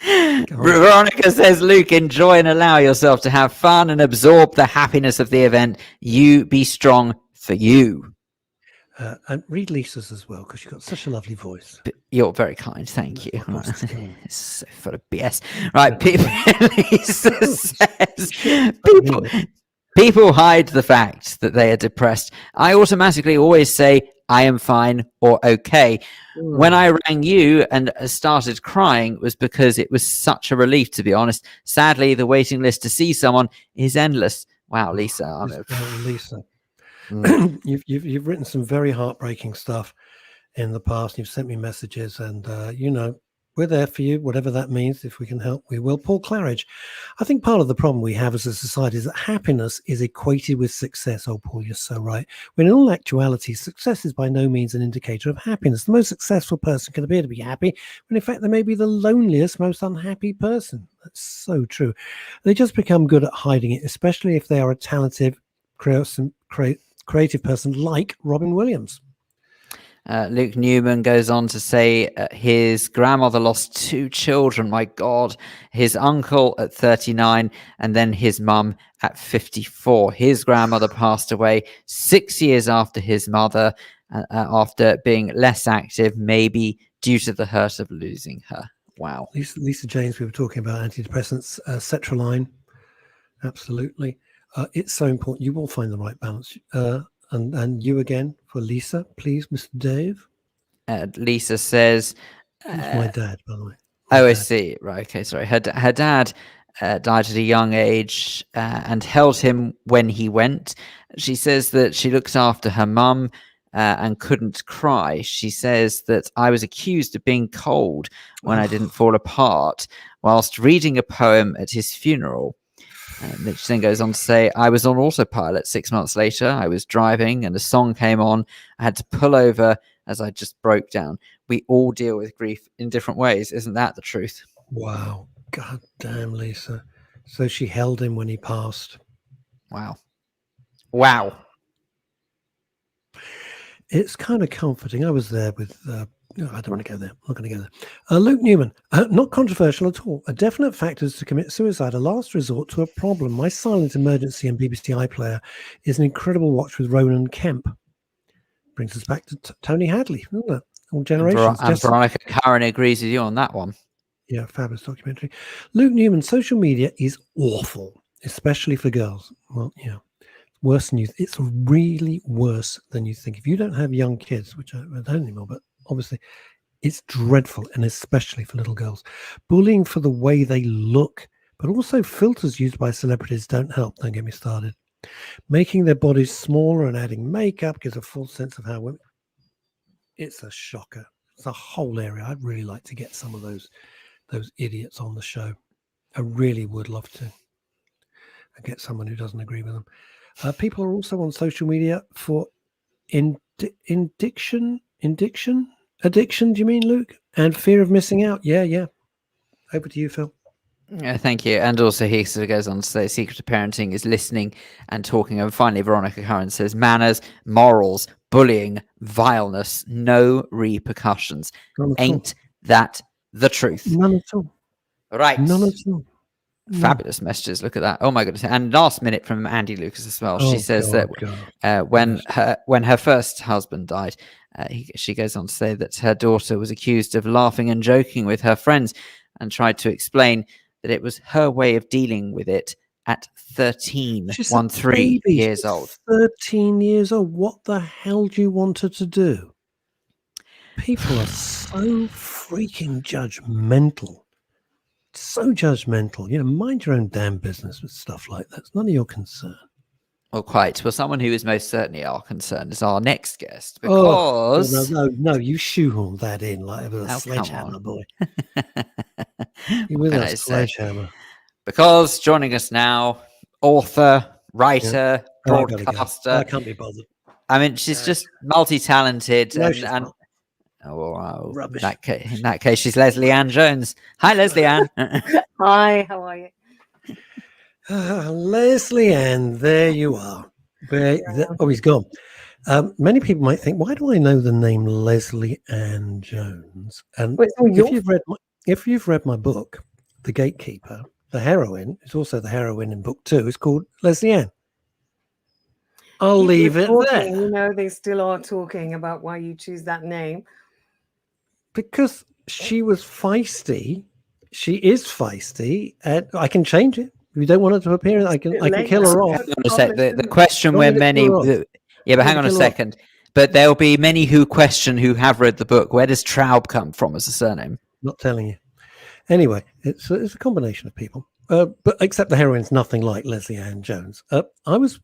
Veronica says, Luke, enjoy and allow yourself to have fun and absorb the happiness of the event. You be strong for you. And read Lisa's as well, because you've got such a lovely voice. You're very kind. Thank you. It's so full of BS. Right. Lisa says, people hide the fact that they are depressed. I automatically always say, I am fine or okay. When I rang you and started crying was because it was such a relief, to be honest. Sadly, the waiting list to see someone is endless. Wow, Lisa. Lisa. You've written some very heartbreaking stuff in the past. You've sent me messages, and we're there for you, whatever that means. If we can help, we will. Paul Claridge, I think part of the problem we have as a society is that happiness is equated with success. Oh, Paul, you're so right. When in all actuality, success is by no means an indicator of happiness. The most successful person can appear to be happy, when in fact they may be the loneliest, most unhappy person. That's so true. They just become good at hiding it, especially if they are a talented, creative person like Robin Williams. Luke Newman goes on to say his grandmother lost 2 children. My God, his uncle at 39 and then his mum at 54. His grandmother passed away 6 years after his mother, after being less active, maybe due to the hurt of losing her. Wow. Lisa James, we were talking about antidepressants, sertraline. Absolutely. It's so important. You will find the right balance. And you again for Lisa, please, Mr. Dave. Lisa says, my dad, by the way. I see. Right. Okay. Sorry. Her dad died at a young age and held him when he went. She says that she looks after her mum and couldn't cry. She says that I was accused of being cold when I didn't fall apart whilst reading a poem at his funeral. Which then goes on to say, I was on autopilot 6 months later. I was driving and a song came on. I had to pull over as I just broke down. We all deal with grief in different ways. Isn't that the truth? Wow. God damn, Lisa. So she held him when he passed. Wow. It's kind of comforting. I was there with... I don't want to go there. I'm not going to go there. Luke Newman, not controversial at all. A definite factor is to commit suicide, a last resort to a problem. My Silent Emergency and BBC iPlayer is an incredible watch with Ronan Kemp. Brings us back to Tony Hadley, isn't it? All generations. And Veronica Curran agrees with you on that one. Yeah, fabulous documentary. Luke Newman, social media is awful, especially for girls. Well, yeah, worse than you. It's really worse than you think. If you don't have young kids, which I don't anymore, but obviously it's dreadful, and especially for little girls. Bullying for the way they look, but also filters used by celebrities don't help. Don't get me started. Making their bodies smaller and adding makeup gives a false sense of how women. It's a shocker. It's a whole area. I'd really like to get some of those idiots on the show. I really would love to. And get someone who doesn't agree with them. People are also on social media for addiction. Do you mean, Luke? And fear of missing out. Yeah. Over to you, Phil. Yeah, thank you. And also he sort of goes on to say secret to parenting is listening and talking. And finally, Veronica Curran says manners, morals, bullying, vileness, no repercussions. Ain't that the truth? None at all. Right. None at all. Fabulous messages. Look at that. Oh my goodness. And last minute from Andy Lucas as well. She says that when her first husband died, she goes on to say that her daughter was accused of laughing and joking with her friends and tried to explain that it was her way of dealing with it at 13 years old. 13 years old. What the hell do you want her to do? People are so freaking judgmental. So judgmental. Mind your own damn business with stuff like that. It's none of your concern. Well, quite. Well, someone who is most certainly our concern is our next guest, because no, you shoehorn that in like a sledgehammer, boy. You with us, sledgehammer. Because joining us now, author, writer, broadcaster. I can't be bothered. I mean, she's just multi-talented, and rubbish. In that case, she's Leslie Ann Jones. Hi, Leslie Ann. Hi, how are you? Leslie Ann, there you are. He's gone. Many people might think, why do I know the name Leslie Ann Jones? And if you've read my book, The Gatekeeper, the heroine is also the heroine in book 2. It's called Leslie Ann. I'll leave it there. They still are talking about why you choose that name. Because she was feisty. She is feisty, and I can change it. If you don't want it to appear, I can kill her off. The question where many, but hang on a second. But there'll be many who question who have read the book. Where does Traub come from as a surname? Not telling you. Anyway, it's a combination of people. But except the heroine's nothing like Leslie Ann Jones. I was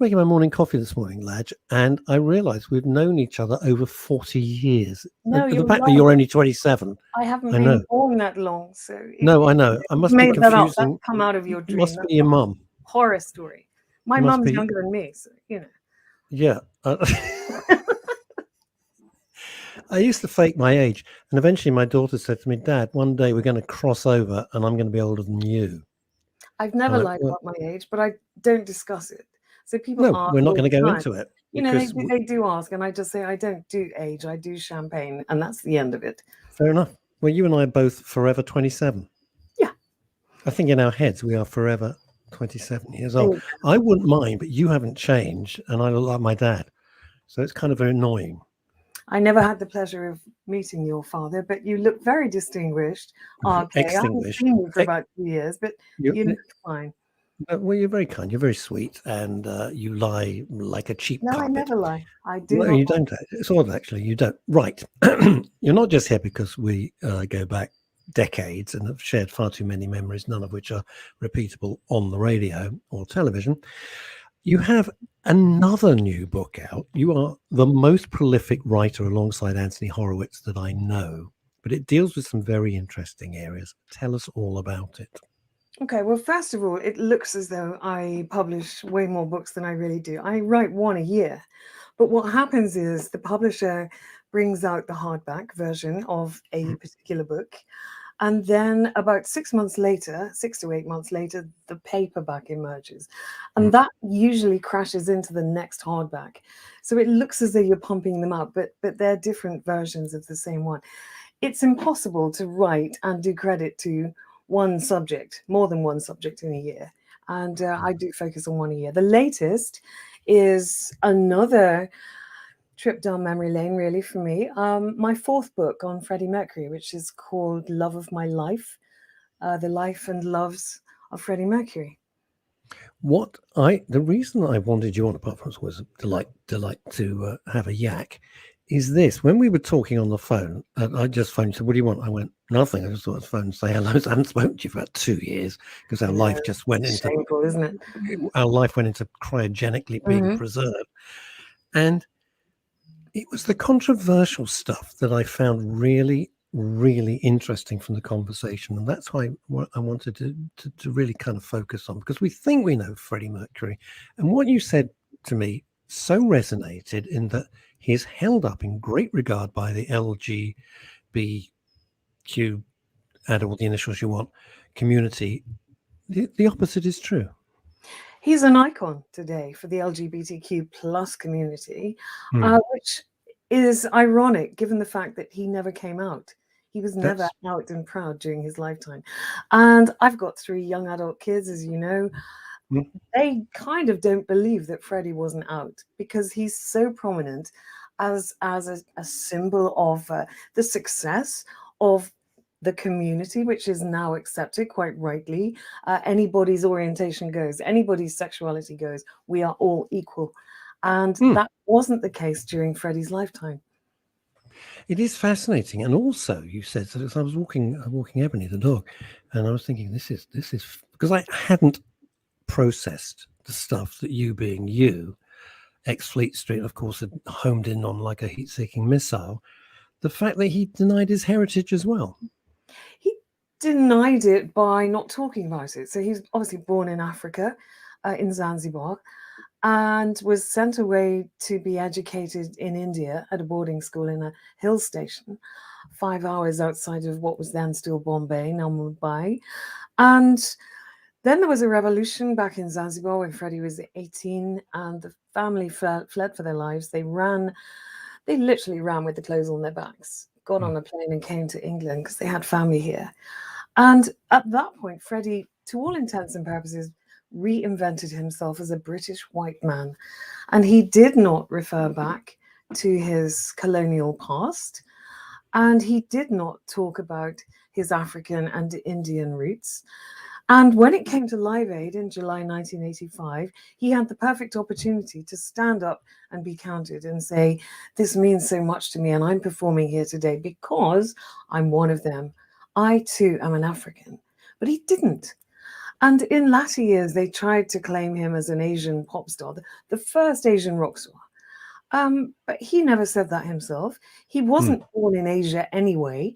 making my morning coffee this morning, Ladge, and I realised we've known each other over 40 years. No, the fact that you're only 27. I haven't been born that long, so no, I know. I must be confusing. That come out of your dream. Must be your mum. Horror story. My mum's younger than me, so Yeah. I used to fake my age, and eventually my daughter said to me, Dad, one day we're going to cross over and I'm going to be older than you. I've never lied about my age, but I don't discuss it. So people ask. We're not going to go into it. They do ask, and I just say, I don't do age, I do champagne, and that's the end of it. Fair enough. Well, you and I are both forever 27. Yeah. I think in our heads we are forever 27 years old. I wouldn't mind, but you haven't changed, and I look like my dad. So it's kind of annoying. I never had the pleasure of meeting your father, but you look very distinguished. Okay, I haven't seen you for about 2 years, but you look fine. Well, you're very kind. You're very sweet, and you lie like a cheap carpet. I never lie. I do. No, you don't. It's odd, actually. You don't. Right. You're not just here because we go back decades and have shared far too many memories, none of which are repeatable on the radio or television. You have another new book out. You are the most prolific writer alongside Anthony Horowitz that I know, but it deals with some very interesting areas. Tell us all about it. Okay, well, first of all, it looks as though I publish way more books than I really do. I write one a year, but what happens is the publisher brings out the hardback version of a particular book, and then about 6 months later, 6 to 8 months later, the paperback emerges. And that usually crashes into the next hardback. So it looks as though you're pumping them out, but they're different versions of the same one. It's impossible to write and do credit to one subject, more than one subject in a year. And I do focus on one a year. The latest is another trip down memory lane, really, for me. My fourth book on Freddie Mercury, which is called Love of My Life, The Life and Loves of Freddie Mercury. The reason I wanted you on, apart from it was a delight to have a yak, is this. When we were talking on the phone, I just phoned and said, "What do you want?" I went, "Nothing." I just thought I'd phone and say hello. I haven't spoken to you for about 2 years because our life just went into shameful, isn't it? Our life went into cryogenically being preserved, and it was the controversial stuff that I found really, really interesting from the conversation, and that's why I wanted to really kind of focus on, because we think we know Freddie Mercury, and what you said to me so resonated in that he is held up in great regard by the LGBTQ, add all the initials you want, community. The opposite is true. He's an icon today for the LGBTQ plus community, which is ironic given the fact that he never came out. He was never out and proud during his lifetime. And I've got 3 young adult kids, as you know. They kind of don't believe that Freddie wasn't out because he's so prominent as a symbol of the success of the community, which is now accepted quite rightly. Anybody's orientation goes, anybody's sexuality goes. We are all equal. And that wasn't the case during Freddie's lifetime. It is fascinating, and also you said, so I was walking Ebony the dog, and I was thinking, this is because I hadn't processed the stuff that you, being you, ex-Fleet Street, of course, had homed in on like a heat-seeking missile. The fact that he denied his heritage as well. He denied it by not talking about it. So he's obviously born in Africa, in Zanzibar, and was sent away to be educated in India at a boarding school in a hill station, 5 hours outside of what was then still Bombay, now Mumbai. And then there was a revolution back in Zanzibar when Freddie was 18, and the family fled for their lives. They literally ran with the clothes on their backs, got on a plane and came to England because they had family here. And at that point, Freddie, to all intents and purposes, reinvented himself as a British white man. And he did not refer back to his colonial past. And he did not talk about his African and Indian roots. And when it came to Live Aid in July 1985, he had the perfect opportunity to stand up and be counted and say, this means so much to me, and I'm performing here today because I'm one of them. I too am an African. But he didn't. And in latter years, they tried to claim him as an Asian pop star, the first Asian rock star. But he never said that himself. He wasn't born in Asia anyway.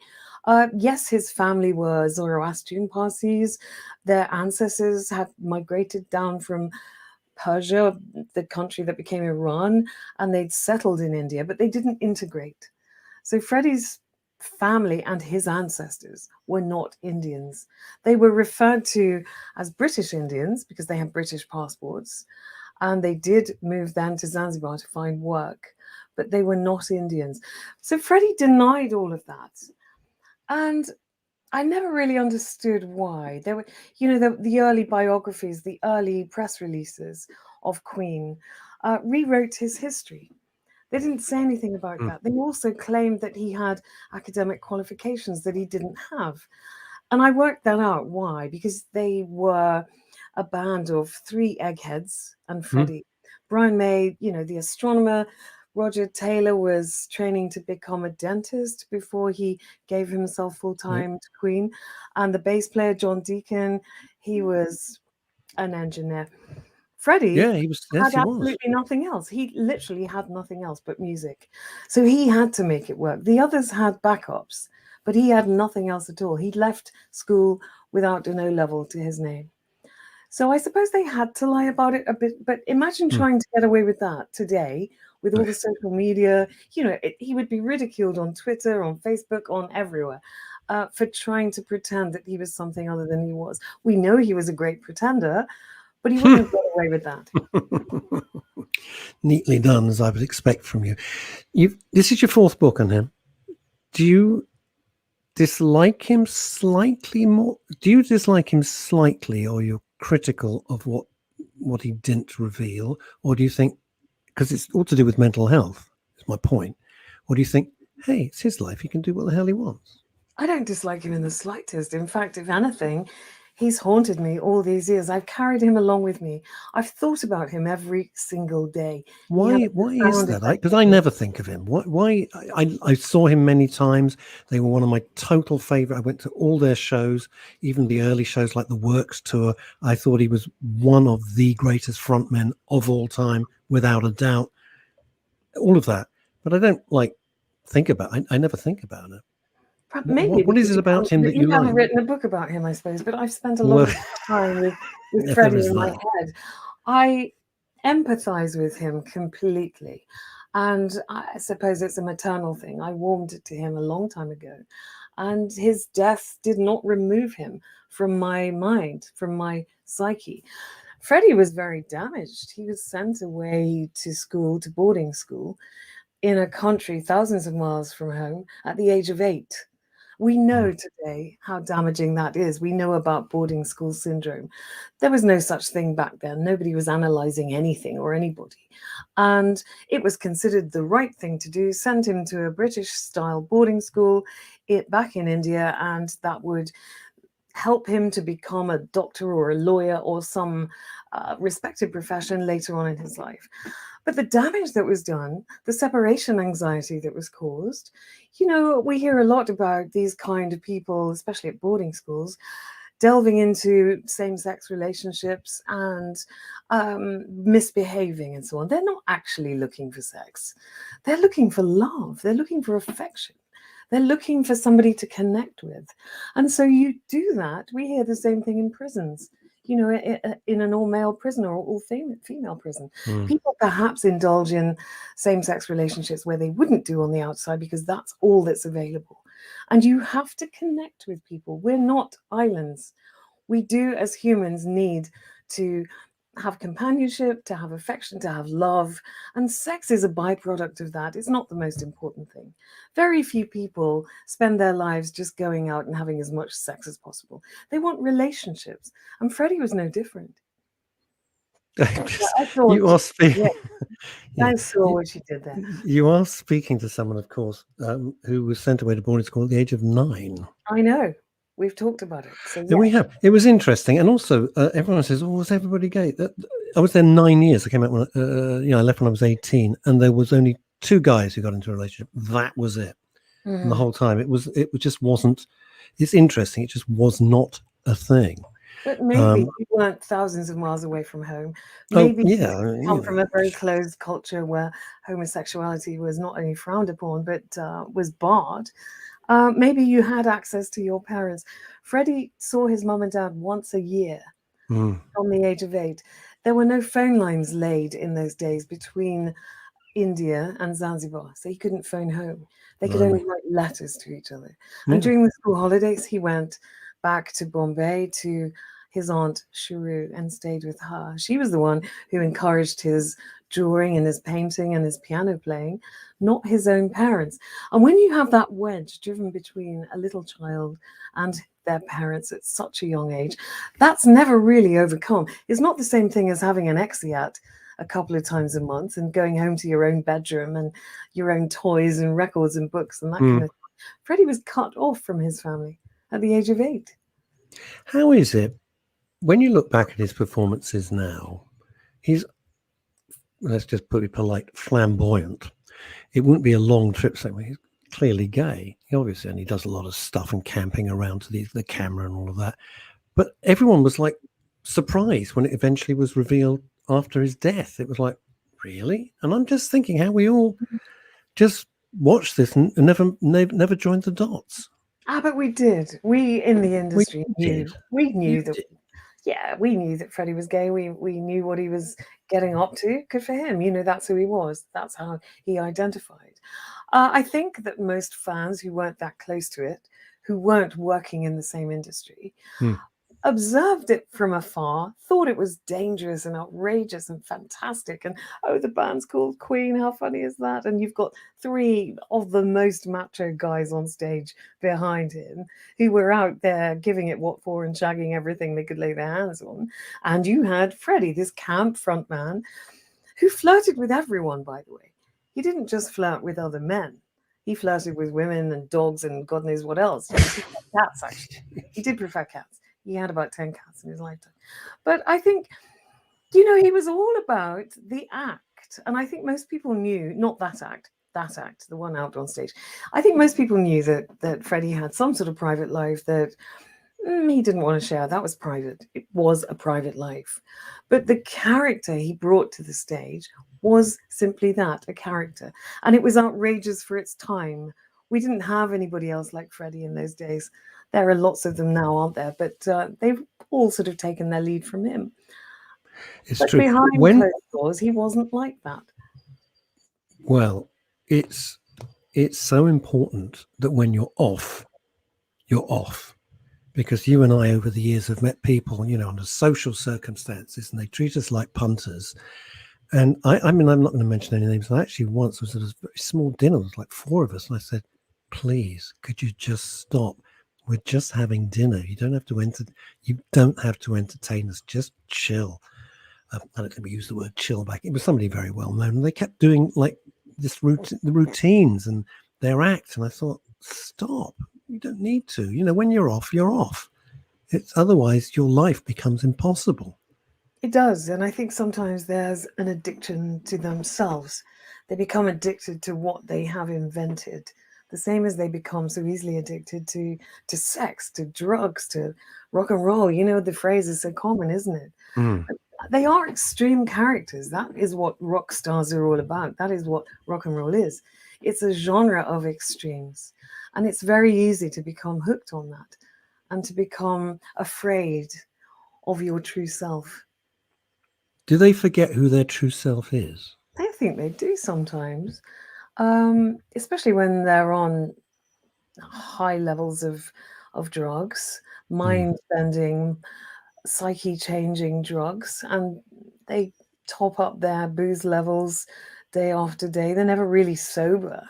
Yes, his family were Zoroastrian Parsis. Their ancestors had migrated down from Persia, the country that became Iran, and they'd settled in India, but they didn't integrate. So Freddie's family and his ancestors were not Indians. They were referred to as British Indians because they had British passports, and they did move then to Zanzibar to find work, but they were not Indians. So Freddie denied all of that. And I never really understood why. There were, the early biographies, the early press releases of Queen rewrote his history. They didn't say anything about that. They also claimed that he had academic qualifications that he didn't have. And I worked that out. Why? Because they were a band of 3 eggheads and Freddie. Brian May, the astronomer. Roger Taylor was training to become a dentist before he gave himself full-time to Queen. And the bass player, John Deacon, he was an engineer. Freddie had absolutely nothing else. He literally had nothing else but music. So he had to make it work. The others had backups, but he had nothing else at all. He left school without an O-level to his name. So I suppose they had to lie about it a bit. But imagine trying to get away with that today with all the social media. He would be ridiculed on Twitter, on Facebook, on everywhere for trying to pretend that he was something other than he was. We know he was a great pretender, but he wouldn't get away with that. Neatly done, as I would expect from you. This is your 4th book on him. Do you dislike him slightly more? Do you dislike him slightly, or you're critical of what he didn't reveal? Or do you think, because it's all to do with mental health, my point? Or do you think, hey, it's his life, he can do what the hell he wants? I don't dislike him in the slightest. In fact, if anything, he's haunted me all these years. I've carried him along with me. I've thought about him every single day. Why is that? Because I never think of him. Why? I saw him many times. They were one of my total favorite. I went to all their shows, even the early shows like the Works tour. I thought he was one of the greatest frontmen of all time, without a doubt. All of that. But I don't think about it. I never think about it. Maybe what is it about him that you haven't like? written a book about him, I suppose, but I've spent a lot of time with Freddie in my head. I empathize with him completely, and I suppose it's a maternal thing. I warmed to him a long time ago, and his death did not remove him from my mind, from my psyche. Freddie was very damaged. He was sent away to school, to boarding school, in a country thousands of miles from home at the age of 8. We know today how damaging that is. We know about boarding school syndrome. There was no such thing back then. Nobody was analyzing anything or anybody. And it was considered the right thing to do, send him to a British-style boarding school back in India, and that would help him to become a doctor or a lawyer or some respected profession later on in his life. But the damage that was done, the separation anxiety that was caused, we hear a lot about these kind of people, especially at boarding schools, delving into same-sex relationships and misbehaving and so on. They're not actually looking for sex. They're looking for love. They're looking for affection. They're looking for somebody to connect with. And so you do that. We hear the same thing in prisons. In an all-male prison or all-female prison. People perhaps indulge in same-sex relationships where they wouldn't do on the outside because that's all that's available. And you have to connect with people. We're not islands. We do, as humans, need to have companionship, to have affection, to have love. And sex is a byproduct of that. It's not the most important thing. Very few people spend their lives just going out and having as much sex as possible. They want relationships. And Freddie was no different. You are speaking. I saw what you did there. You are speaking to someone, of course, who was sent away to boarding school at the age of 9. I know. We've talked about it. So yeah, we have. It was interesting, and also everyone says, "Oh, was everybody gay?" I was there 9 years. I came out when I left when I was 18, and there was only 2 guys who got into a relationship. That was it. And the whole time, it just wasn't. It's interesting. It just was not a thing. But maybe you weren't thousands of miles away from home. Maybe you come from a very closed culture where homosexuality was not only frowned upon but was barred. Maybe you had access to your parents. Freddie saw his mum and dad once a year from the age of 8. There were no phone lines laid in those days between India and Zanzibar, so he couldn't phone home. They could only write letters to each other. And during the school holidays, he went back to Bombay to his aunt Shuru and stayed with her. She was the one who encouraged his drawing and his painting and his piano playing, not his own parents. And when you have that wedge driven between a little child and their parents at such a young age, that's never really overcome. It's not the same thing as having an exeat a couple of times a month and going home to your own bedroom and your own toys and records and books and that kind of thing. Freddie was cut off from his family at the age of 8. How is it when you look back at his performances now? He's, let's just put it polite, flamboyant. It wouldn't be a long trip somewhere. He's clearly gay. He obviously only does a lot of stuff and camping around to the camera and all of that. But everyone was surprised when it eventually was revealed after his death. It was like, really? And I'm just thinking how we all just watched this and never joined the dots. But we did. We in the industry knew. We knew that. Yeah, we knew that Freddie was gay. We knew what he was getting up to. Good for him. That's who he was. That's how he identified. I think that most fans who weren't that close to it, who weren't working in the same industry, observed it from afar, thought it was dangerous and outrageous and fantastic. And, the band's called Queen. How funny is that? And you've got 3 of the most macho guys on stage behind him who were out there giving it what for and shagging everything they could lay their hands on. And you had Freddie, this camp frontman, who flirted with everyone, by the way. he didn't just flirt with other men. He flirted with women and dogs and God knows what else. He preferred cats, actually. He did prefer cats. He had about 10 cats in his lifetime. But I think, you know, he was all about the act. And I think most people knew, not that act, the one out on stage. I think most people knew that Freddie had some sort of private life that he didn't want to share. That was private. It was a private life. But the character he brought to the stage was simply that, a character. And it was outrageous for its time. We didn't have anybody else like Freddie in those days. There are lots of them now, aren't there? But they've all sort of taken their lead from him. It's but true. Behind closed doors, he wasn't like that. Well, it's so important that when you're off, because you and I over the years have met people, you know, under social circumstances, and they treat us like punters. And I mean, I'm not going to mention any names. I actually once was at a very small dinner, it was like 4 of us, and I said, please, could you just stop? We're just having dinner. You don't have to entertain us. Just chill. I don't think we used the word chill back. It was somebody very well known. And they kept doing like the routines and their acts. And I thought, stop. You don't need to. You know, when you're off, you're off. Otherwise, your life becomes impossible. It does. And I think sometimes there's an addiction to themselves. They become addicted to what they have invented. The same as they become so easily addicted to sex, to drugs, to rock and roll. You know, the phrase is so common, isn't it? Mm. They are extreme characters. That is what rock stars are all about. That is what rock and roll is. It's a genre of extremes. And it's very easy to become hooked on that and to become afraid of your true self. Do they forget who their true self is? I think they do sometimes, especially when they're on high levels of drugs, mind-bending, psyche-changing drugs, and they top up their booze levels day after day. They're never really sober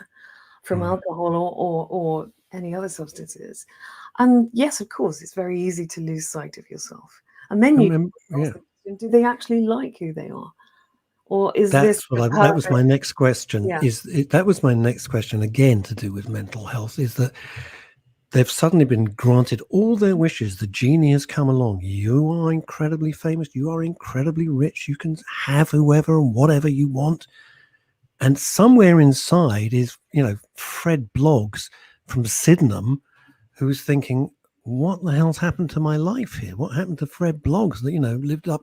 from alcohol or any other substances. And yes, of course, it's very easy to lose sight of yourself. And then do they actually like who they are? Or is that was my next question. Yeah. That was my next question, again, to do with mental health, is that they've suddenly been granted all their wishes. The genie has come along. You are incredibly famous. You are incredibly rich. You can have whoever and whatever you want. And somewhere inside is, you know, Fred Bloggs from Sydenham, who's thinking, what the hell's happened to my life here? What happened to Fred Bloggs that, you know, lived up,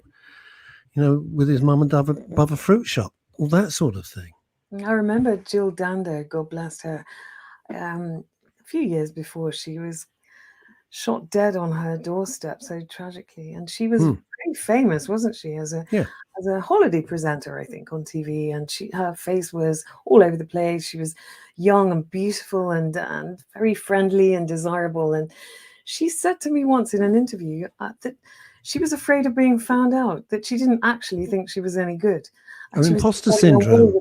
you know, with his mum and dad above a fruit shop, all that sort of thing. I remember Jill Danda, God bless her, a few years before she was shot dead on her doorstep so tragically. And she was very famous, wasn't she, as a holiday presenter, I think, on TV. And her face was all over the place. She was young and beautiful and very friendly and desirable. And she said to me once in an interview that she was afraid of being found out, that she didn't actually think she was any good. Imposter syndrome.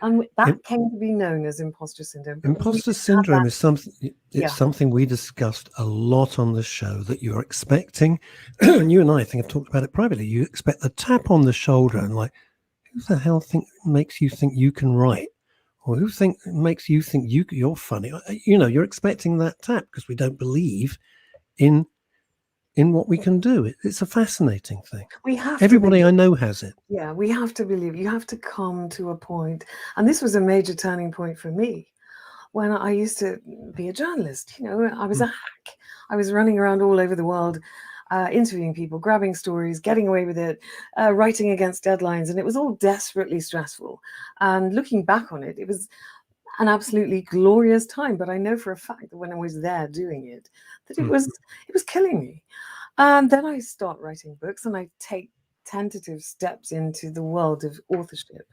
And that came to be known as imposter syndrome. Imposter syndrome is something. It's something we discussed a lot on the show, that you're expecting. And you and I think I've talked about it privately. You expect the tap on the shoulder and like, who the hell makes you think you can write, or who makes you think you're funny? You know, you're expecting that tap because we don't believe in what we can do. It's a fascinating thing. Everybody I know has it. Yeah, we have to believe. You have to come to a point. And this was a major turning point for me when I used to be a journalist. You know, I was a hack. I was running around all over the world, interviewing people, grabbing stories, getting away with it, writing against deadlines. And it was all desperately stressful. And looking back on it, it was an absolutely glorious time. But I know for a fact that when I was there doing it, that it was killing me. And then I start writing books and I take tentative steps into the world of authorship.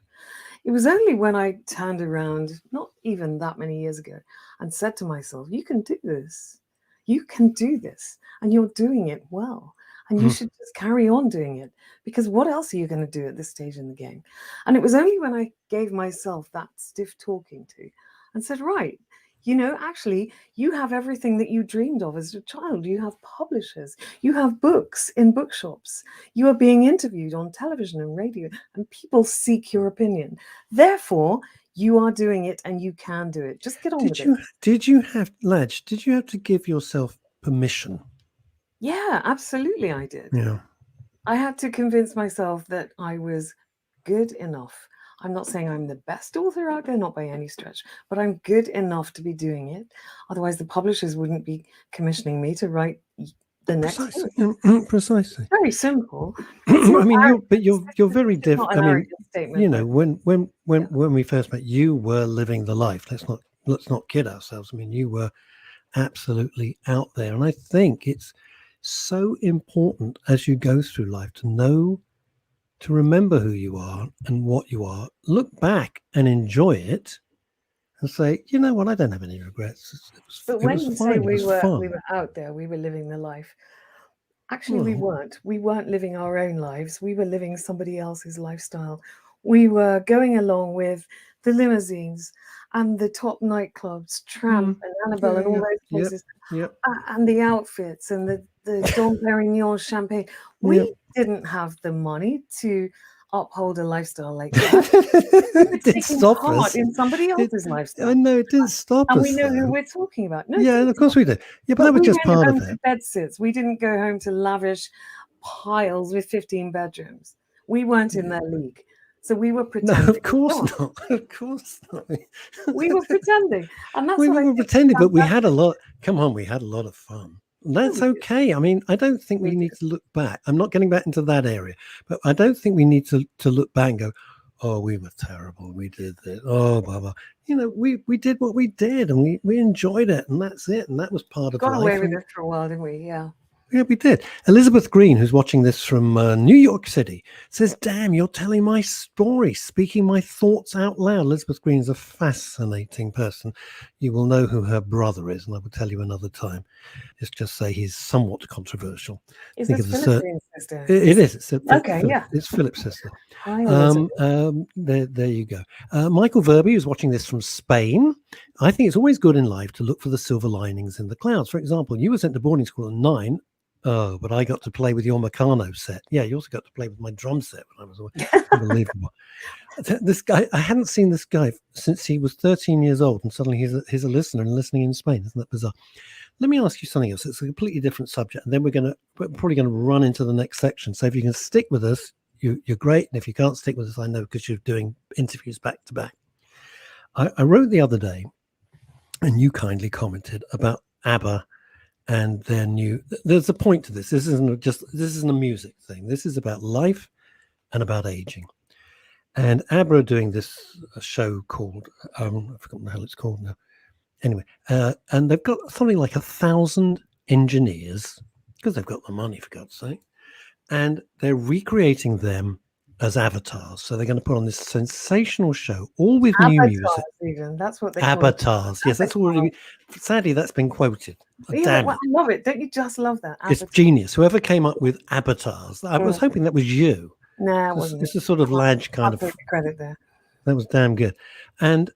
It was only when I turned around, not even that many years ago, and said to myself, you can do this. You can do this. And you're doing it well. And you should just carry on doing it, because what else are you going to do at this stage in the game? And it was only when I gave myself that stiff talking to and said, right, you know, actually, you have everything that you dreamed of as a child. You have publishers. You have books in bookshops. You are being interviewed on television and radio, and people seek your opinion. Therefore, You are doing it and you can do it. Just get on with it. Did you have to give yourself permission? Yeah, absolutely I did. Yeah. I had to convince myself that I was good enough. I'm not saying I'm the best author out there, not by any stretch, but I'm good enough to be doing it. Otherwise, the publishers wouldn't be commissioning me to write the next book. Precisely. Very simple. I mean, you're very different. I mean, statement, when we first met, you were living the life. Let's not kid ourselves. I mean, you were absolutely out there, and I think it's so important as you go through life to remember who you are and what you are. Look back and enjoy it, and say, you know what, I don't have any regrets. But when you say we were out there, we were living the life. Actually, we weren't. We weren't living our own lives. We were living somebody else's lifestyle. We were going along with the limousines and the top nightclubs, Tramp and Annabelle and all those places, and the outfits and the Dom Perignon champagne. We didn't have the money to uphold a lifestyle like that. It didn't stop us in somebody else's lifestyle. I know it didn't stop us. And we know who we're talking about. No, yeah, of course we do. Yeah, but that was just part of it. Bed sits. We didn't go home to lavish piles with 15 bedrooms. We weren't in their league. So we were pretending. No, of course not. Of course not. We were pretending. And that's we what were pretending, but we had a lot. Come on, we had a lot of fun. And that's okay. I mean, I don't think we need to look back. I'm not getting back into that area, but I don't think we need to look back and go, oh, we were terrible. We did this. Oh, blah, blah. You know, we did what we did and we enjoyed it. And that's it. And that was part of life. Got away with it for a while, didn't we? Yeah. Yeah, we did. Elizabeth Green, who's watching this from New York City, says, damn, you're telling my story, speaking my thoughts out loud. Elizabeth Green is a fascinating person. You will know who her brother is, and I will tell you another time. Let's just say he's somewhat controversial. Is this Philip's Green's sister? It is. It's it's Philip's sister. There you go. Michael Verby, who's watching this from Spain. I think it's always good in life to look for the silver linings in the clouds. For example, you were sent to boarding school at 9. Oh, but I got to play with your Meccano set. Yeah, you also got to play with my drum set when I was away. Unbelievable. This guy, I hadn't seen this guy since he was 13 years old, and suddenly he's a listener and listening in Spain. Isn't that bizarre? Let me ask you something else. It's a completely different subject, and then we're probably going to run into the next section. So if you can stick with us, you're great. And if you can't stick with us, I know because you're doing interviews back to back. I wrote the other day, and you kindly commented about ABBA and their new. There's a point to this. This isn't a music thing. This is about life and about aging. And ABBA are doing this show called I forgot the hell it's called now. Anyway, and they've got something like 1,000 engineers because they've got the money, for God's sake, and they're recreating them as avatars. So they're going to put on this sensational show, all with new music. Even. That's what they avatars. Yes, that's already. Sadly, that's been quoted. Damn I love it. Don't you just love that? It's genius. Whoever came up with avatars. I was hoping that was you. No, it wasn't. It's a sort of Ladge kind of credit there. That was damn good, and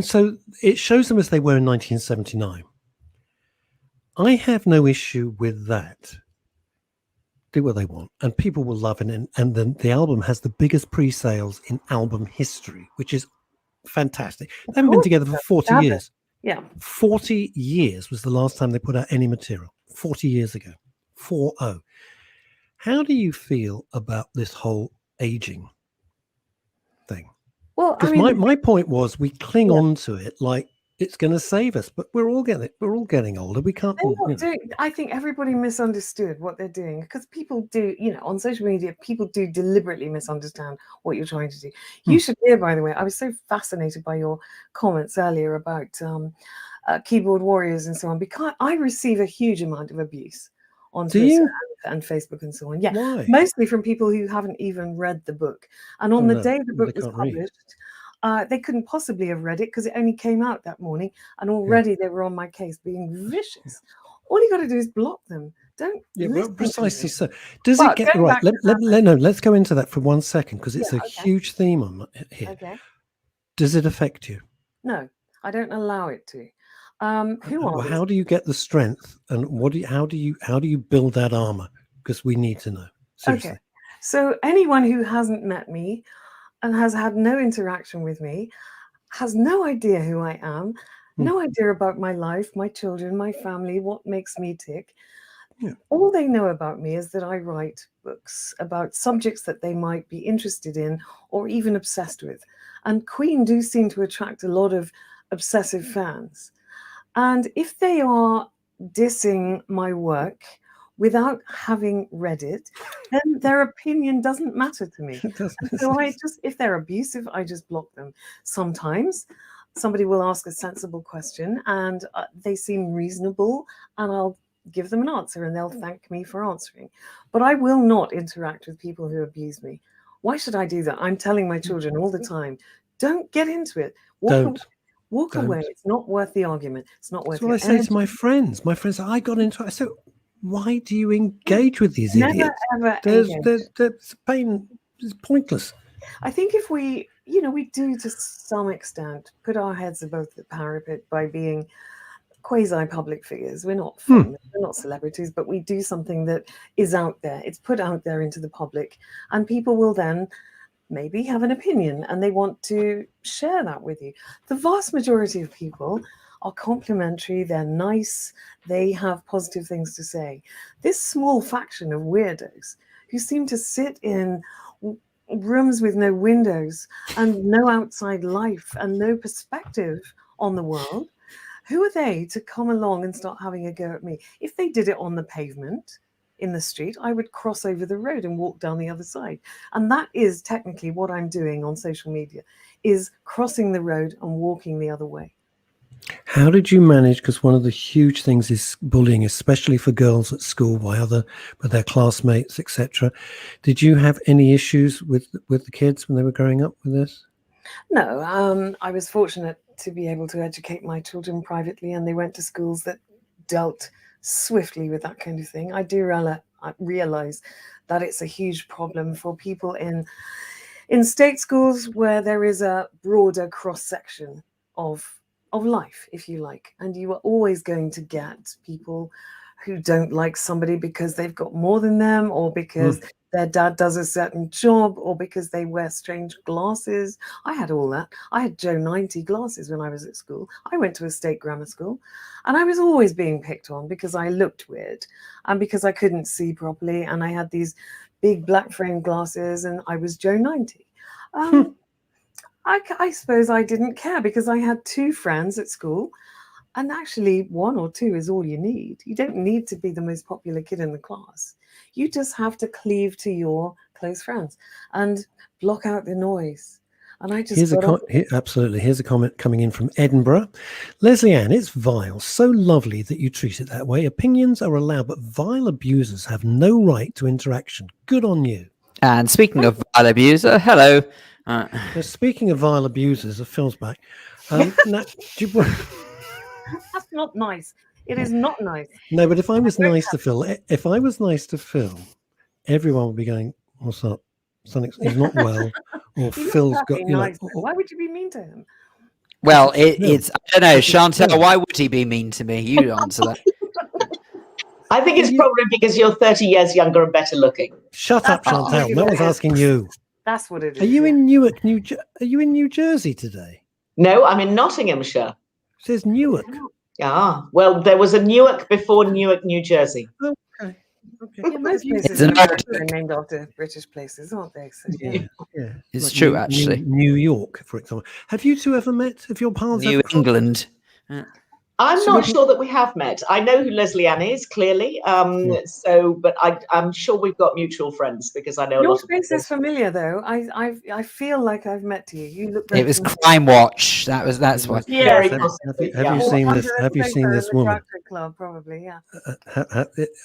so it shows them as they were in 1979. I have no issue with that. Do what they want, and people will love it. And then the album has the biggest pre-sales in album history, which is fantastic. They haven't been together for 40 years. Yeah, 40 years was the last time they put out any material. 40 years ago. 40. How do you feel about this whole aging thing? Well, because my point was we cling on to it like it's going to save us, but we're all getting older. We can't. I think everybody misunderstood what they're doing because people do, on social media, people do deliberately misunderstand what you're trying to do. You should hear, by the way, I was so fascinated by your comments earlier about keyboard warriors and so on, because I receive a huge amount of abuse on Twitter and Facebook and so on. Yeah, why? Mostly from people who haven't even read the book. And on the day the book was published, they couldn't possibly have read it because it only came out that morning, and already they were on my case being vicious. All you got to do is block them. Don't. Yeah, well, precisely so. Does it get right? Let's go into that for 1 second because it's a huge theme on here. Okay. Does it affect you? No, I don't allow it to. How do you get the strength, and how do you build that armor? Because we need to know. Seriously. Okay. So anyone who hasn't met me, and has had no interaction with me, has no idea who I am, no idea about my life, my children, my family, what makes me tick. Yeah. All they know about me is that I write books about subjects that they might be interested in or even obsessed with. And Queen do seem to attract a lot of obsessive fans. And if they are dissing my work without having read it, then their opinion doesn't matter to me. So if they're abusive, I just block them. Sometimes somebody will ask a sensible question and they seem reasonable, and I'll give them an answer and they'll thank me for answering. But I will not interact with people who abuse me. Why should I do that? I'm telling my children all the time, don't get into it. Walk away. It's not worth the argument. It's not worth it. That's what I say to my friends. My friends, I got into it. I said, why do you engage with these idiots? Ever there's pain. It's pointless. I think if we do to some extent put our heads above the parapet by being quasi-public figures. We're not famous, we're not celebrities, but we do something that is out there. It's put out there into the public, and people will then maybe have an opinion and they want to share that with you. The vast majority of people are complimentary, they're nice, they have positive things to say. This small faction of weirdos who seem to sit in rooms with no windows and no outside life and no perspective on the world, who are they to come along and start having a go at me? If they did it on the pavement, in the street, I would cross over the road and walk down the other side. And that is technically what I'm doing on social media, is crossing the road and walking the other way. How did you manage? Because one of the huge things is bullying, especially for girls at school by their classmates, etc. Did you have any issues with the kids when they were growing up with this? No, I was fortunate to be able to educate my children privately, and they went to schools that dealt swiftly with that kind of thing. I do realize that it's a huge problem for people in state schools where there is a broader cross section of life, if you like, and you are always going to get people who don't like somebody because they've got more than them, or because their dad does a certain job, or because they wear strange glasses. I had all that. I had Joe 90 glasses when I was at school. I went to a state grammar school, and I was always being picked on because I looked weird and because I couldn't see properly, and I had these big black frame glasses, and I was Joe 90. I suppose I didn't care because I had 2 friends at school, and actually 1 or 2 is all you need. You don't need to be the most popular kid in the class. You just have to cleave to your close friends and block out the noise. And I just absolutely. Here's a comment coming in from Edinburgh. Leslie Ann, it's vile. So lovely that you treat it that way. Opinions are allowed, but vile abusers have no right to interaction. Good on you. And speaking of vile abuser, hello. Speaking of vile abusers, Phil's back. That's not nice. It is not nice. No, but if I was nice to Phil, everyone would be going, "What's up? He's not well." Or Phil's got. Nice. Why would you be mean to him? Well, it's I don't know, Chantal. Why would he be mean to me? You answer that. I think it's probably because you're 30 years younger and better looking. Shut up, Chantal. No one's asking you. That's what it is. Are you in Newark, Are you in New Jersey today? No, I'm in Nottinghamshire. It says Newark. Ah, well, there was a Newark before Newark, New Jersey. Okay. Yeah, most places are named after British places, aren't they? So, yeah. It's like true, actually. New York, for example. Have you 2 ever met? Have your paths New England? I'm not sure that we have met. I know who Leslie Ann is, clearly. But I'm sure we've got mutual friends because I know your a lot of face is familiar, though. I feel like I've met you. You look. It was Crime Watch. That's what. Yeah. Have you seen this? Have you seen this woman? Club, probably. Yeah.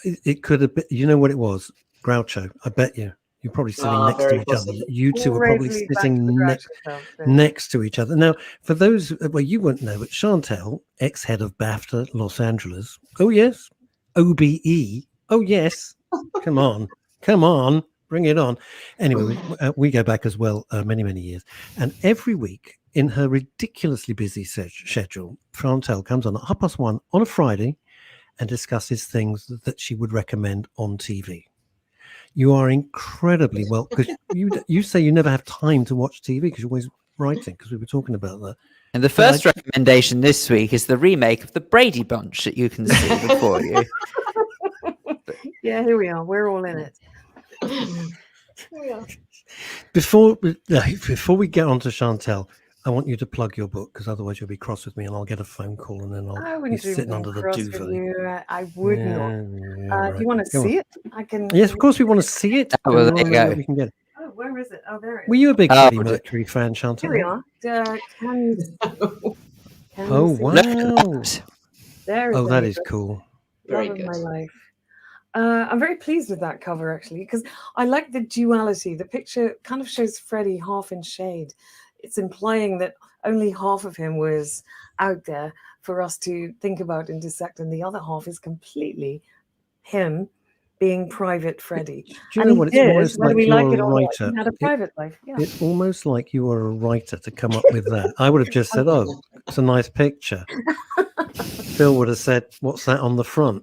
It could have been. You know what it was? Groucho. I bet you. You're probably sitting next to each other. You 2 are probably sitting next to each other. Now, for those, you wouldn't know, but Chantal, ex-head of BAFTA Los Angeles. Oh, yes. OBE. Oh, yes. Come on. Bring it on. Anyway, we go back as well many, many years. And every week in her ridiculously busy schedule, Chantal comes on at 1:30 on a Friday and discusses things that she would recommend on TV. You are incredibly well, because you say you never have time to watch TV because you're always writing, because we were talking about that. And the first recommendation this week is the remake of the Brady Bunch that you can see before you. Yeah, here we are. We're all in it. Before we get on to Chantel, I want you to plug your book, because otherwise you'll be cross with me and I'll get a phone call and then I'll be sitting under the duvet. I would not. Do you want to see it? I can. Yes, of course we want to see it. Oh, well, there you go. We can get it. Oh, where is it? Oh, there it is. Were you a big Freddie Mercury fan, Chantel? Here we are. Can oh, wow. There is oh, that is cool. Very Love good. of my life. I'm very pleased with that cover, actually, because I like the duality. The picture kind of shows Freddie half in shade. It's implying that only half of him was out there for us to think about and dissect, and the other half is completely him being Private Freddie. Do you know what? It's almost like you're a writer. He had a private life. Yeah. It's almost like you are a writer to come up with that. I would have just said, "Oh, it's a nice picture." Phil would have said, "What's that on the front?"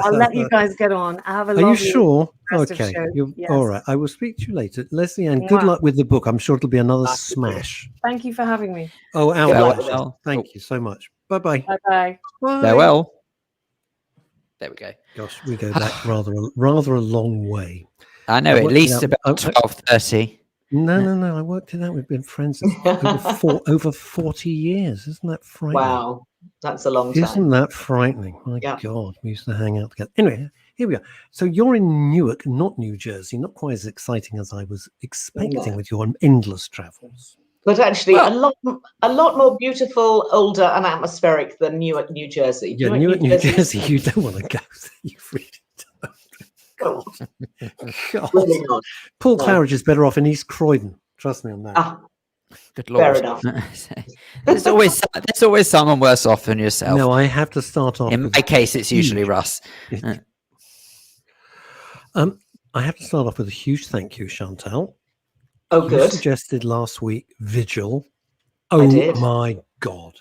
I'll let you guys get on. I have a. Are you sure? rest of Okay. show. Yes. All right. I will speak to you later, Leslie. And good luck with the book. I'm sure it'll be another smash. Thank you for having me. Oh, our Farewell. pleasure. Thank you so much. Bye-bye. Bye-bye. Farewell. There we go. Gosh, we go back rather a long way. I know, at least about 12:30. No. I worked it out. We've been friends over 40 years. Isn't that frightening? Wow, that's a long time. Isn't that frightening? My God, we used to hang out together. Anyway, here we are. So you're in Newark, not New Jersey. Not quite as exciting as I was expecting with your endless travels. But actually, a lot more beautiful, older, and atmospheric than Newark, New Jersey. Yeah, Newark, New Jersey. You don't want to go there. You really don't. God. Really not. Paul Claridge is better off in East Croydon. Trust me on that. Good Lord. Fair enough. there's always someone worse off than yourself. No, I have to start off. In my case, it's usually Russ. I have to start off with a huge thank you, Chantel. Oh, You good. suggested last week Vigil. I Oh did. my God.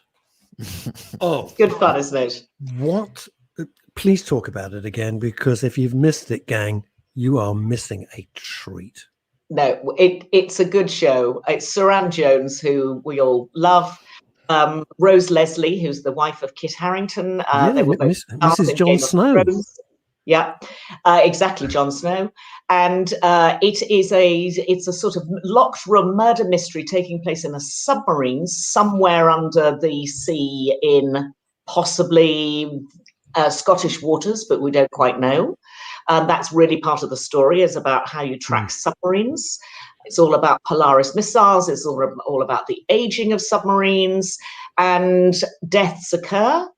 Oh, Good fun, isn't it? what? Please talk about it again, because if you've missed it, gang, you are missing a treat. No, it's a good show. It's Saran Jones, who we all love. Rose Leslie, who's the wife of Kit Harington. They were both stars Mrs. in Jon Game of Snow. Thrones. Yeah, exactly, Jon Snow. And it's a sort of locked room murder mystery taking place in a submarine somewhere under the sea in possibly Scottish waters, but we don't quite know. That's really part of the story, is about how you track submarines. It's all about Polaris missiles. It's all about the aging of submarines, and deaths occur.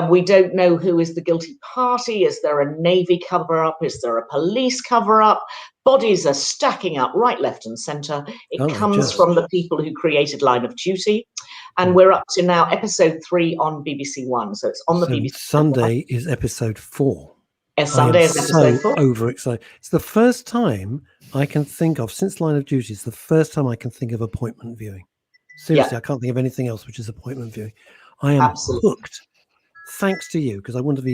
We don't know who is the guilty party. Is there a Navy cover-up? Is there a police cover-up? Bodies are stacking up right, left, and centre. It comes from the people who created Line of Duty. And we're up to now episode 3 on BBC One. So it's on the BBC. Sunday is episode 4. Sunday is episode 4. Overexcited. It's the first time I can think of, since Line of Duty, it's the first time I can think of appointment viewing. Seriously, I can't think of anything else which is appointment viewing. I am hooked. Thanks to you, because I wouldn't have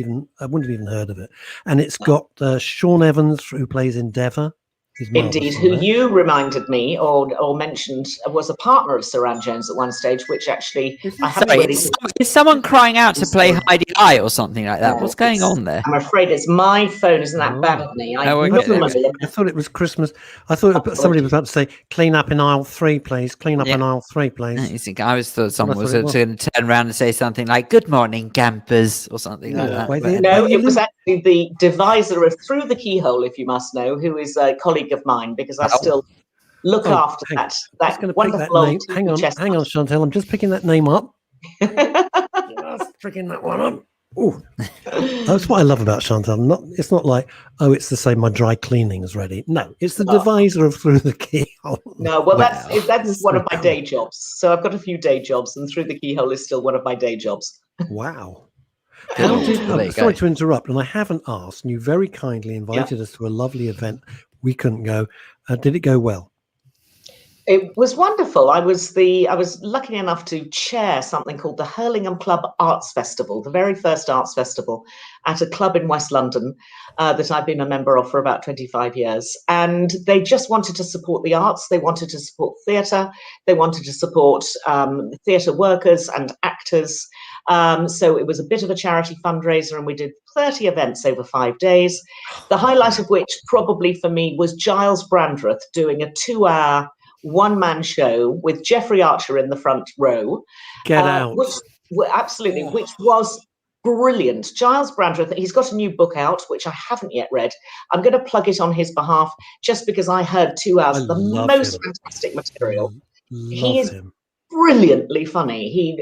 even heard of it. And it's got Sean Evans, who plays Endeavour. Indeed, who you reminded me or mentioned was a partner of Saran Jones at one stage, which actually I haven't really. Is someone crying out to play Heidi Eye or something like that? What's going on there? I'm afraid it's my phone. Isn't that bad of me? I thought it was Christmas. I thought somebody was about to say, "Clean up in aisle 3, please. Clean up in aisle 3, please." I thought someone was going to turn around and say something like "Good morning, campers" or something like that. No, it was actually the deviser of Through the Keyhole, if you must know, who is a colleague of mine, because I still look after that wonderful old name. Hang on, Chantel. I'm just picking that name up. Just picking that one up. Oh, that's what I love about Chantel. It's not like, oh, it's the same. My dry cleaning is ready. No, it's the deviser of Through the Keyhole. No, well, that's one of my day jobs. So I've got a few day jobs, and Through the Keyhole is still one of my day jobs. Wow. Sorry to interrupt, and I haven't asked. And you very kindly invited us to a lovely event. We couldn't go. Did it go well? It was wonderful. I was lucky enough to chair something called the Hurlingham Club Arts Festival, the very first arts festival at a club in West London that I've been a member of for about 25 years. And they just wanted to support the arts. They wanted to support theatre. They wanted to support theatre workers and actors. So it was a bit of a charity fundraiser, and we did 30 events over 5 days. The highlight of which probably for me was Giles Brandreth doing a 2-hour one-man show with Jeffrey Archer in the front row. Get out. Which was brilliant. Giles Brandreth, he's got a new book out, which I haven't yet read. I'm going to plug it on his behalf just because I heard 2 hours of the most fantastic material. He is brilliantly funny.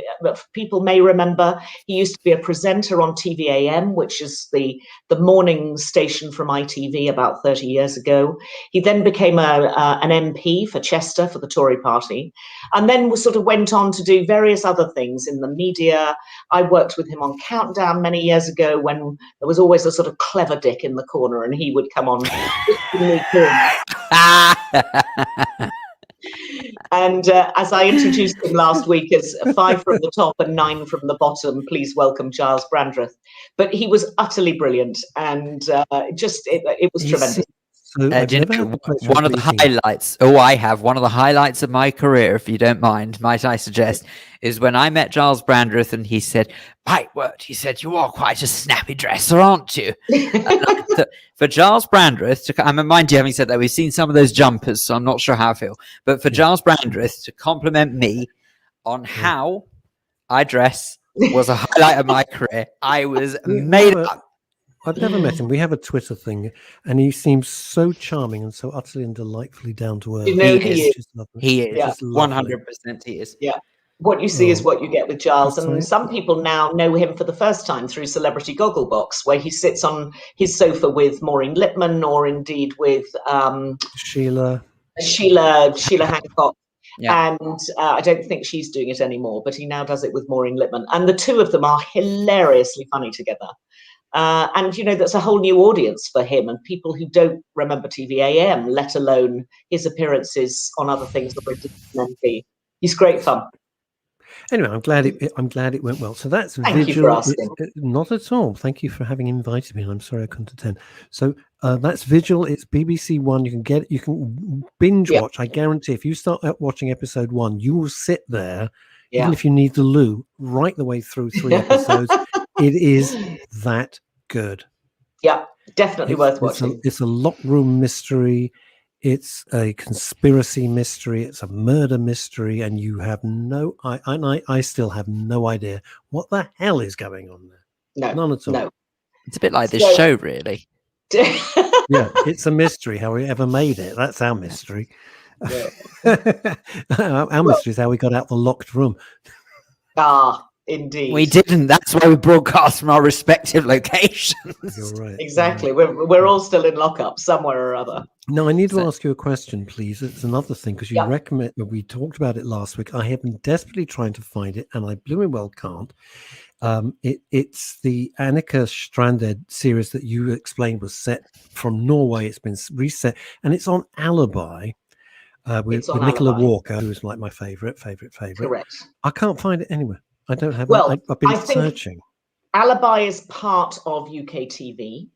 People may remember he used to be a presenter on TVAM, which is the morning station from ITV about 30 years ago. He then became an MP for Chester for the Tory party, and then went on to do various other things in the media. I worked with him on Countdown many years ago when there was always a sort of clever dick in the corner, and he would come on. And as I introduced him last week as 5 from the top and 9 from the bottom, please welcome Giles Brandreth. But he was utterly brilliant, and it was tremendous. So one of the highlights. I have one of the highlights of my career, if you don't mind, might I suggest, is when I met Giles Brandreth, and he said, "My word," he said, "you are quite a snappy dresser, aren't you?" For Giles Brandreth, mind you, having said that, we've seen some of those jumpers, so I'm not sure how I feel. But for Giles Brandreth to compliment me on how I dress was a highlight of my career. I was made up. I've never met him. We have a Twitter thing, and he seems so charming and so utterly and delightfully down to earth. You know, he is. He is. 100% he is. Yeah. What you see is what you get with Giles. And some people now know him for the first time through Celebrity Gogglebox, where he sits on his sofa with Maureen Lipman, or indeed with Sheila Hancock. Yeah. And I don't think she's doing it anymore, but he now does it with Maureen Lipman. And the two of them are hilariously funny together. And, that's a whole new audience for him, and people who don't remember TVAM, let alone his appearances on other things that were MP. He's great fun. Anyway, I'm glad it went well. So that's Thank Vigil. you for asking. Not at all. Thank you for having invited me, and I'm sorry I couldn't attend. So that's Vigil. It's BBC One. You can binge watch. I guarantee if you start watching episode 1, you will sit there, even if you need the loo, right the way through 3 episodes. It is that good. Yeah, definitely worth watching. It's a locked room mystery. It's a conspiracy mystery. It's a murder mystery, and you have I still have no idea what the hell is going on there. No, none at all. No. It's a bit like this show, really. Yeah, it's a mystery how we ever made it. That's our mystery. Yeah. Our mystery is how we got out the locked room. Indeed. We didn't. That's why we broadcast from our respective locations. You're right. Exactly. We're all still in lockup somewhere or other. No, I need to ask you a question, please. It's another thing, because you recommend, we talked about it last week. I have been desperately trying to find it, and I blooming well can't. It's the Annika Stranded series that you explained was set from Norway. It's been reset, and it's on Alibi. With Nicola Walker, who is like my favorite. Correct. I can't find it anywhere. I don't have. I've been searching. Alibi is part of UK TV.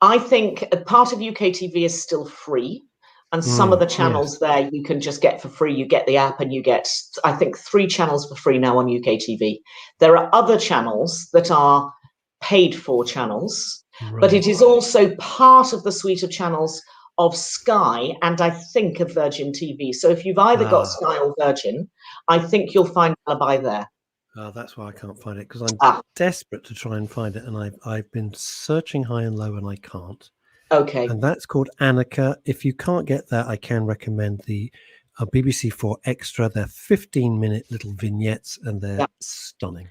I think a part of UK TV is still free, and some of the channels there you can just get for free. You get the app, and you get, I think, 3 channels for free now on UK TV. There are other channels that are paid for channels, but it is also part of the suite of channels of Sky and I think of Virgin TV. So if you've either got Sky or Virgin, I think you'll find Alibi there. That's why I can't find it, because I'm desperate to try and find it, and I've been searching high and low, and I can't. Okay. And that's called Annika. If you can't get that, I can recommend the BBC 4 Extra. They're 15-minute little vignettes, and they're stunning.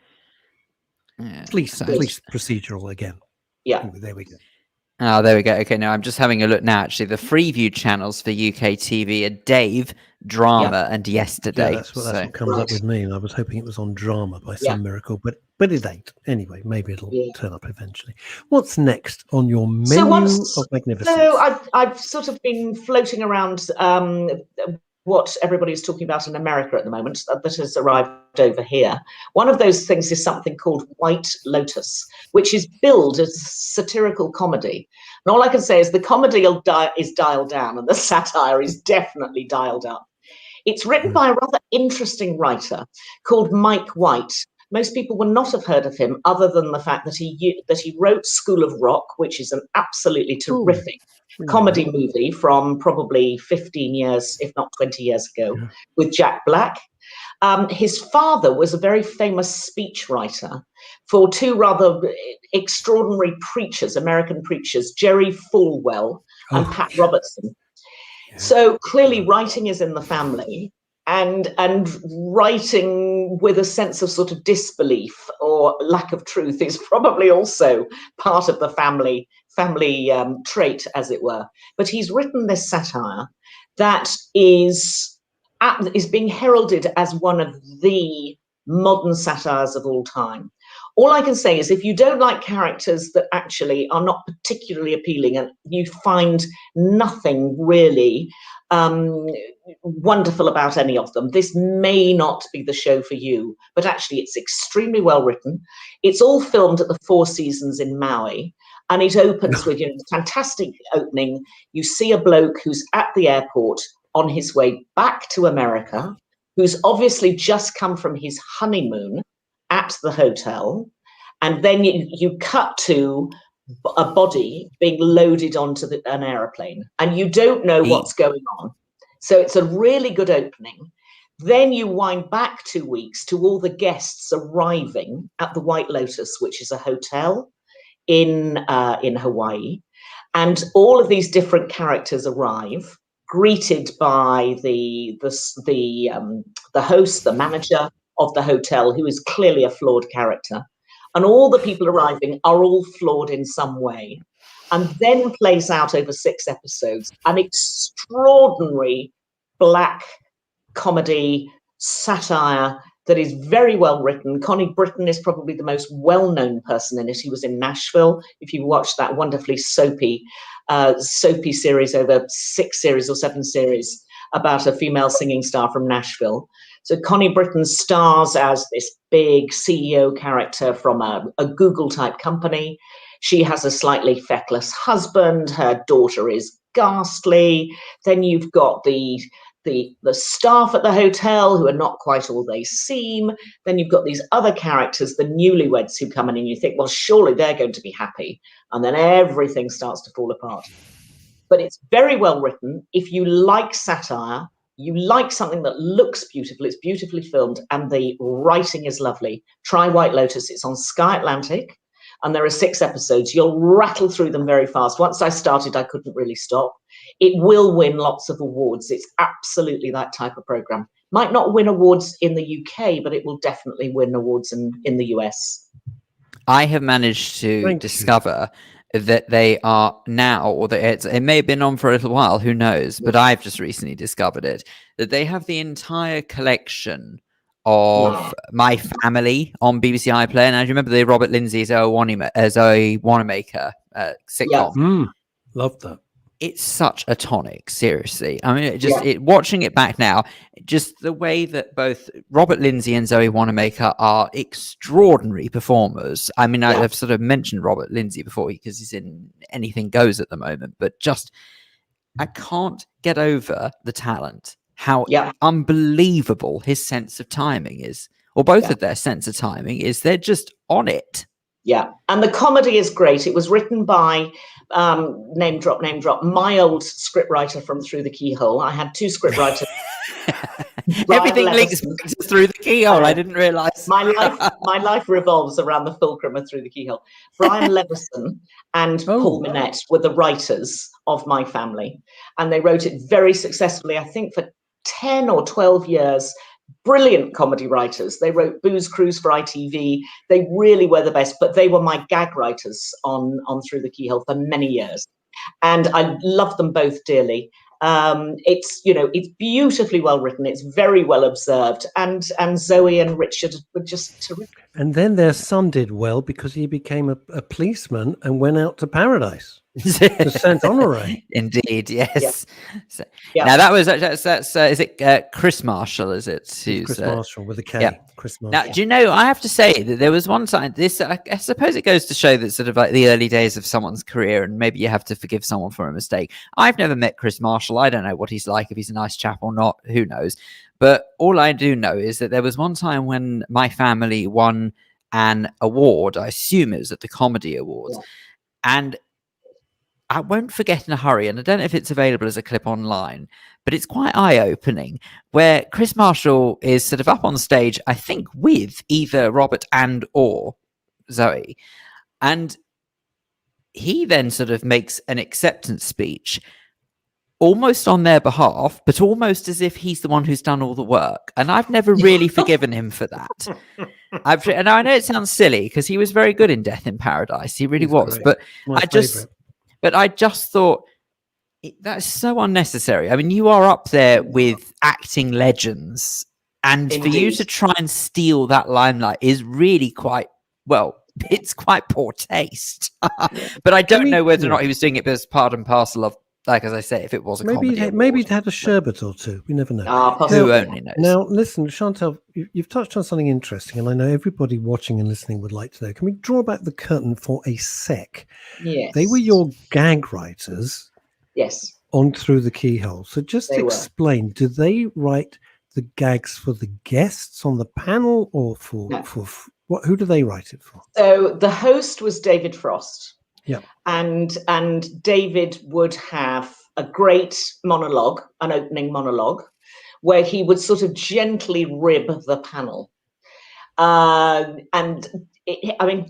Yeah, police procedural again. Yeah. Ooh, there we go. Oh, there we go. Okay, now I'm just having a look now. Actually, the Freeview channels for UK TV are Dave, Drama, and Yesterday. Yeah, that's what comes up with me. And I was hoping it was on Drama by some miracle, but it ain't. Anyway, maybe it'll turn up eventually. What's next on your menu of magnificence? So I've sort of been floating around what everybody is talking about in America at the moment that has arrived over here. One of those things is something called White Lotus, which is billed as satirical comedy. And all I can say is the comedy is dialed down and the satire is definitely dialed up. It's written by a rather interesting writer called Mike White. Most people will not have heard of him other than the fact that he wrote School of Rock, which is an absolutely terrific comedy movie from probably 15 years, if not 20 years ago, with Jack Black. His father was a very famous speechwriter for two rather extraordinary preachers, American preachers, Jerry Falwell and Pat Robertson. So clearly writing is in the family, and writing with a sense of sort of disbelief or lack of truth is probably also part of the family trait, as it were. But he's written this satire that is being heralded as one of the modern satires of all time. All I can say is if you don't like characters that actually are not particularly appealing and you find nothing really wonderful about any of them, this may not be the show for you. But actually, it's extremely well written. It's all filmed at the Four Seasons in Maui. And it opens with a fantastic opening. You see a bloke who's at the airport on his way back to America, who's obviously just come from his honeymoon at the hotel. And then you cut to a body being loaded onto an aeroplane, and you don't know what's going on. So it's a really good opening. Then you wind back 2 weeks to all the guests arriving at the White Lotus, which is a hotel in Hawaii, and all of these different characters arrive, greeted by the host, the manager of the hotel, who is clearly a flawed character. And all the people arriving are all flawed in some way. And then plays out over 6 episodes an extraordinary black comedy satire that is very well written. Connie Britton is probably the most well-known person in it. He was in Nashville. If you watched that wonderfully soapy series over 6 series or 7 series about a female singing star from Nashville. So Connie Britton stars as this big CEO character from a Google-type company. She has a slightly feckless husband. Her daughter is ghastly. Then you've got the staff at the hotel who are not quite all they seem. Then you've got these other characters, the newlyweds who come in, and you think, well, surely they're going to be happy. And then everything starts to fall apart. But it's very well written. If you like satire, you like something that looks beautiful, it's beautifully filmed, and the writing is lovely, try White Lotus. It's on Sky Atlantic, and there are 6 episodes. You'll rattle through them very fast. Once I started, I couldn't really stop. It will win lots of awards. It's absolutely that type of program. Might not win awards in the UK, but it will definitely win awards in the US. I have managed to discover that they are now, or that it may have been on for a little while, who knows, but I've just recently discovered it, that they have the entire collection of My Family on BBC iPlayer. Now, do you remember the Robert Lindsay Zoe Wanamaker sitcom? Love that. It's such a tonic, seriously. I mean, watching it back now, just the way that both Robert Lindsay and Zoe Wanamaker are extraordinary performers. I mean, I've sort of mentioned Robert Lindsay before because he's in Anything Goes at the moment, but just I can't get over the talent, how unbelievable his sense of timing is, or both of their sense of timing is. They're just on it. Yeah, and the comedy is great. It was written by, name drop, my old scriptwriter from Through the Keyhole. I had 2 scriptwriters. Everything links Through the Keyhole. I didn't realise. My life revolves around the fulcrum of Through the Keyhole. Brian Levison and Paul Minette were the writers of My Family, and they wrote it very successfully, I think, for 10 or 12 years. Brilliant comedy writers. They wrote Booze Cruise for ITV. They really were the best, but they were my gag writers on Through the Keyhole for many years. And I love them both dearly. It's beautifully well written. It's very well observed. And Zoe and Richard were just terrific. And then their son did well because he became a policeman and went out to paradise. Descent honorary. Indeed, yes. So, Yeah. now that was that's is it Chris Marshall? Is it? It's Chris Marshall with a K. Yeah. Chris Marshall. Now, do you know? I have to say that there was one time. This, I suppose, it goes to show that sort of like the early days of someone's career, and maybe you have to forgive someone for a mistake. I've never met Chris Marshall. I don't know what he's like, if he's a nice chap or not. Who knows? But all I do know is that there was one time when my family won an award. I assume it was at the Comedy Awards, and I won't forget in a hurry, and I don't know if it's available as a clip online, but it's quite eye-opening, where Chris Marshall is sort of up on stage, I think, with either Robert and or Zoe, and he then sort of makes an acceptance speech almost on their behalf, but almost as if he's the one who's done all the work. And I've never really forgiven him for that. And I know it sounds silly because he was very good in Death in Paradise. He really was. Great. But My I just thought that's so unnecessary. I mean, you are up there with acting legends, and Indeed. for you to try and steal that limelight is really quite, well, it's quite poor taste. But I don't know whether or not he was doing it as part and parcel of, like, as I say, if it was a comedy maybe he'd had a sherbet or two. We never know. Who only knows? Now, listen, Chantal, you've touched on something interesting, and I know everybody watching and listening would like to know. Can we draw back the curtain for a sec? Yes. They were your gag writers. Yes. On Through the Keyhole. So just explain, do they write the gags for the guests on the panel, or for what? Who do they write it for? So the host was David Frost. Yeah. And David would have a great monologue, an opening monologue, where he would sort of gently rib the panel.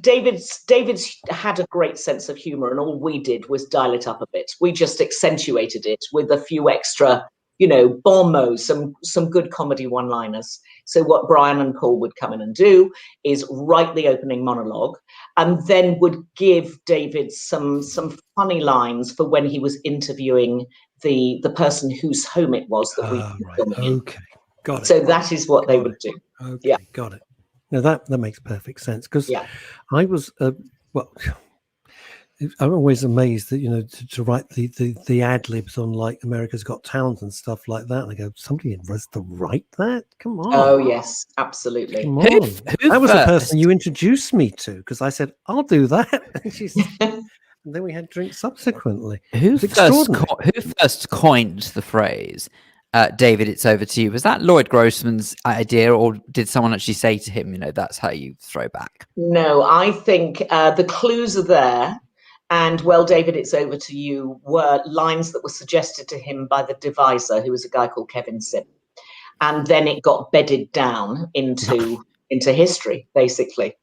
David's had a great sense of humor, and all we did was dial it up a bit. We just accentuated it with a few extra, bon mots, some good comedy one-liners. So what Brian and Paul would come in and do is write the opening monologue, and then would give David some funny lines for when he was interviewing the person whose home it was that we were filming in. Okay, got it. So that is what they would do. Okay, got it. Now that makes perfect sense, because I was I'm always amazed that to write the ad libs on like America's Got Talent and stuff like that. And I go, somebody has to write that? Come on! Oh yes, absolutely. Come on. That was the person you introduced me to, because I said I'll do that, and she said, and then we had drinks subsequently. Who first coined the phrase? David, it's over to you. Was that Lloyd Grossman's idea, or did someone actually say to him, that's how you throw back? No, I think the clues are there. And, well, David, it's over to you were lines that were suggested to him by the deviser, who was a guy called Kevin Sim. And then it got bedded down into history, basically.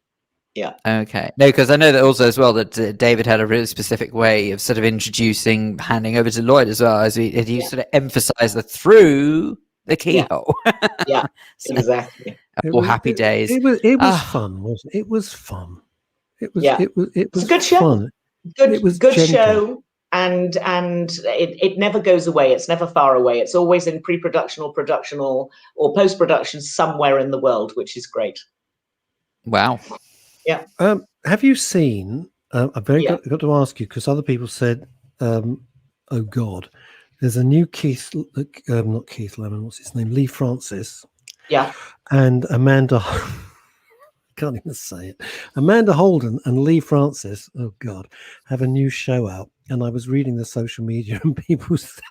Yeah. Okay. No, because I know that also as well that David had a really specific way of sort of handing over to Lloyd as well, as he sort of emphasized the through the keyhole. Yeah, exactly. Happy days. It was fun, wasn't it? It was fun. It was a good show. Fun. Good show, and it never goes away. It's never far away. It's always in pre-production or production or post-production somewhere in the world, which is great. Wow. Yeah. Have you seen? I've got to ask you, because other people said, "Oh God, there's a new not Keith Lemon. What's his name? Lee Francis." Yeah. And Amanda. Can't even say it. Amanda Holden and Lee Francis, oh God, have a new show out. And I was reading the social media, and people said,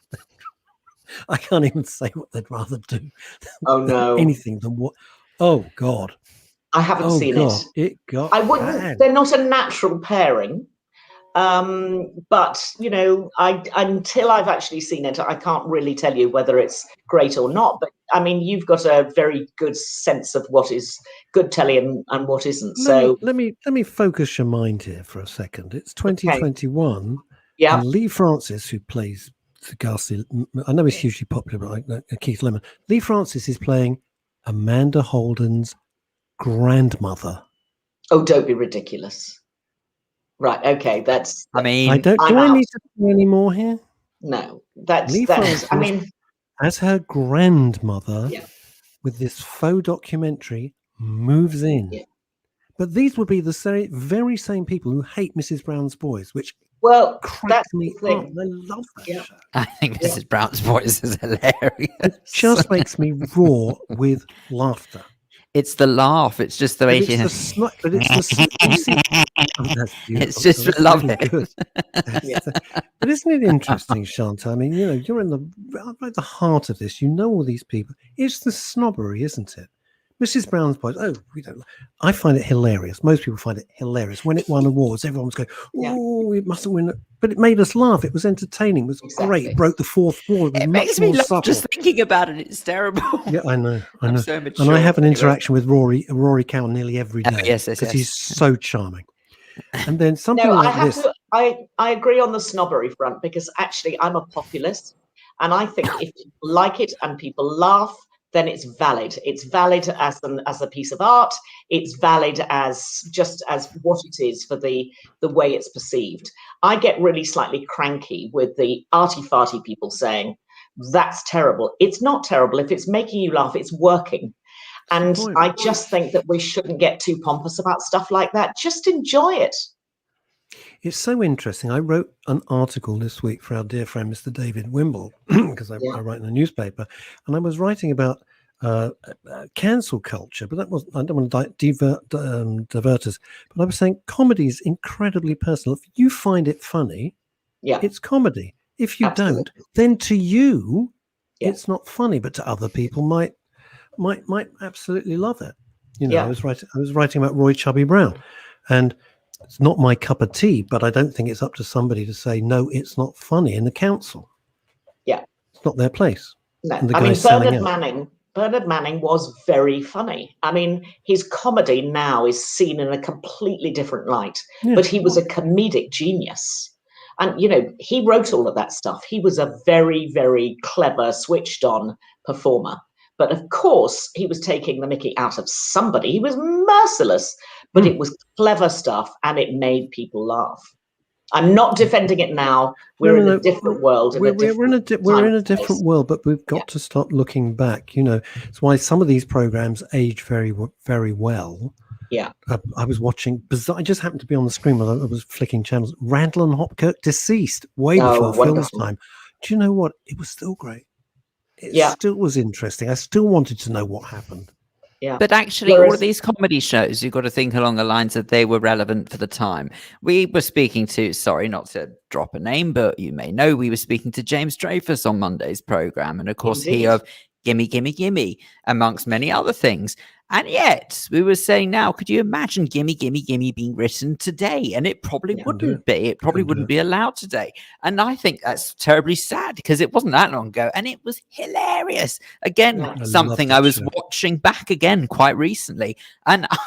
I can't even say what they'd rather do. Oh no. Anything than what? Oh God. I haven't seen it. It got. I wouldn't. Bad. They're not a natural pairing. But until I've actually seen it, I can't really tell you whether it's great or not. But I mean, you've got a very good sense of what is good telly and what isn't. Let me focus your mind here for a second. It's 2021. Okay. Yeah. And Lee Francis, who plays the ghastly, I know he's hugely popular, but Keith Lemon. Lee Francis is playing Amanda Holden's grandmother. Oh, don't be ridiculous. Right. Okay. I mean, I don't. Do I need to do any more here? No. That's. I mean, as her grandmother, with this faux documentary, moves in. Yeah. But these would be the very same people who hate Mrs. Brown's Boys, which Well, cracks that's me the up. thing. I love that Yeah. show. I think Mrs. Brown's voice is hilarious. It just makes me roar with laughter. It's the laugh. It's just the way But it's the but it's the you see, oh, that's beautiful. It's just That's love really it. good. Yeah. But isn't it interesting, Chantal? I mean, you're in right at the heart of this. You know all these people. It's the snobbery, isn't it? Mrs. Brown's voice. Oh, we don't. I find it hilarious. Most people find it hilarious. When it won awards, everyone was going, "Oh, it mustn't win!" But it made us laugh. It was entertaining. It was great. It broke the fourth wall. It was It much makes me more laugh subtle. just thinking about it. It's terrible. Yeah, I know. I'm so mature. And I have an Anyway. interaction with Rory Cowan nearly every day. Yes, because he's so charming. And then something No, like I have this. to. I agree on the snobbery front, because actually I'm a populist, and I think if people like it and people laugh, then it's valid. It's valid as a piece of art. It's valid as just as what it is for the way it's perceived. I get really slightly cranky with the arty-farty people saying that's terrible. It's not terrible. If it's making you laugh, it's working. And I just think that we shouldn't get too pompous about stuff like that. Just enjoy it. It's so interesting. I wrote an article this week for our dear friend, Mr. David Wimble, because I write in a newspaper, and I was writing about cancel culture, but that was, I don't want to divert us, but I was saying comedy is incredibly personal. If you find it funny, it's comedy. If you don't, then to you, it's not funny, but to other people might absolutely love it. I was writing about Roy Chubby Brown, and it's not my cup of tea, but I don't think it's up to somebody to say, no, it's not funny in the council. Yeah. It's not their place. No, And the I mean, guy's Bernard Manning was very funny. I mean, his comedy now is seen in a completely different light, but he was a comedic genius. And, he wrote all of that stuff. He was a very, very clever, switched on performer. But of course, he was taking the mickey out of somebody. He was merciless, but it was clever stuff, and it made people laugh. I'm not defending it now. We're in a different world. We're in a different world, but we've got to stop looking back. It's why some of these programs age very, very well. Yeah. I was watching, I just happened to be on the screen while I was flicking channels. Randall and Hopkirk, deceased way before Phil's time. Do you know what? It was still great. It still was interesting. I still wanted to know what happened. Yeah. But actually, all of these comedy shows, you've got to think along the lines that they were relevant for the time. We were speaking to, sorry, not to drop a name, but you may know, we were speaking to James Dreyfus on Monday's program. And of course, he of Gimme, Gimme, Gimme, amongst many other things. And yet, we were saying now, could you imagine Gimme, Gimme, Gimme being written today? And it probably wouldn't be. It probably wouldn't be allowed today. And I think that's terribly sad, because it wasn't that long ago. And it was hilarious. Again, something I was watching back again quite recently. And I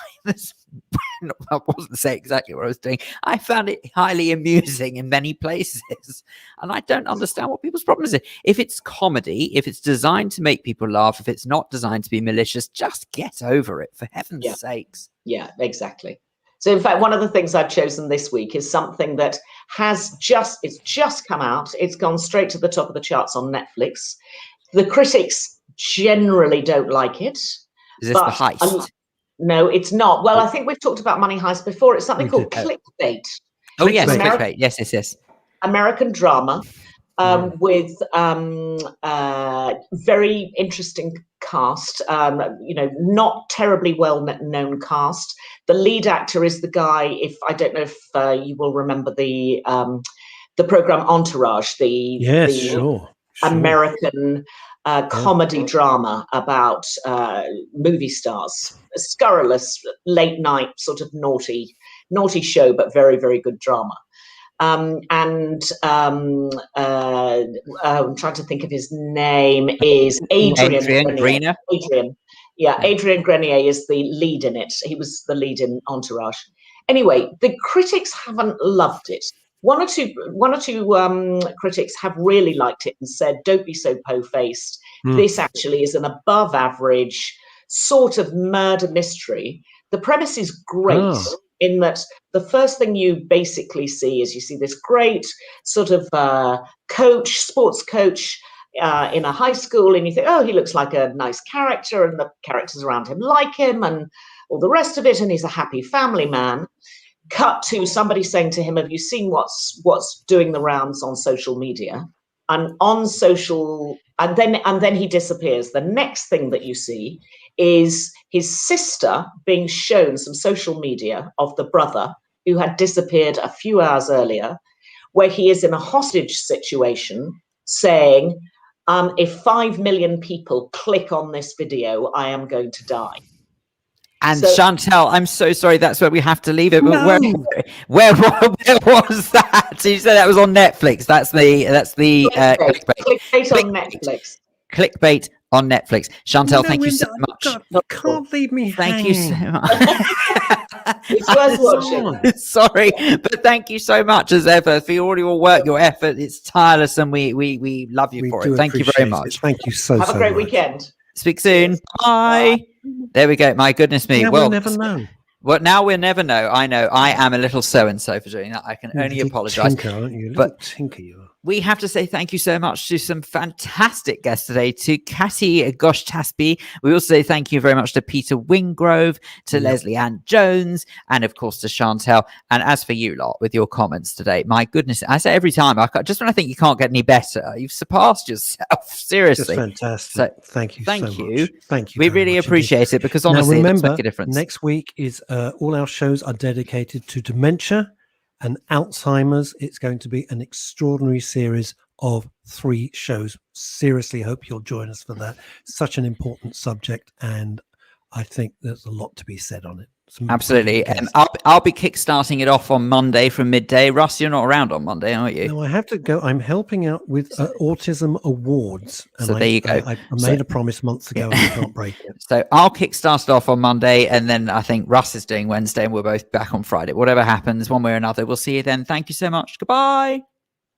wasn't saying exactly what I was doing. I found it highly amusing in many places. And I don't understand what people's problem is. If it's comedy, if it's designed to make people laugh, if it's not designed to be malicious, just get over it, for heaven's sakes. Yeah, exactly. So in fact, one of the things I've chosen this week is something that it's just come out. It's gone straight to the top of the charts on Netflix. The critics generally don't like it. Is this The Heist? No, it's not. Well, I think we've talked about Money Heist before. It's something called Clickbait. Oh, yes, Clickbait. Yes. American drama with very interesting cast, not terribly well-known cast. The lead actor is the guy, I don't know if you will remember the program Entourage, the American comedy drama about movie stars, a scurrilous late night sort of naughty show, but very, very good drama. I'm trying to think of his name, is Adrian Grenier. Adrian Grenier is the lead in it. He was the lead in Entourage. Anyway, the critics haven't loved it. One or two critics have really liked it and said, don't be so po-faced. This actually is an above average sort of murder mystery. The premise is great in that the first thing you basically see is you see this great sort of sports coach in a high school, and you think, oh, he looks like a nice character, and the characters around him like him and all the rest of it, and he's a happy family man. cut to somebody saying to him, have you seen what's doing the rounds on social media? And then he disappears. The next thing that you see is his sister being shown some social media of the brother who had disappeared a few hours earlier, where he is in a hostage situation saying, if 5 million people click on this video, I am going to die. And so, Chantal, I'm so sorry. That's where we have to leave it. But where was that? You said that was on Netflix. That's the clickbait on Netflix. Clickbait on Netflix. Chantal, thank you so much. God, you can't leave me hanging. Thank you so much. It's worth watching. Sorry, but thank you so much as ever for all your work, your effort. It's tireless, and we love you for it. Thank you very much. Thank you so much. Have a great weekend. Speak soon. Bye. There we go. My goodness me. Now we'll never know. Well, now we'll never know. I know. I am a little so-and-so for doing that. I can only apologize. Tinker, aren't you? But tinker you are. We have to say thank you so much to some fantastic guests today, to Catty Goshtasby. We also say thank you very much to Peter Wingrove, to Leslie Ann Jones, and of course to Chantal. And as for you lot with your comments today, my goodness, I say every time, just when I think you can't get any better, you've surpassed yourself. Seriously. Just fantastic. So, thank you. Thank so you. Much. Thank you. We really appreciate it, because honestly, now, remember, it does make a difference. Next week is all our shows are dedicated to dementia and Alzheimer's. It's going to be an extraordinary series of 3 shows. Seriously hope you'll join us for that. Such an important subject, and I think there's a lot to be said on it. Absolutely. I'll be kickstarting it off on Monday from midday. Russ, you're not around on Monday, aren't you? No, I have to go. I'm helping out with Autism Awards. And so there you go. I made a promise months ago and I can't break it. So I'll kickstart it off on Monday, and then I think Russ is doing Wednesday, and we're both back on Friday. Whatever happens, one way or another, we'll see you then. Thank you so much. Goodbye.